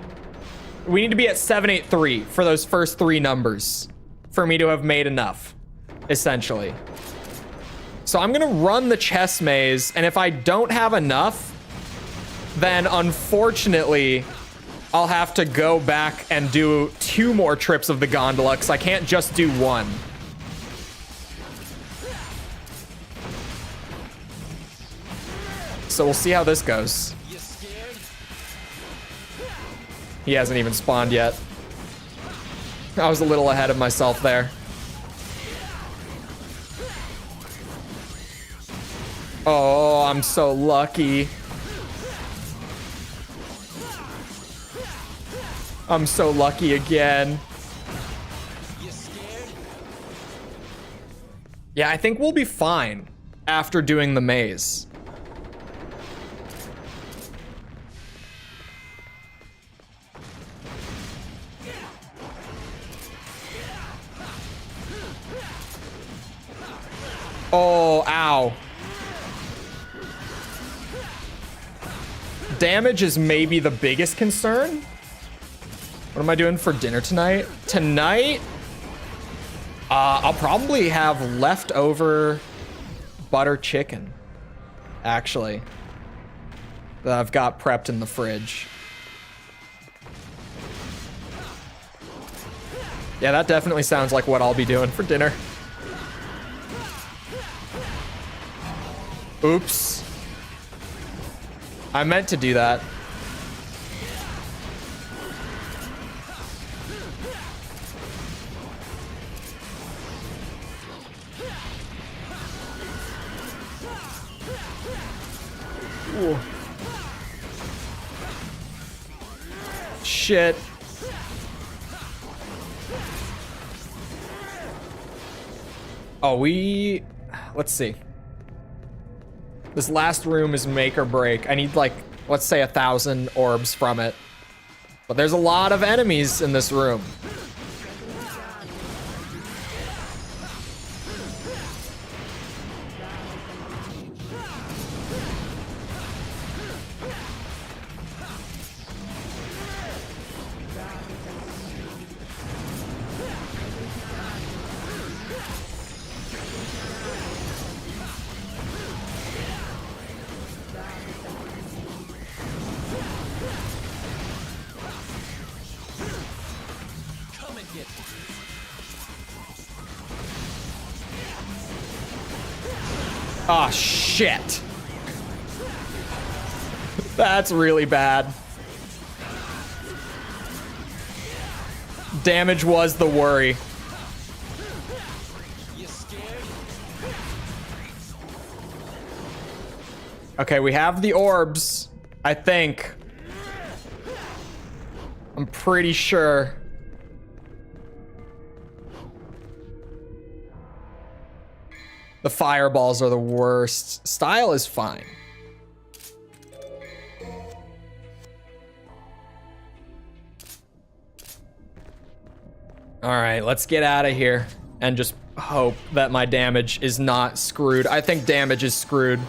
We need to be at 783 for those first 3 numbers for me to have made enough, essentially. So I'm gonna run the chess maze, and if I don't have enough, then unfortunately, I'll have to go back and do 2 more trips of the gondola, because I can't just do 1. So we'll see how this goes. He hasn't even spawned yet. I was a little ahead of myself there. Oh, I'm so lucky. I'm so lucky again. Yeah, I think we'll be fine after doing the maze. Oh, ow. Damage is maybe the biggest concern. What am I doing for dinner tonight? Tonight, I'll probably have leftover butter chicken, actually, that I've got prepped in the fridge. Yeah, that definitely sounds like what I'll be doing for dinner. Oops. I meant to do that. Ooh. Shit. Oh, let's see. This last room is make or break. I need like, let's say 1,000 orbs from it. But there's a lot of enemies in this room. Ah, shit. That's really bad. Damage was the worry. Okay, we have the orbs, I think. I'm pretty sure. The fireballs are the worst. Style is fine. All right, let's get out of here and just hope that my damage is not screwed. I think damage is screwed.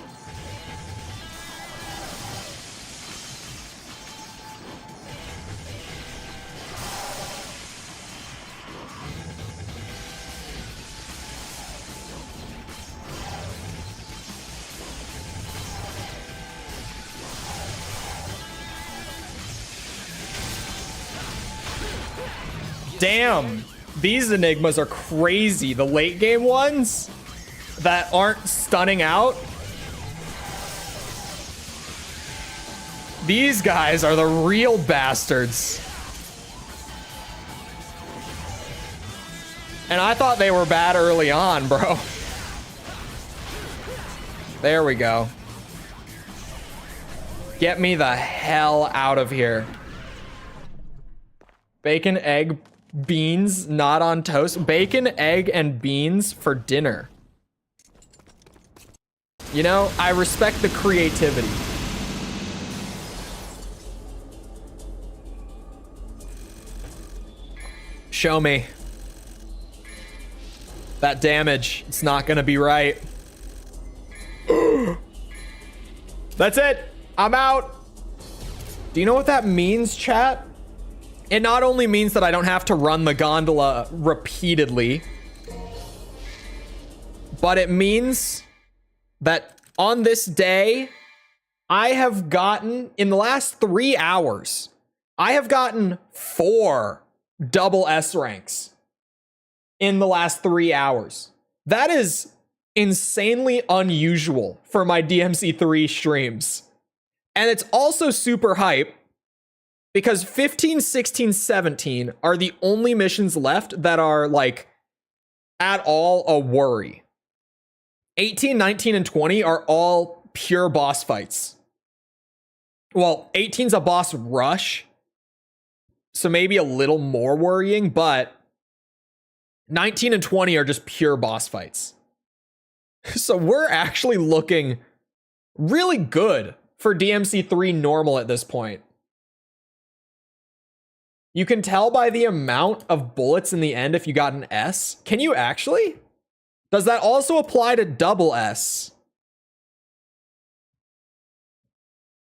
Damn, these enigmas are crazy. The late game ones that aren't stunning out. These guys are the real bastards. And I thought they were bad early on, bro. There we go. Get me the hell out of here. Bacon, egg, beans, not on toast. Bacon, egg, and beans for dinner. You know, I respect the creativity. Show me. That damage, it's not gonna be right. That's it. I'm out. Do you know what that means, chat? It not only means that I don't have to run the gondola repeatedly, but it means that on this day, I have gotten, in the last 3 hours, I have gotten 4 double S ranks in the last 3 hours. That is insanely unusual for my DMC3 streams. And it's also super hype because 15, 16, 17 are the only missions left that are like at all a worry. 18, 19, and 20 are all pure boss fights. Well, 18's a boss rush, so maybe a little more worrying, but 19 and 20 are just pure boss fights. So we're actually looking really good for DMC3 normal at this point. You can tell by the amount of bullets in the end if you got an S. Can you actually? Does that also apply to double S?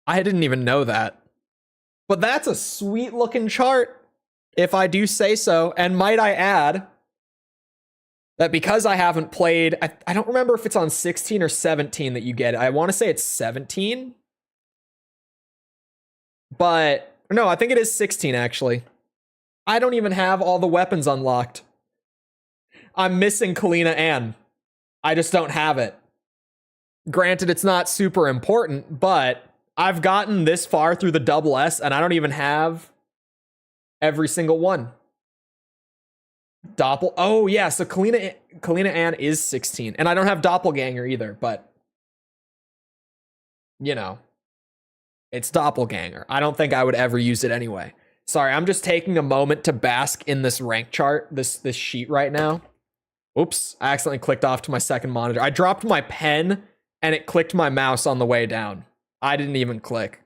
I didn't even know that. But that's a sweet looking chart, if I do say so. And might I add that because I haven't played, I don't remember if it's on 16 or 17 that you get it. I want to say it's 17. But no, I think it is 16 actually. I don't even have all the weapons unlocked. I'm missing Kalina Ann. I just don't have it. Granted, it's not super important, but I've gotten this far through the double S and I don't even have every single one. Oh yeah, so Kalina Ann is 16. And I don't have Doppelganger either, but you know, it's Doppelganger. I don't think I would ever use it anyway. Sorry, I'm just taking a moment to bask in this rank chart, this sheet right now. Oops, I accidentally clicked off to my second monitor. I dropped my pen and it clicked my mouse on the way down. I didn't even click.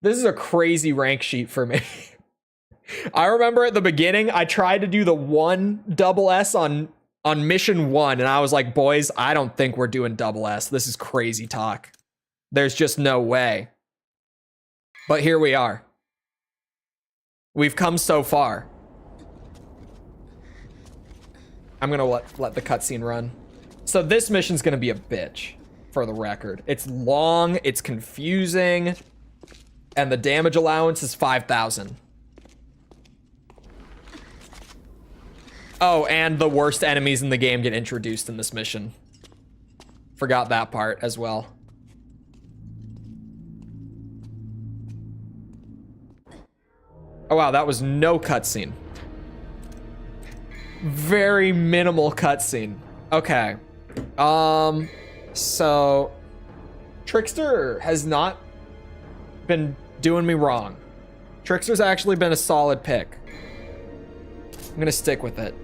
This is a crazy rank sheet for me. I remember at the beginning, I tried to do the one double S on mission 1, and I was like, boys, I don't think we're doing double S. This is crazy talk. There's just no way. But here we are. We've come so far. I'm gonna let the cutscene run. So this mission's gonna be a bitch, for the record. It's long, it's confusing, and the damage allowance is 5,000. Oh, and the worst enemies in the game get introduced in this mission. Forgot that part as well. Oh wow, that was no cutscene. Very minimal cutscene. Okay. So Trickster has not been doing me wrong. Trickster's actually been a solid pick. I'm gonna stick with it.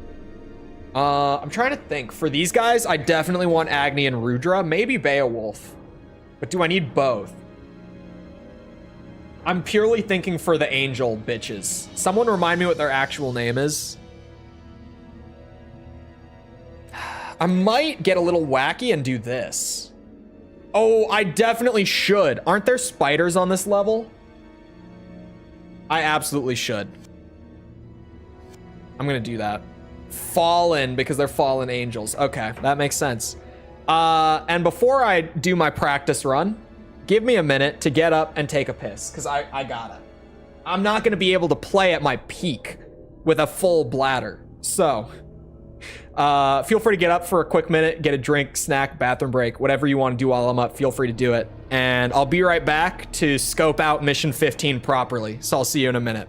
I'm trying to think. For these guys, I definitely want Agni and Rudra. Maybe Beowulf. But do I need both? I'm purely thinking for the angel bitches. Someone remind me what their actual name is. I might get a little wacky and do this. Oh, I definitely should. Aren't there spiders on this level? I absolutely should. I'm gonna do that. Fallen, because they're fallen angels. Okay, that makes sense. And before I do my practice run, give me a minute to get up and take a piss, because I gotta. I'm not gonna be able to play at my peak with a full bladder. So, feel free to get up for a quick minute, get a drink, snack, bathroom break, whatever you want to do while I'm up, feel free to do it. And I'll be right back to scope out mission 15 properly. So I'll see you in a minute.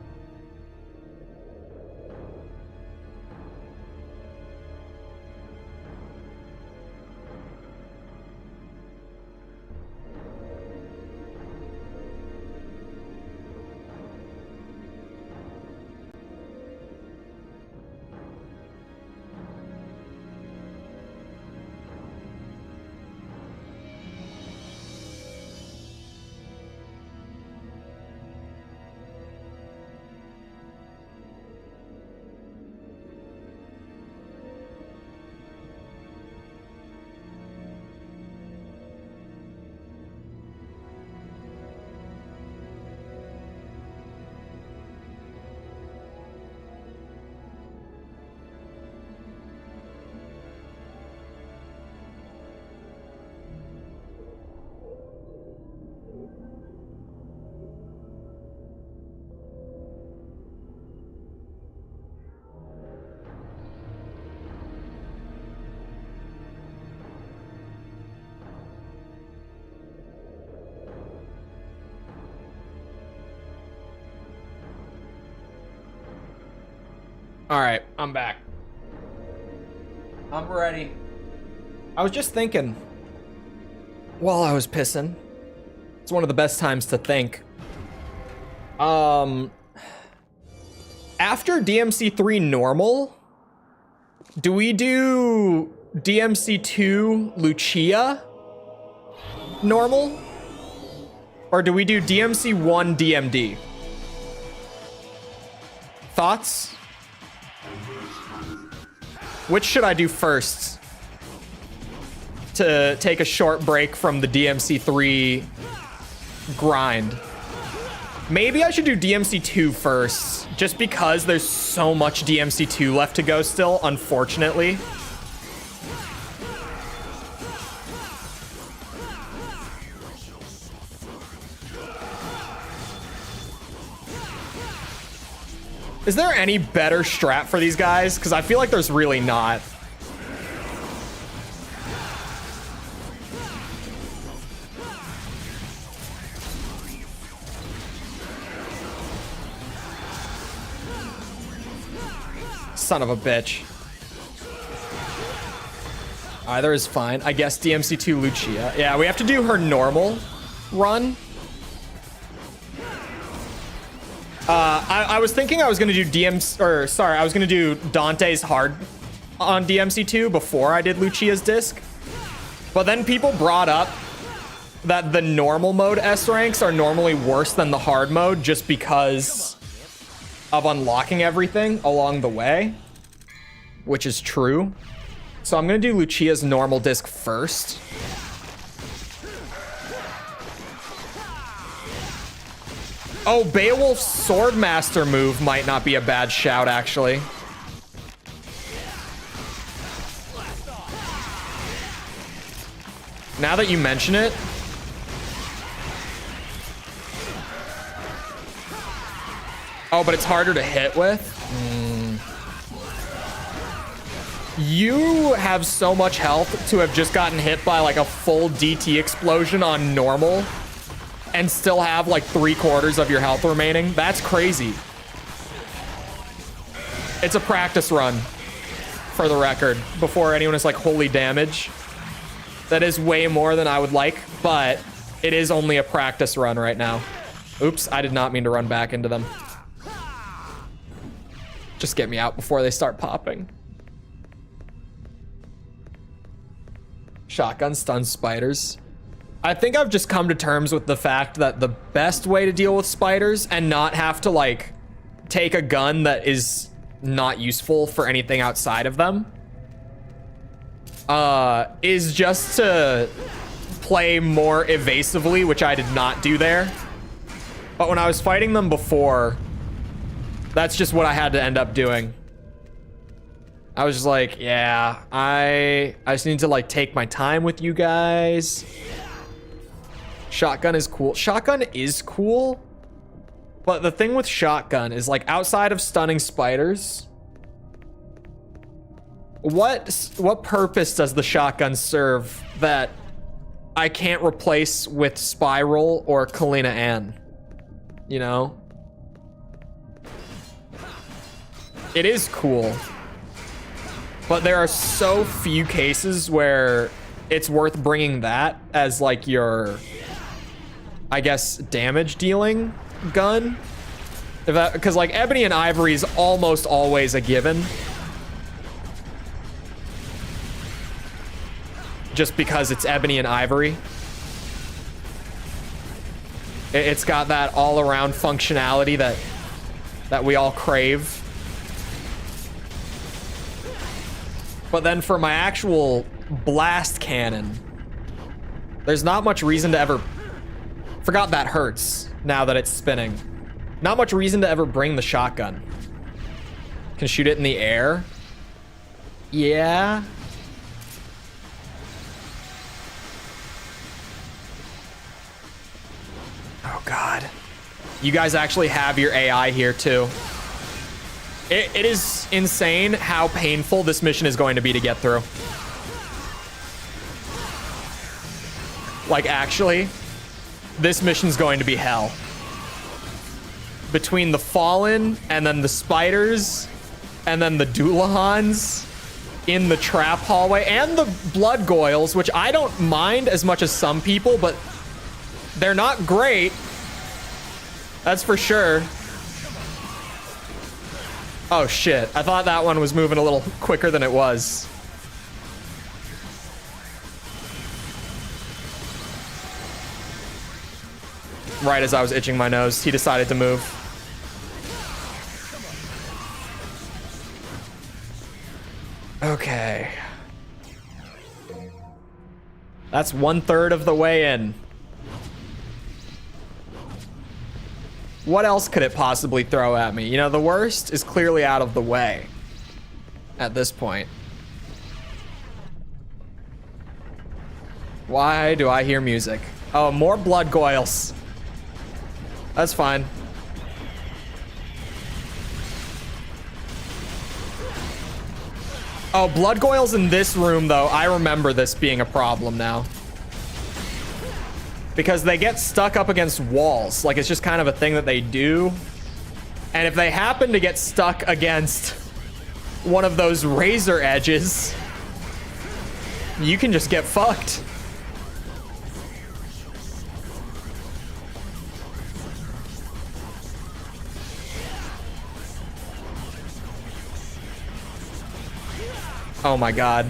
All right, I'm back. I'm ready. I was just thinking while I was pissing. It's one of the best times to think. After DMC3 normal, do we do DMC2 Lucia normal? Or do we do DMC1 DMD? Thoughts? Which should I do first to take a short break from the DMC3 grind? Maybe I should do DMC2 first, just because there's so much DMC2 left to go still, unfortunately. Is there any better strat for these guys? Because I feel like there's really not. Son of a bitch. Either is fine. I guess DMC2 Lucia. Yeah, we have to do her normal run. I was thinking I was gonna do I was gonna do Dante's hard on DMC2 before I did Lucia's disc. But then people brought up that the normal mode S ranks are normally worse than the hard mode just because of unlocking everything along the way, which is true. So I'm gonna do Lucia's normal disc first. Oh, Beowulf's Swordmaster move might not be a bad shout, actually. Now that you mention it. Oh, but it's harder to hit with? You have so much health to have just gotten hit by like a full DT explosion on normal and still have like 3/4 of your health remaining. That's crazy. It's a practice run, for the record, before anyone is like, holy damage. That is way more than I would like, but it is only a practice run right now. Oops, I did not mean to run back into them. Just get me out before they start popping. Shotgun stuns spiders. I think I've just come to terms with the fact that the best way to deal with spiders and not have to like take a gun that is not useful for anything outside of them is just to play more evasively, which I did not do there. But when I was fighting them before, that's just what I had to end up doing. I was just like, yeah, I just need to like take my time with you guys. Shotgun is cool. Shotgun is cool, but the thing with shotgun is like outside of stunning spiders, what purpose does the shotgun serve that I can't replace with Spiral or Kalina Ann? You know? It is cool, but there are so few cases where it's worth bringing that as like your, I guess, damage dealing gun. Because like Ebony and Ivory is almost always a given. Just because it's Ebony and Ivory. It's got that all around functionality that we all crave. But then for my actual blast cannon, there's not much reason to ever... Forgot that hurts now that it's spinning. Not much reason to ever bring the shotgun. Can shoot it in the air. Yeah. Oh God. You guys actually have your AI here too. It is insane how painful this mission is going to be to get through. Like actually, this mission's going to be hell. Between the Fallen and then the spiders and then the Doolahans in the trap hallway and the blood goyles, which I don't mind as much as some people, but they're not great. That's for sure. Oh shit, I thought that one was moving a little quicker than it was. Right as I was itching my nose, he decided to move. Okay. That's 1/3 of the way in. What else could it possibly throw at me? You know, the worst is clearly out of the way at this point. Why do I hear music? Oh, more blood goyles. That's fine. Oh, blood goyles in this room, though. I remember this being a problem now. Because they get stuck up against walls. Like, it's just kind of a thing that they do. And if they happen to get stuck against one of those razor edges, you can just get fucked. Oh my god.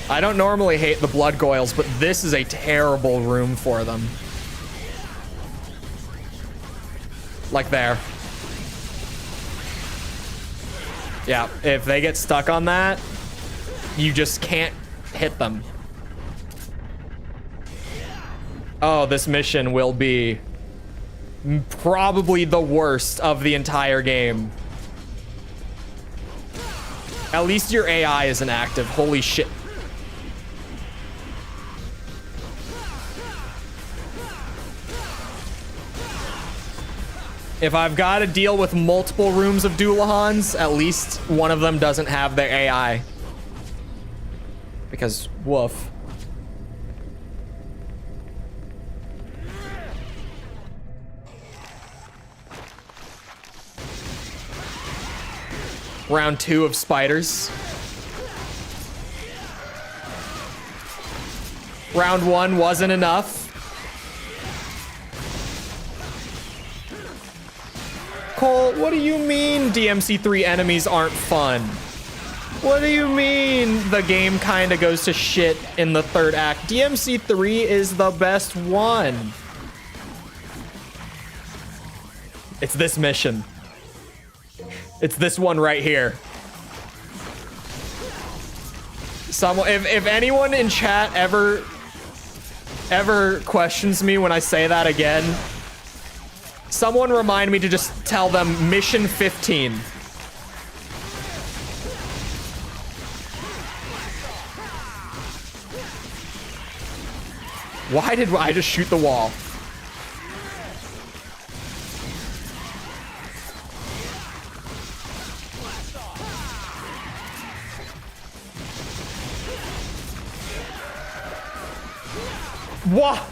I don't normally hate the blood goyles, but this is a terrible room for them. Like there. Yeah, if they get stuck on that, you just can't hit them. Oh, this mission will be probably the worst of the entire game. At least your AI isn't active. Holy shit. If I've got to deal with multiple rooms of Doolahans, at least one of them doesn't have their AI. Because, woof. Round 2 of spiders. Round 1 wasn't enough. Cole, what do you mean DMC3 enemies aren't fun? What do you mean the game kinda goes to shit in the 3rd act? DMC3 is the best one. It's this mission. It's this one right here. Someone, if anyone in chat ever questions me when I say that again, someone remind me to just tell them mission 15. Why did I just shoot the wall? What?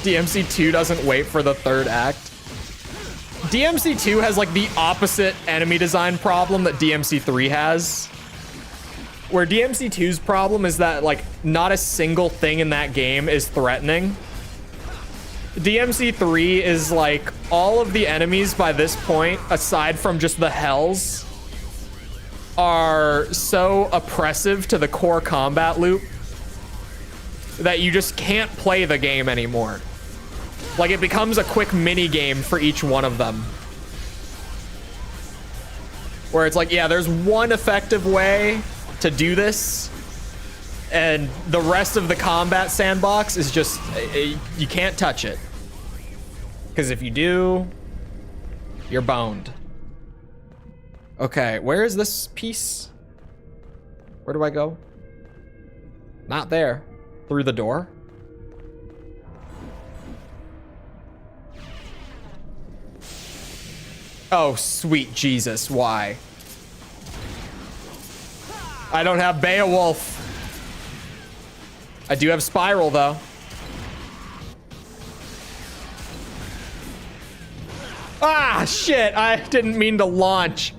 DMC2 doesn't wait for the 3rd act. DMC2 has like the opposite enemy design problem that DMC3 has. Where DMC2's problem is that like not a single thing in that game is threatening. DMC3 is like all of the enemies by this point, aside from just the hells, are so oppressive to the core combat loop that you just can't play the game anymore. Like it becomes a quick mini game for each one of them. Where it's like, yeah, there's one effective way to do this, and the rest of the combat sandbox is just, you can't touch it. Because if you do, you're boned. Okay, where is this piece? Where do I go? Not there. Through the door? Oh, sweet Jesus, why? I don't have Beowulf. I do have Spiral, though. Ah, shit, I didn't mean to launch.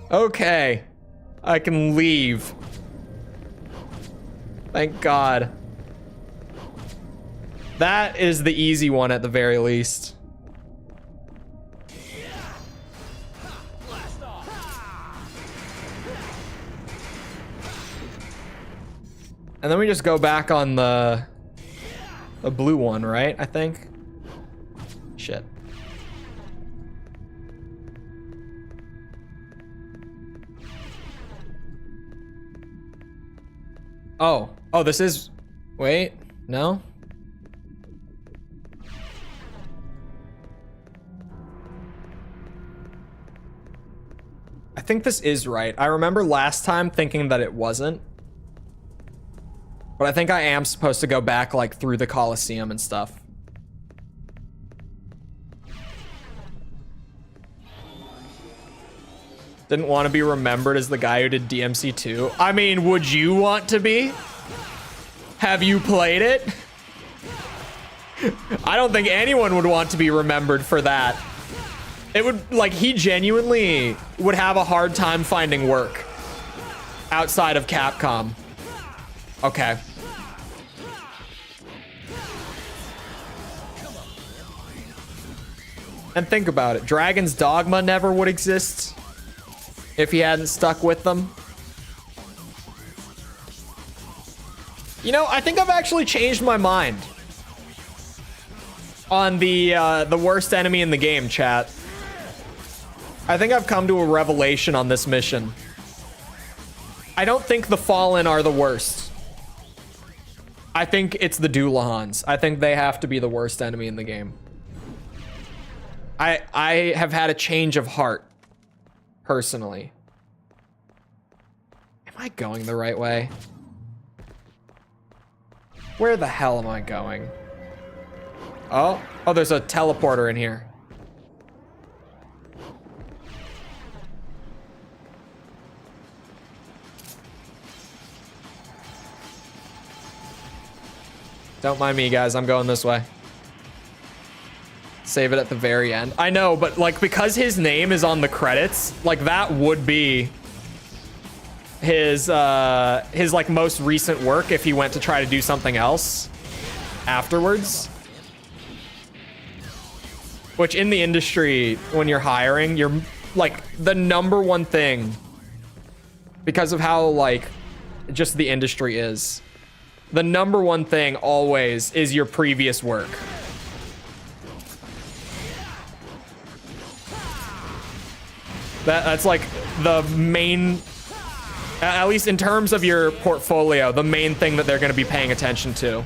Okay, I can leave. Thank God. That is the easy one at the very least. And then we just go back on the blue one, right? I think. Shit. Oh. Oh, this is... Wait. No? I think this is right. I remember last time thinking that it wasn't. But I think I am supposed to go back, like, through the Colosseum and stuff. Didn't want to be remembered as the guy who did DMC2. I mean, would you want to be? Have you played it? I don't think anyone would want to be remembered for that. It would, like, he genuinely would have a hard time finding work outside of Capcom. Okay. And think about it. Dragon's Dogma never would exist if he hadn't stuck with them. You know, I think I've actually changed my mind on the worst enemy in the game, chat. I think I've come to a revelation on this mission. I don't think the Fallen are the worst. I think it's the Doolahans. I think they have to be the worst enemy in the game. I have had a change of heart, personally. Am I going the right way? Where the hell am I going? Oh, there's a teleporter in here. Don't mind me, guys. I'm going this way. Save it at the very end. I know, but like because his name is on the credits, like that would be his like most recent work if he went to try to do something else afterwards. Which in the industry, when you're hiring, you're like the #1 thing, because of how like just the industry is. The #1 thing always is your previous work. That's like the main, at least in terms of your portfolio, the main thing that they're going to be paying attention to.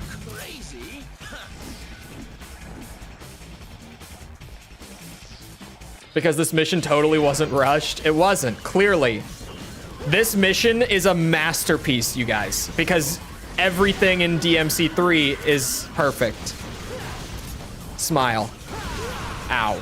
Because this mission totally wasn't rushed. It wasn't, clearly. This mission is a masterpiece, you guys, because everything in DMC3 is perfect. Smile. Ow.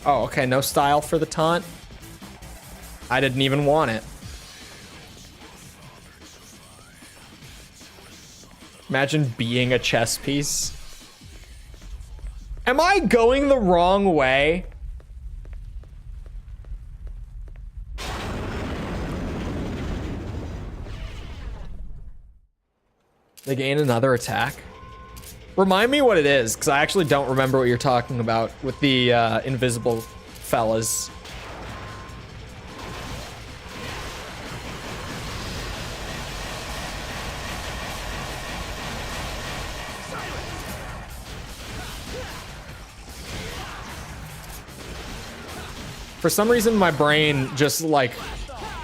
Oh, okay, no style for the taunt. I didn't even want it. Imagine being a chess piece. Am I going the wrong way? They gain another attack. Remind me what it is, because I actually don't remember what you're talking about with the invisible fellas. For some reason, my brain just, like,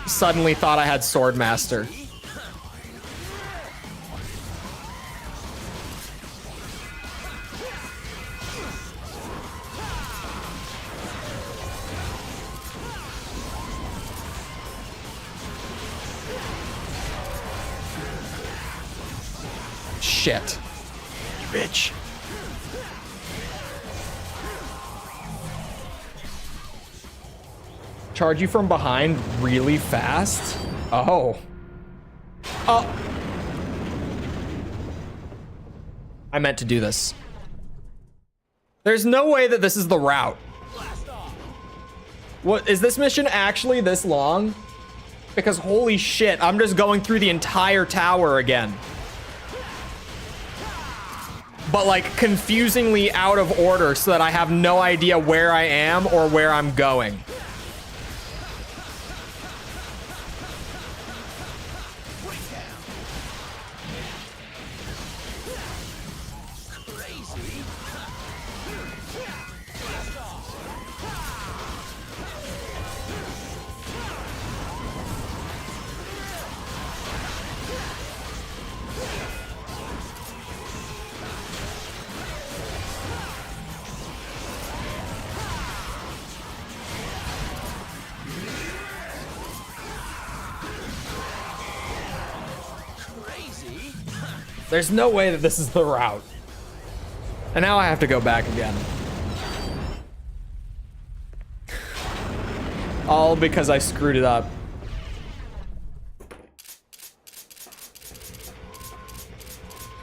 suddenly thought I had Swordmaster. Shit. You bitch. Charge you from behind really fast? Oh. Oh. I meant to do this. There's no way that this is the route. What, is this mission actually this long? Because holy shit, I'm just going through the entire tower again. But like confusingly out of order so that I have no idea where I am or where I'm going. There's no way that this is the route. And now I have to go back again. All because I screwed it up.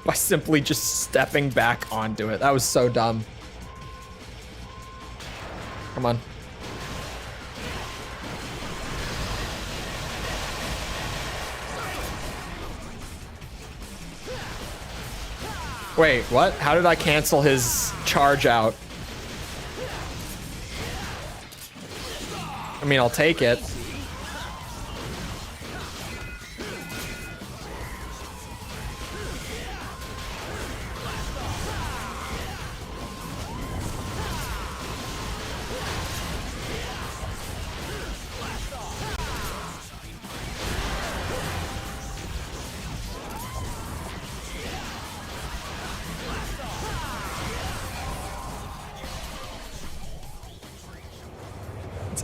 By simply just stepping back onto it. That was so dumb. Come on. Wait, what? How did I cancel his charge out? I mean, I'll take it.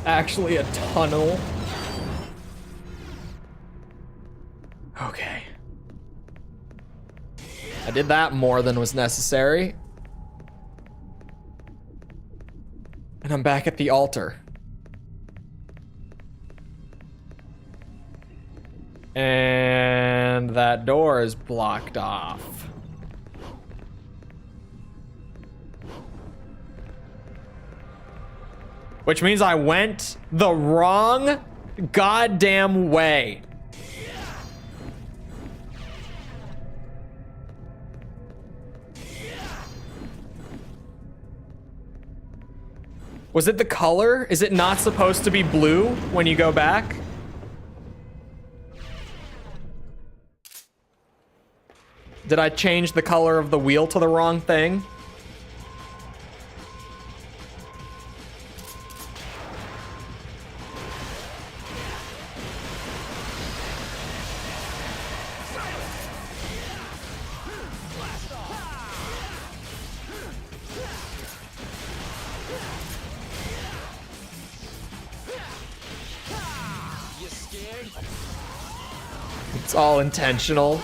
Actually a tunnel. Okay. I did that more than was necessary. And I'm back at the altar. And that door is blocked off. Which means I went the wrong goddamn way. Was it the color? Is it not supposed to be blue when you go back? Did I change the color of the wheel to the wrong thing? It's all intentional.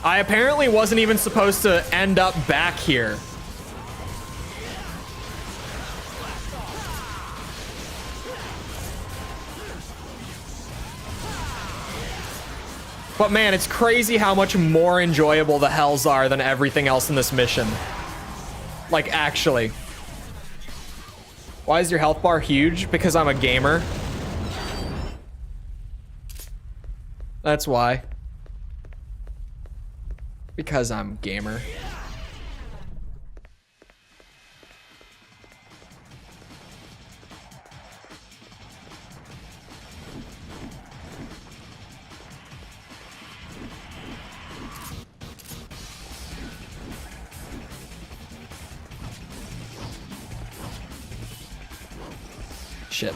I apparently wasn't even supposed to end up back here. But man, it's crazy how much more enjoyable the hells are than everything else in this mission. Like, actually. Why is your health bar huge? Because I'm a gamer. That's why. Because I'm gamer. Shit.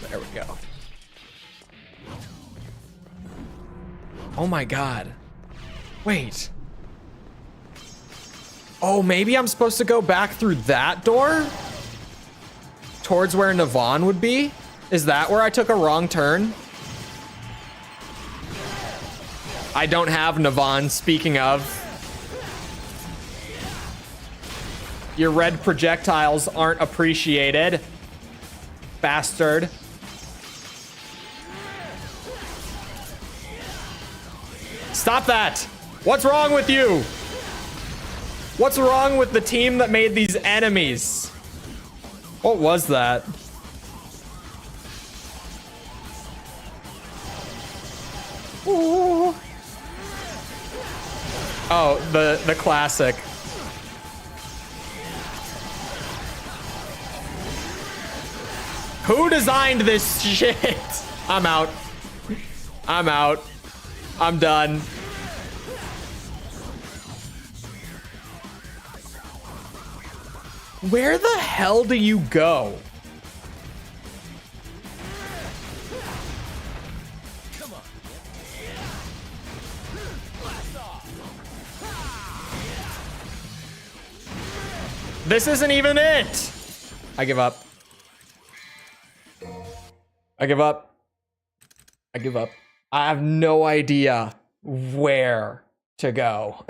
There we go. Oh my god. Wait. Oh, maybe I'm supposed to go back through that door? Towards where Navon would be? Is that where I took a wrong turn? I don't have Navon, speaking of. Your red projectiles aren't appreciated. Bastard. Stop that! What's wrong with you? What's wrong with the team that made these enemies? What was that? Ooh. Oh, the classic. Who designed this shit? I'm out. I'm out. I'm done. Where the hell do you go? This isn't even it. I give up. I give up. I give up. I have no idea where to go.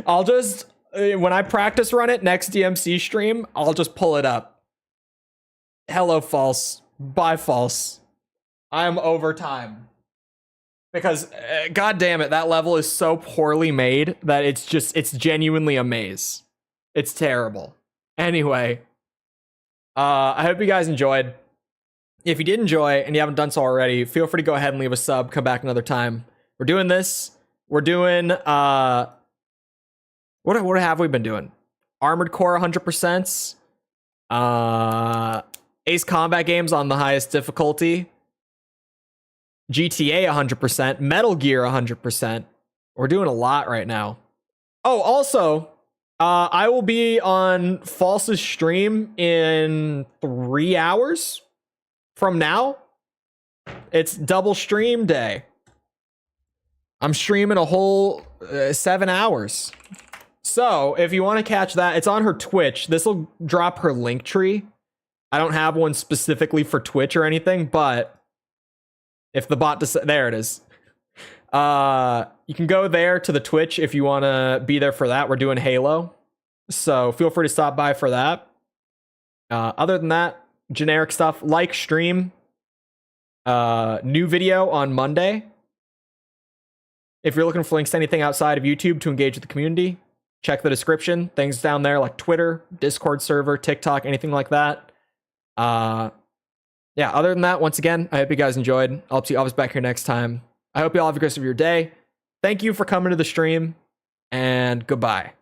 I'll just, when I practice run it next DMC stream, I'll just pull it up. Hello, false. Bye, false. I'm over time. Because, god damn it, that level is so poorly made that it's genuinely a maze. It's terrible. Anyway, I hope you guys enjoyed. If you did enjoy and you haven't done so already, feel free to go ahead and leave a sub. Come back another time. We're doing this. We're doing what have we been doing? Armored Core 100%. Ace Combat games on the highest difficulty. GTA 100%. Metal Gear 100%. We're doing a lot right now. Oh, also, I will be on False's stream in 3 hours from now. It's double stream day. I'm streaming a whole 7 hours. So if you want to catch that, it's on her Twitch. This will drop her link tree. I don't have one specifically for Twitch or anything, but if the bot there it is. You can go there to the Twitch if you want to be there for that. We're doing Halo, so feel free to stop by for that. Other than that, generic stuff like stream. New video on Monday. If you're looking for links to anything outside of YouTube to engage with the community, check the description. Things down there like Twitter, Discord server, TikTok, anything like that. Yeah, other than that, once again, I hope you guys enjoyed. I'll see you always back here next time. I hope you all have a great rest of your day. Thank you for coming to the stream, and goodbye.